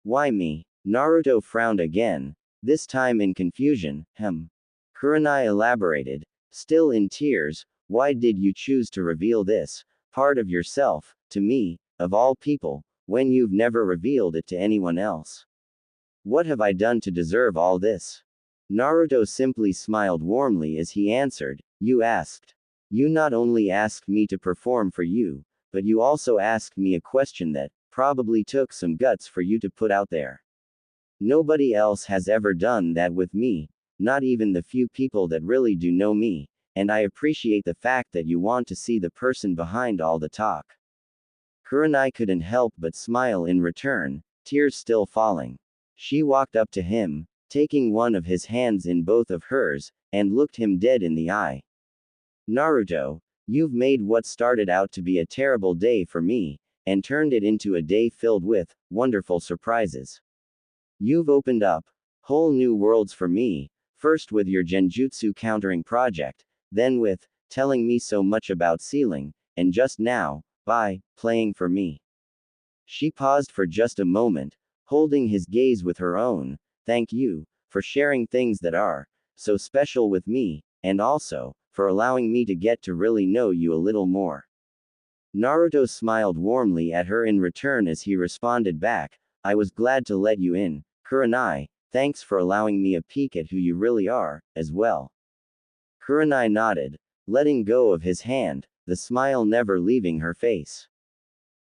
Why me? Naruto frowned again, this time in confusion, Kurenai elaborated, still in tears, why did you choose to reveal this part of yourself to me, of all people, when you've never revealed it to anyone else? What have I done to deserve all this? Naruto simply smiled warmly as he answered, you asked. You not only asked me to perform for you, but you also asked me a question that probably took some guts for you to put out there. Nobody else has ever done that with me, not even the few people that really do know me, and I appreciate the fact that you want to see the person behind all the talk. Kurenai couldn't help but smile in return, tears still falling. She walked up to him, taking one of his hands in both of hers, and looked him dead in the eye. Naruto, you've made what started out to be a terrible day for me, and turned it into a day filled with wonderful surprises. You've opened up whole new worlds for me, first with your genjutsu countering project, then with telling me so much about sealing, and just now, by playing for me. She paused for just a moment, holding his gaze with her own. Thank you for sharing things that are so special with me, and also for allowing me to get to really know you a little more. Naruto smiled warmly at her in return as he responded back, I was glad to let you in, Kurenai, thanks for allowing me a peek at who you really are, as well. Kurenai nodded, letting go of his hand, the smile never leaving her face.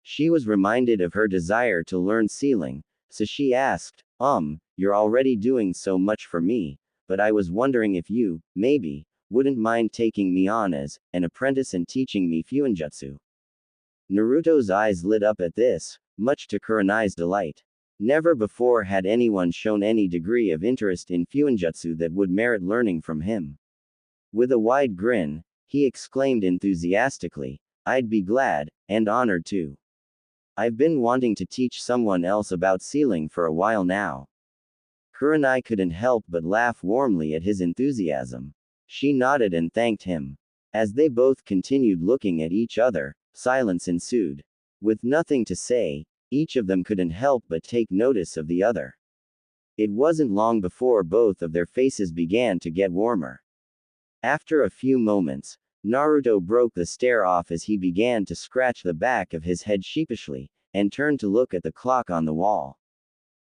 She was reminded of her desire to learn sealing, so she asked, you're already doing so much for me, but I was wondering if you, maybe, wouldn't mind taking me on as an apprentice and teaching me Fuinjutsu. Naruto's eyes lit up at this, much to Kurenai's delight. Never before had anyone shown any degree of interest in Fuinjutsu that would merit learning from him. With a wide grin, he exclaimed enthusiastically, I'd be glad, and honored too. I've been wanting to teach someone else about sealing for a while now. Kurenai couldn't help but laugh warmly at his enthusiasm. She nodded and thanked him. As they both continued looking at each other, silence ensued. With nothing to say, each of them couldn't help but take notice of the other. It wasn't long before both of their faces began to get warmer. After a few moments, Naruto broke the stare off as he began to scratch the back of his head sheepishly, and turned to look at the clock on the wall.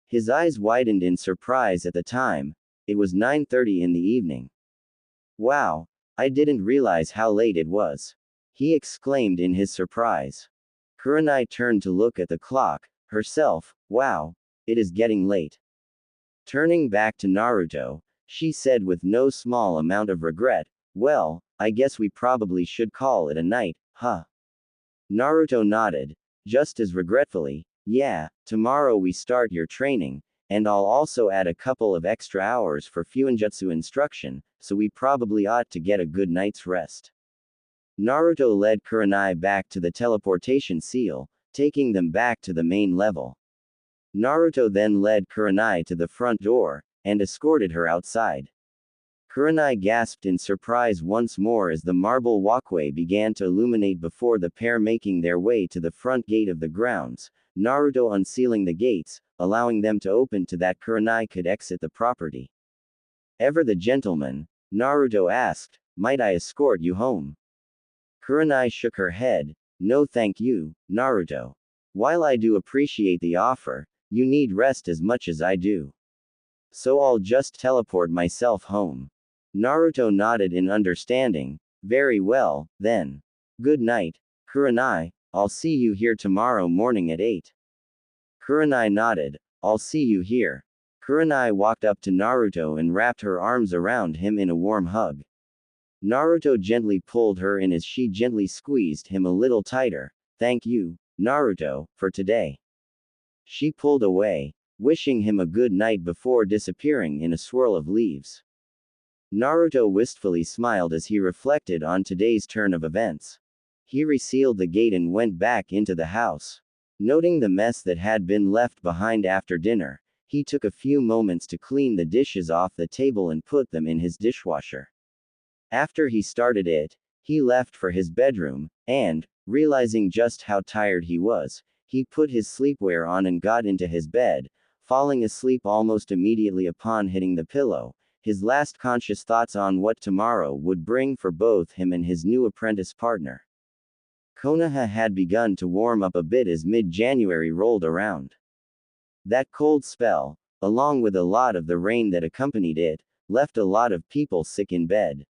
His eyes widened in surprise at the time. It was 9:30 in the evening. Wow, I didn't realize how late it was, he exclaimed in his surprise. Kurenai turned to look at the clock, herself, wow, it is getting late. Turning back to Naruto, she said with no small amount of regret, well, I guess we probably should call it a night, huh? Naruto nodded, just as regretfully, yeah, tomorrow we start your training, and I'll also add a couple of extra hours for Fuinjutsu instruction, so we probably ought to get a good night's rest. Naruto led Kurenai back to the teleportation seal, taking them back to the main level. Naruto then led Kurenai to the front door, and escorted her outside. Kurenai gasped in surprise once more as the marble walkway began to illuminate before the pair making their way to the front gate of the grounds, Naruto unsealing the gates, allowing them to open so that Kurenai could exit the property. Ever the gentleman, Naruto asked, might I escort you home? Kurenai shook her head, no thank you, Naruto. While I do appreciate the offer, you need rest as much as I do. So I'll just teleport myself home. Naruto nodded in understanding, very well, then. Good night, Kurenai, I'll see you here tomorrow morning at 8. Kurenai nodded, I'll see you here. Kurenai walked up to Naruto and wrapped her arms around him in a warm hug. Naruto gently pulled her in as she gently squeezed him a little tighter. Thank you, Naruto, for today. She pulled away, wishing him a good night before disappearing in a swirl of leaves. Naruto wistfully smiled as he reflected on today's turn of events. He resealed the gate and went back into the house. Noting the mess that had been left behind after dinner, he took a few moments to clean the dishes off the table and put them in his dishwasher. After he started it, he left for his bedroom, and, realizing just how tired he was, he put his sleepwear on and got into his bed, falling asleep almost immediately upon hitting the pillow, his last conscious thoughts on what tomorrow would bring for both him and his new apprentice partner. Konoha had begun to warm up a bit as mid-January rolled around. That cold spell, along with a lot of the rain that accompanied it, left a lot of people sick in bed.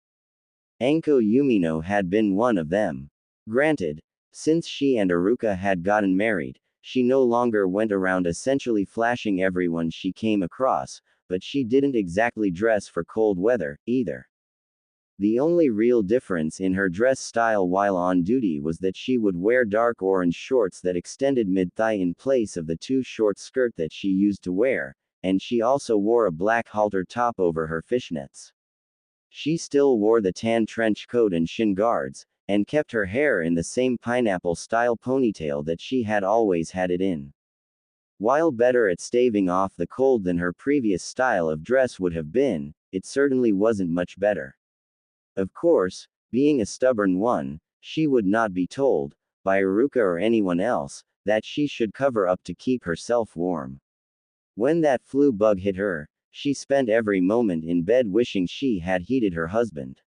Anko Yumino had been one of them. Granted, since she and Aruka had gotten married, she no longer went around essentially flashing everyone she came across, but she didn't exactly dress for cold weather, either. The only real difference in her dress style while on duty was that she would wear dark orange shorts that extended mid-thigh in place of the too short skirt that she used to wear, and she also wore a black halter top over her fishnets. She still wore the tan trench coat and shin guards, and kept her hair in the same pineapple-style ponytail that she had always had it in. While better at staving off the cold than her previous style of dress would have been, it certainly wasn't much better. Of course, being a stubborn one, she would not be told, by Aruka or anyone else, that she should cover up to keep herself warm. When that flu bug hit her, she spent every moment in bed wishing she had heated her husband.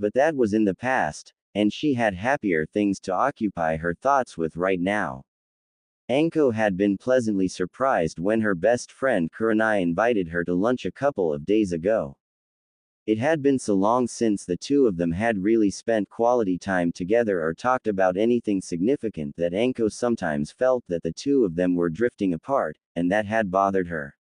But that was in the past, and she had happier things to occupy her thoughts with right now. Anko had been pleasantly surprised when her best friend Kurenai invited her to lunch a couple of days ago. It had been so long since the two of them had really spent quality time together or talked about anything significant that Anko sometimes felt that the two of them were drifting apart, and that had bothered her.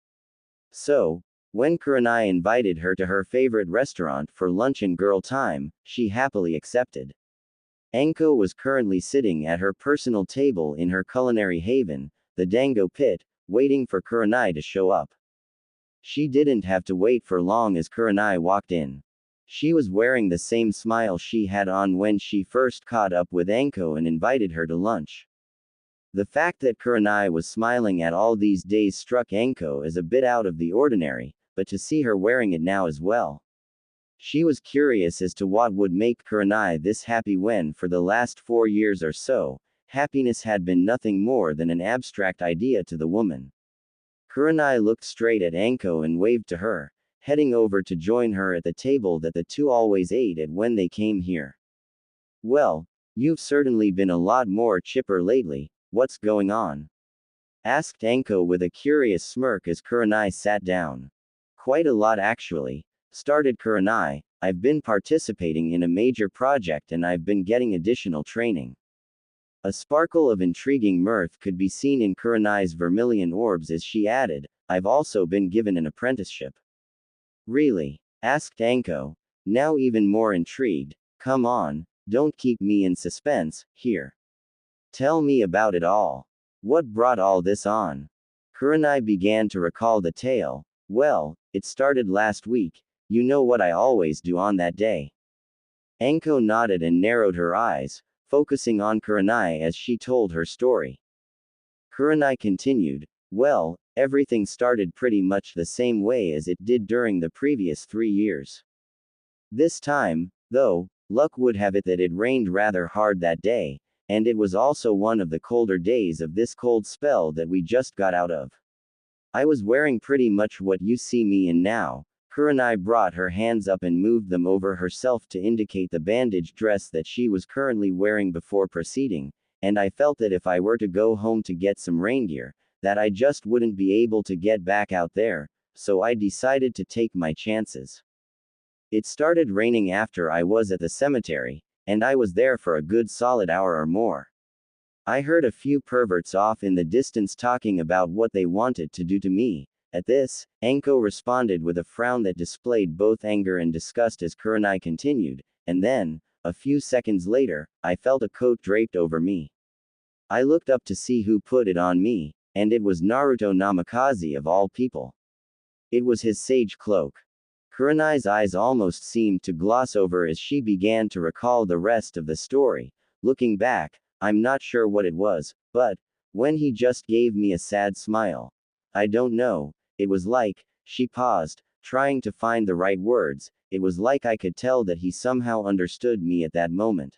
So, when Kurenai invited her to her favorite restaurant for lunch and girl time, she happily accepted. Anko was currently sitting at her personal table in her culinary haven, the Dango Pit, waiting for Kurenai to show up. She didn't have to wait for long as Kurenai walked in. She was wearing the same smile she had on when she first caught up with Anko and invited her to lunch. The fact that Kurenai was smiling at all these days struck Anko as a bit out of the ordinary, but to see her wearing it now as well. She was curious as to what would make Kurenai this happy when for the last 4 years or so, happiness had been nothing more than an abstract idea to the woman. Kurenai looked straight at Anko and waved to her, heading over to join her at the table that the two always ate at when they came here. "Well, you've certainly been a lot more chipper lately, what's going on?" asked Anko with a curious smirk as Kurenai sat down. "Quite a lot actually," started Kurenai. "I've been participating in a major project and I've been getting additional training." A sparkle of intriguing mirth could be seen in Kurenai's vermilion orbs as she added, "I've also been given an apprenticeship." "Really?" asked Anko, now even more intrigued. "Come on, don't keep me in suspense, here. Tell me about it all. What brought all this on?" Kurenai began to recall the tale. "Well, it started last week, you know what I always do on that day." Anko nodded and narrowed her eyes, focusing on Kurenai as she told her story. Kurenai continued, "Well, everything started pretty much the same way as it did during the previous 3 years. This time, though, luck would have it that it rained rather hard that day, and it was also one of the colder days of this cold spell that we just got out of. I was wearing pretty much what you see me in now." Kurenai brought her hands up and moved them over herself to indicate the bandage dress that she was currently wearing before proceeding, "and I felt that if I were to go home to get some rain gear, that I just wouldn't be able to get back out there, so I decided to take my chances. It started raining after I was at the cemetery, and I was there for a good solid hour or more. I heard a few perverts off in the distance talking about what they wanted to do to me." At this, Anko responded with a frown that displayed both anger and disgust as Kurenai continued, "And then, a few seconds later, I felt a coat draped over me. I looked up to see who put it on me, and it was Naruto Namikaze of all people. It was his sage cloak." Kurenai's eyes almost seemed to gloss over as she began to recall the rest of the story. "Looking back, I'm not sure what it was, but when he just gave me a sad smile. I don't know. It was like," she paused, trying to find the right words, "it was like I could tell that he somehow understood me at that moment.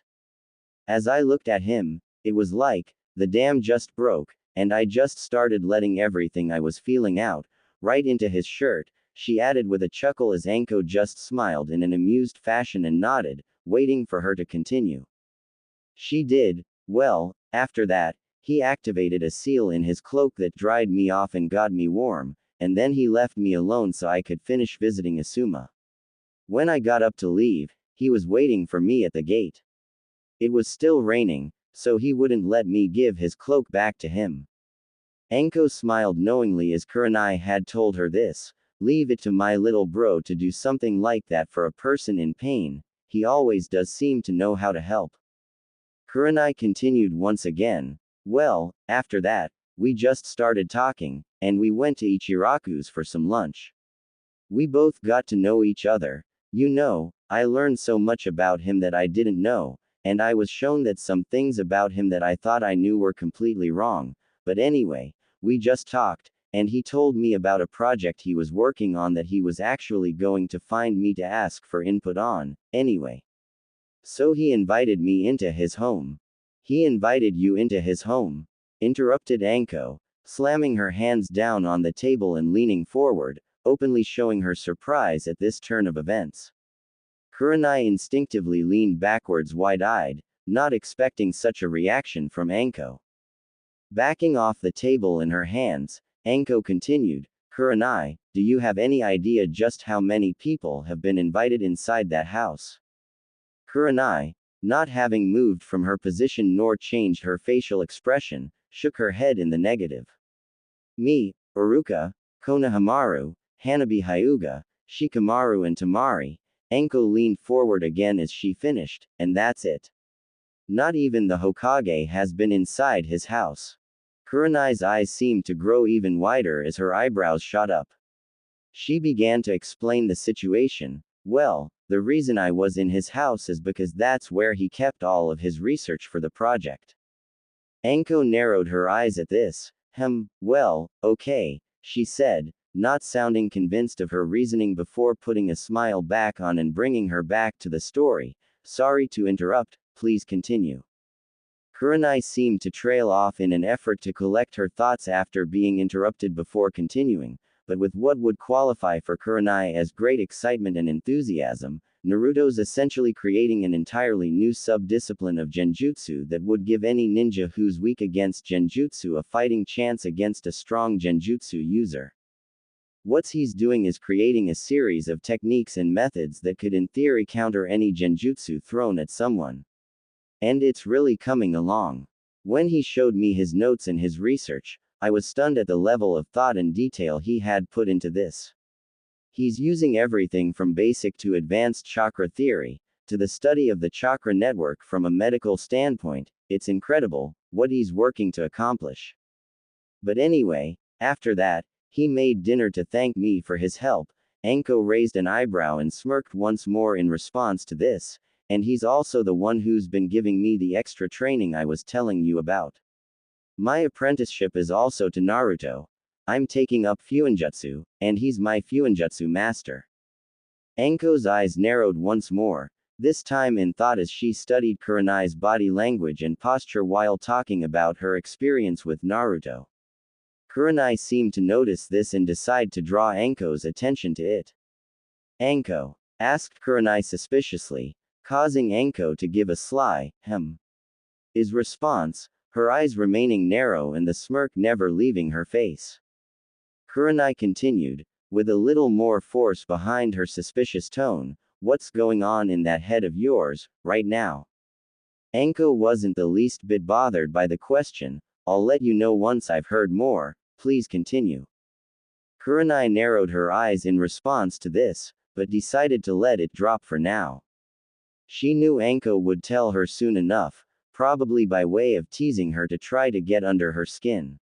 As I looked at him, it was like, the dam just broke, and I just started letting everything I was feeling out, right into his shirt." she added with a chuckle as Anko just smiled in an amused fashion and nodded, waiting for her to continue. She did. Well, after that, he activated a seal in his cloak that dried me off and got me warm, and then he left me alone so I could finish visiting Asuma. When I got up to leave, he was waiting for me at the gate. It was still raining, so he wouldn't let me give his cloak back to him. Anko smiled knowingly as Kurenai had told her this. Leave it to my little bro to do something like that for a person in pain, he always does seem to know how to help. Kurenai continued once again. Well, after that, we just started talking, and we went to Ichiraku's for some lunch. We both got to know each other. You know, I learned so much about him that I didn't know, and I was shown that some things about him that I thought I knew were completely wrong, but anyway, we just talked, and he told me about a project he was working on that he was actually going to find me to ask for input on, anyway. So he invited me into his home. He invited you into his home? Interrupted Anko, slamming her hands down on the table and leaning forward, openly showing her surprise at this turn of events. Kurenai instinctively leaned backwards wide-eyed, not expecting such a reaction from Anko. Backing off the table in her hands, Anko continued, Kurenai, do you have any idea just how many people have been invited inside that house? Kurenai, not having moved from her position nor changed her facial expression, shook her head in the negative. Me, Iruka, Konohamaru, Hanabi Hyuga, Shikamaru and Tamari. Anko leaned forward again as she finished, and that's it. Not even the Hokage has been inside his house. Kurenai's eyes seemed to grow even wider as her eyebrows shot up. She began to explain the situation. Well, the reason I was in his house is because that's where he kept all of his research for the project. Anko narrowed her eyes at this. Well, okay, she said, not sounding convinced of her reasoning before putting a smile back on and bringing her back to the story. Sorry to interrupt, please continue. Kurenai seemed to trail off in an effort to collect her thoughts after being interrupted before continuing, but with what would qualify for Kurenai as great excitement and enthusiasm, Naruto's essentially creating an entirely new sub-discipline of genjutsu that would give any ninja who's weak against genjutsu a fighting chance against a strong genjutsu user. What he's doing is creating a series of techniques and methods that could in theory counter any genjutsu thrown at someone. And it's really coming along. When he showed me his notes and his research, I was stunned at the level of thought and detail he had put into this. He's using everything from basic to advanced chakra theory, to the study of the chakra network from a medical standpoint. It's incredible what he's working to accomplish. But anyway, after that, he made dinner to thank me for his help. Anko raised an eyebrow and smirked once more in response to this, and he's also the one who's been giving me the extra training I was telling you about. My apprenticeship is also to Naruto. I'm taking up Fuinjutsu, and he's my Fuinjutsu master. Anko's eyes narrowed once more, this time in thought as she studied Kurenai's body language and posture while talking about her experience with Naruto. Kurenai seemed to notice this and decide to draw Anko's attention to it. Anko? Asked Kurenai suspiciously, causing Anko to give a sly, his response, her eyes remaining narrow and the smirk never leaving her face. Kurenai continued, with a little more force behind her suspicious tone, what's going on in that head of yours, right now? Anko wasn't the least bit bothered by the question. I'll let you know once I've heard more, please continue. Kurenai narrowed her eyes in response to this, but decided to let it drop for now. She knew Anko would tell her soon enough, probably by way of teasing her to try to get under her skin.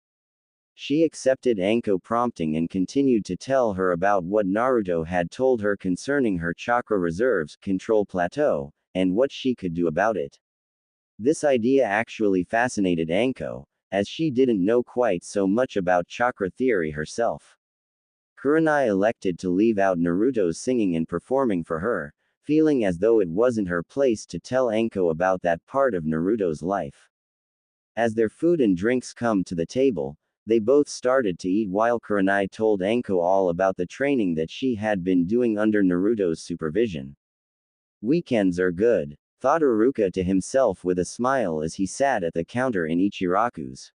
She accepted Anko prompting and continued to tell her about what Naruto had told her concerning her chakra reserves, control plateau, and what she could do about it. This idea actually fascinated Anko, as she didn't know quite so much about chakra theory herself. Kurenai elected to leave out Naruto's singing and performing for her, feeling as though it wasn't her place to tell Anko about that part of Naruto's life. As their food and drinks come to the table, they both started to eat while Kurenai told Anko all about the training that she had been doing under Naruto's supervision. Weekends are good, thought Iruka to himself with a smile as he sat at the counter in Ichiraku's.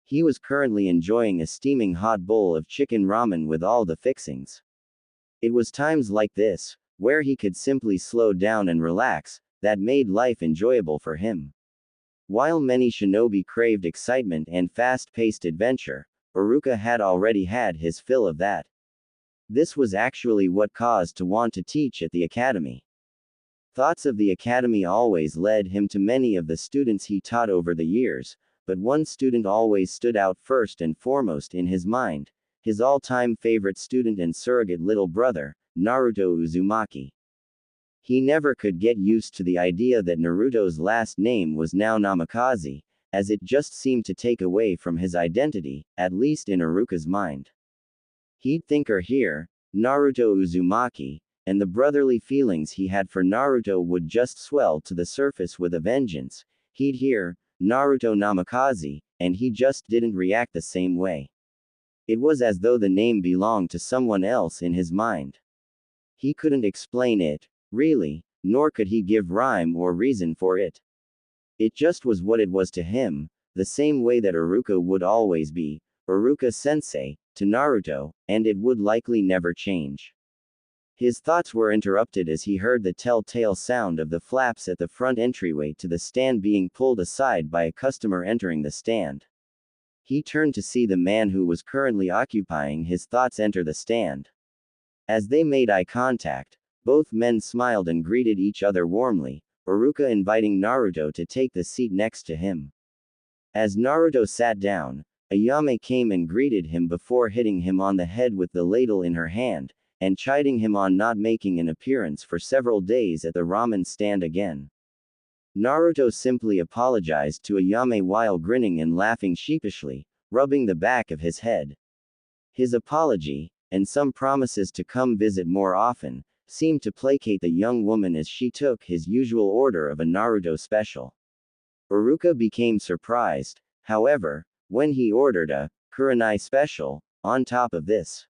He was currently enjoying a steaming hot bowl of chicken ramen with all the fixings. It was times like this, where he could simply slow down and relax, that made life enjoyable for him. While many shinobi craved excitement and fast-paced adventure, Iruka had already had his fill of that. This was actually what caused to want to teach at the academy. Thoughts of the academy always led him to many of the students he taught over the years, but one student always stood out first and foremost in his mind, his all-time favorite student and surrogate little brother, Naruto Uzumaki. He never could get used to the idea that Naruto's last name was now Namikaze, as it just seemed to take away from his identity, at least in Iruka's mind. He'd think or hear, Naruto Uzumaki, and the brotherly feelings he had for Naruto would just swell to the surface with a vengeance. He'd hear, Naruto Namikaze, and he just didn't react the same way. It was as though the name belonged to someone else in his mind. He couldn't explain it, really, nor could he give rhyme or reason for it. It just was what it was to him, the same way that Iruka would always be, Iruka-sensei, to Naruto, and it would likely never change. His thoughts were interrupted as he heard the telltale sound of the flaps at the front entryway to the stand being pulled aside by a customer entering the stand. He turned to see the man who was currently occupying his thoughts enter the stand. As they made eye contact, both men smiled and greeted each other warmly, Iruka inviting Naruto to take the seat next to him. As Naruto sat down, Ayame came and greeted him before hitting him on the head with the ladle in her hand, and chiding him on not making an appearance for several days at the ramen stand again. Naruto simply apologized to Ayame while grinning and laughing sheepishly, rubbing the back of his head. His apology, and some promises to come visit more often, seemed to placate the young woman as she took his usual order of a Naruto special. Iruka became surprised, however, when he ordered a Kurenai special, on top of this.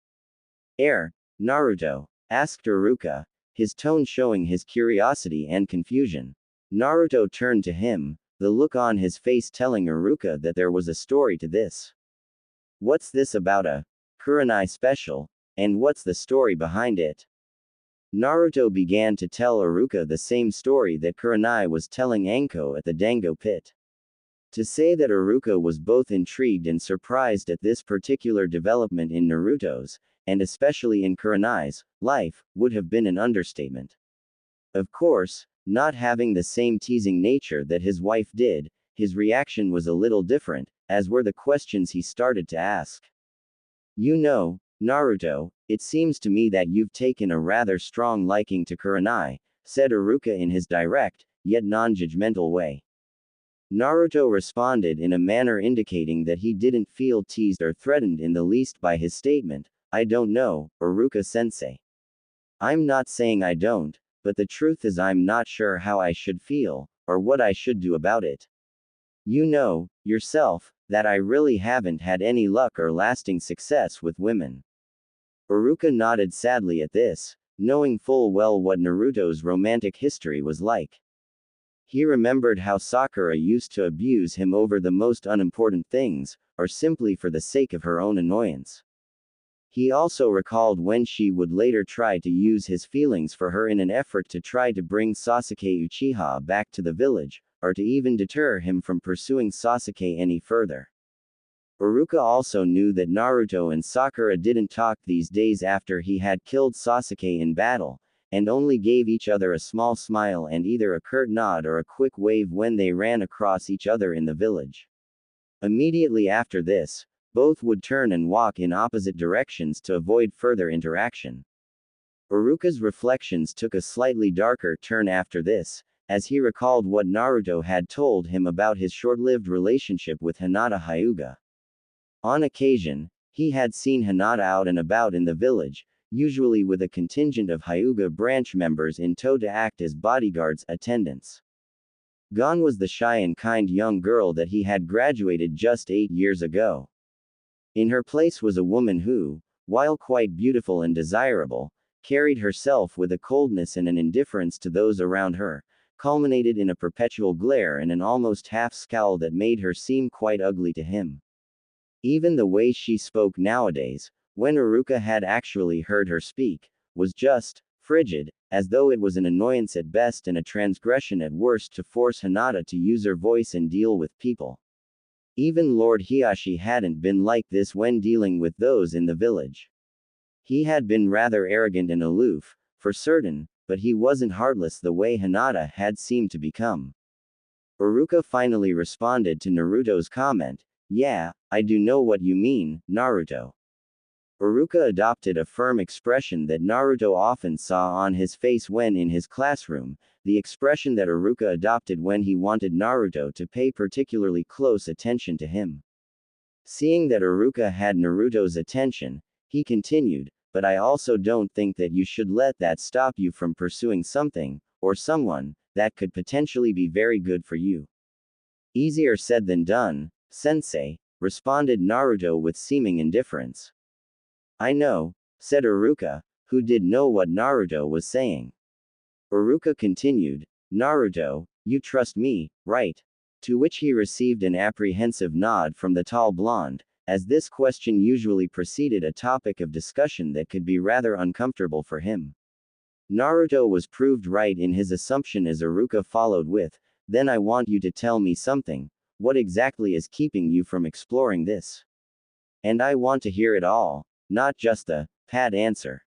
Naruto? Asked Iruka, his tone showing his curiosity and confusion. Naruto turned to him, the look on his face telling Iruka that there was a story to this. What's this about a Kurenai special, and what's the story behind it? Naruto began to tell Iruka the same story that Kurenai was telling Anko at the Dango pit. To say that Iruka was both intrigued and surprised at this particular development in Naruto's, and especially in Kurenai's, life, would have been an understatement. Of course, not having the same teasing nature that his wife did, his reaction was a little different, as were the questions he started to ask. You know, Naruto, it seems to me that you've taken a rather strong liking to Kurenai, said Iruka in his direct, yet non-judgmental way. Naruto responded in a manner indicating that he didn't feel teased or threatened in the least by his statement. I don't know, Iruka-sensei. I'm not saying I don't, but the truth is I'm not sure how I should feel, or what I should do about it. You know, yourself, that I really haven't had any luck or lasting success with women. Iruka nodded sadly at this, knowing full well what Naruto's romantic history was like. He remembered how Sakura used to abuse him over the most unimportant things, or simply for the sake of her own annoyance. He also recalled when she would later try to use his feelings for her in an effort to try to bring Sasuke Uchiha back to the village, or to even deter him from pursuing Sasuke any further. Iruka also knew that Naruto and Sakura didn't talk these days after he had killed Sasuke in battle, and only gave each other a small smile and either a curt nod or a quick wave when they ran across each other in the village. Immediately after this, both would turn and walk in opposite directions to avoid further interaction. Iruka's reflections took a slightly darker turn after this, as he recalled what Naruto had told him about his short-lived relationship with Hinata Hyuga. On occasion, he had seen Hinata out and about in the village, usually with a contingent of Hyuga branch members in tow to act as bodyguards, attendants. Gone was the shy and kind young girl that he had graduated just 8 years ago. In her place was a woman who, while quite beautiful and desirable, carried herself with a coldness and an indifference to those around her, culminated in a perpetual glare and an almost half scowl that made her seem quite ugly to him. Even the way she spoke nowadays, when Iruka had actually heard her speak, was just frigid, as though it was an annoyance at best and a transgression at worst to force Hinata to use her voice and deal with people. Even Lord Hiashi hadn't been like this when dealing with those in the village. He had been rather arrogant and aloof, for certain, but he wasn't heartless the way Hinata had seemed to become. Iruka finally responded to Naruto's comment, "Yeah, I do know what you mean, Naruto." Iruka adopted a firm expression that Naruto often saw on his face when in his classroom, the expression that Iruka adopted when he wanted Naruto to pay particularly close attention to him. Seeing that Iruka had Naruto's attention, he continued, "But I also don't think that you should let that stop you from pursuing something, or someone, that could potentially be very good for you." "Easier said than done, sensei," responded Naruto with seeming indifference. "I know," said Iruka, who did know what Naruto was saying. Iruka continued, "Naruto, you trust me, right?" To which he received an apprehensive nod from the tall blonde, as this question usually preceded a topic of discussion that could be rather uncomfortable for him. Naruto was proved right in his assumption as Iruka followed with, "Then I want you to tell me something. What exactly is keeping you from exploring this? And I want to hear it all, not just the pat answer."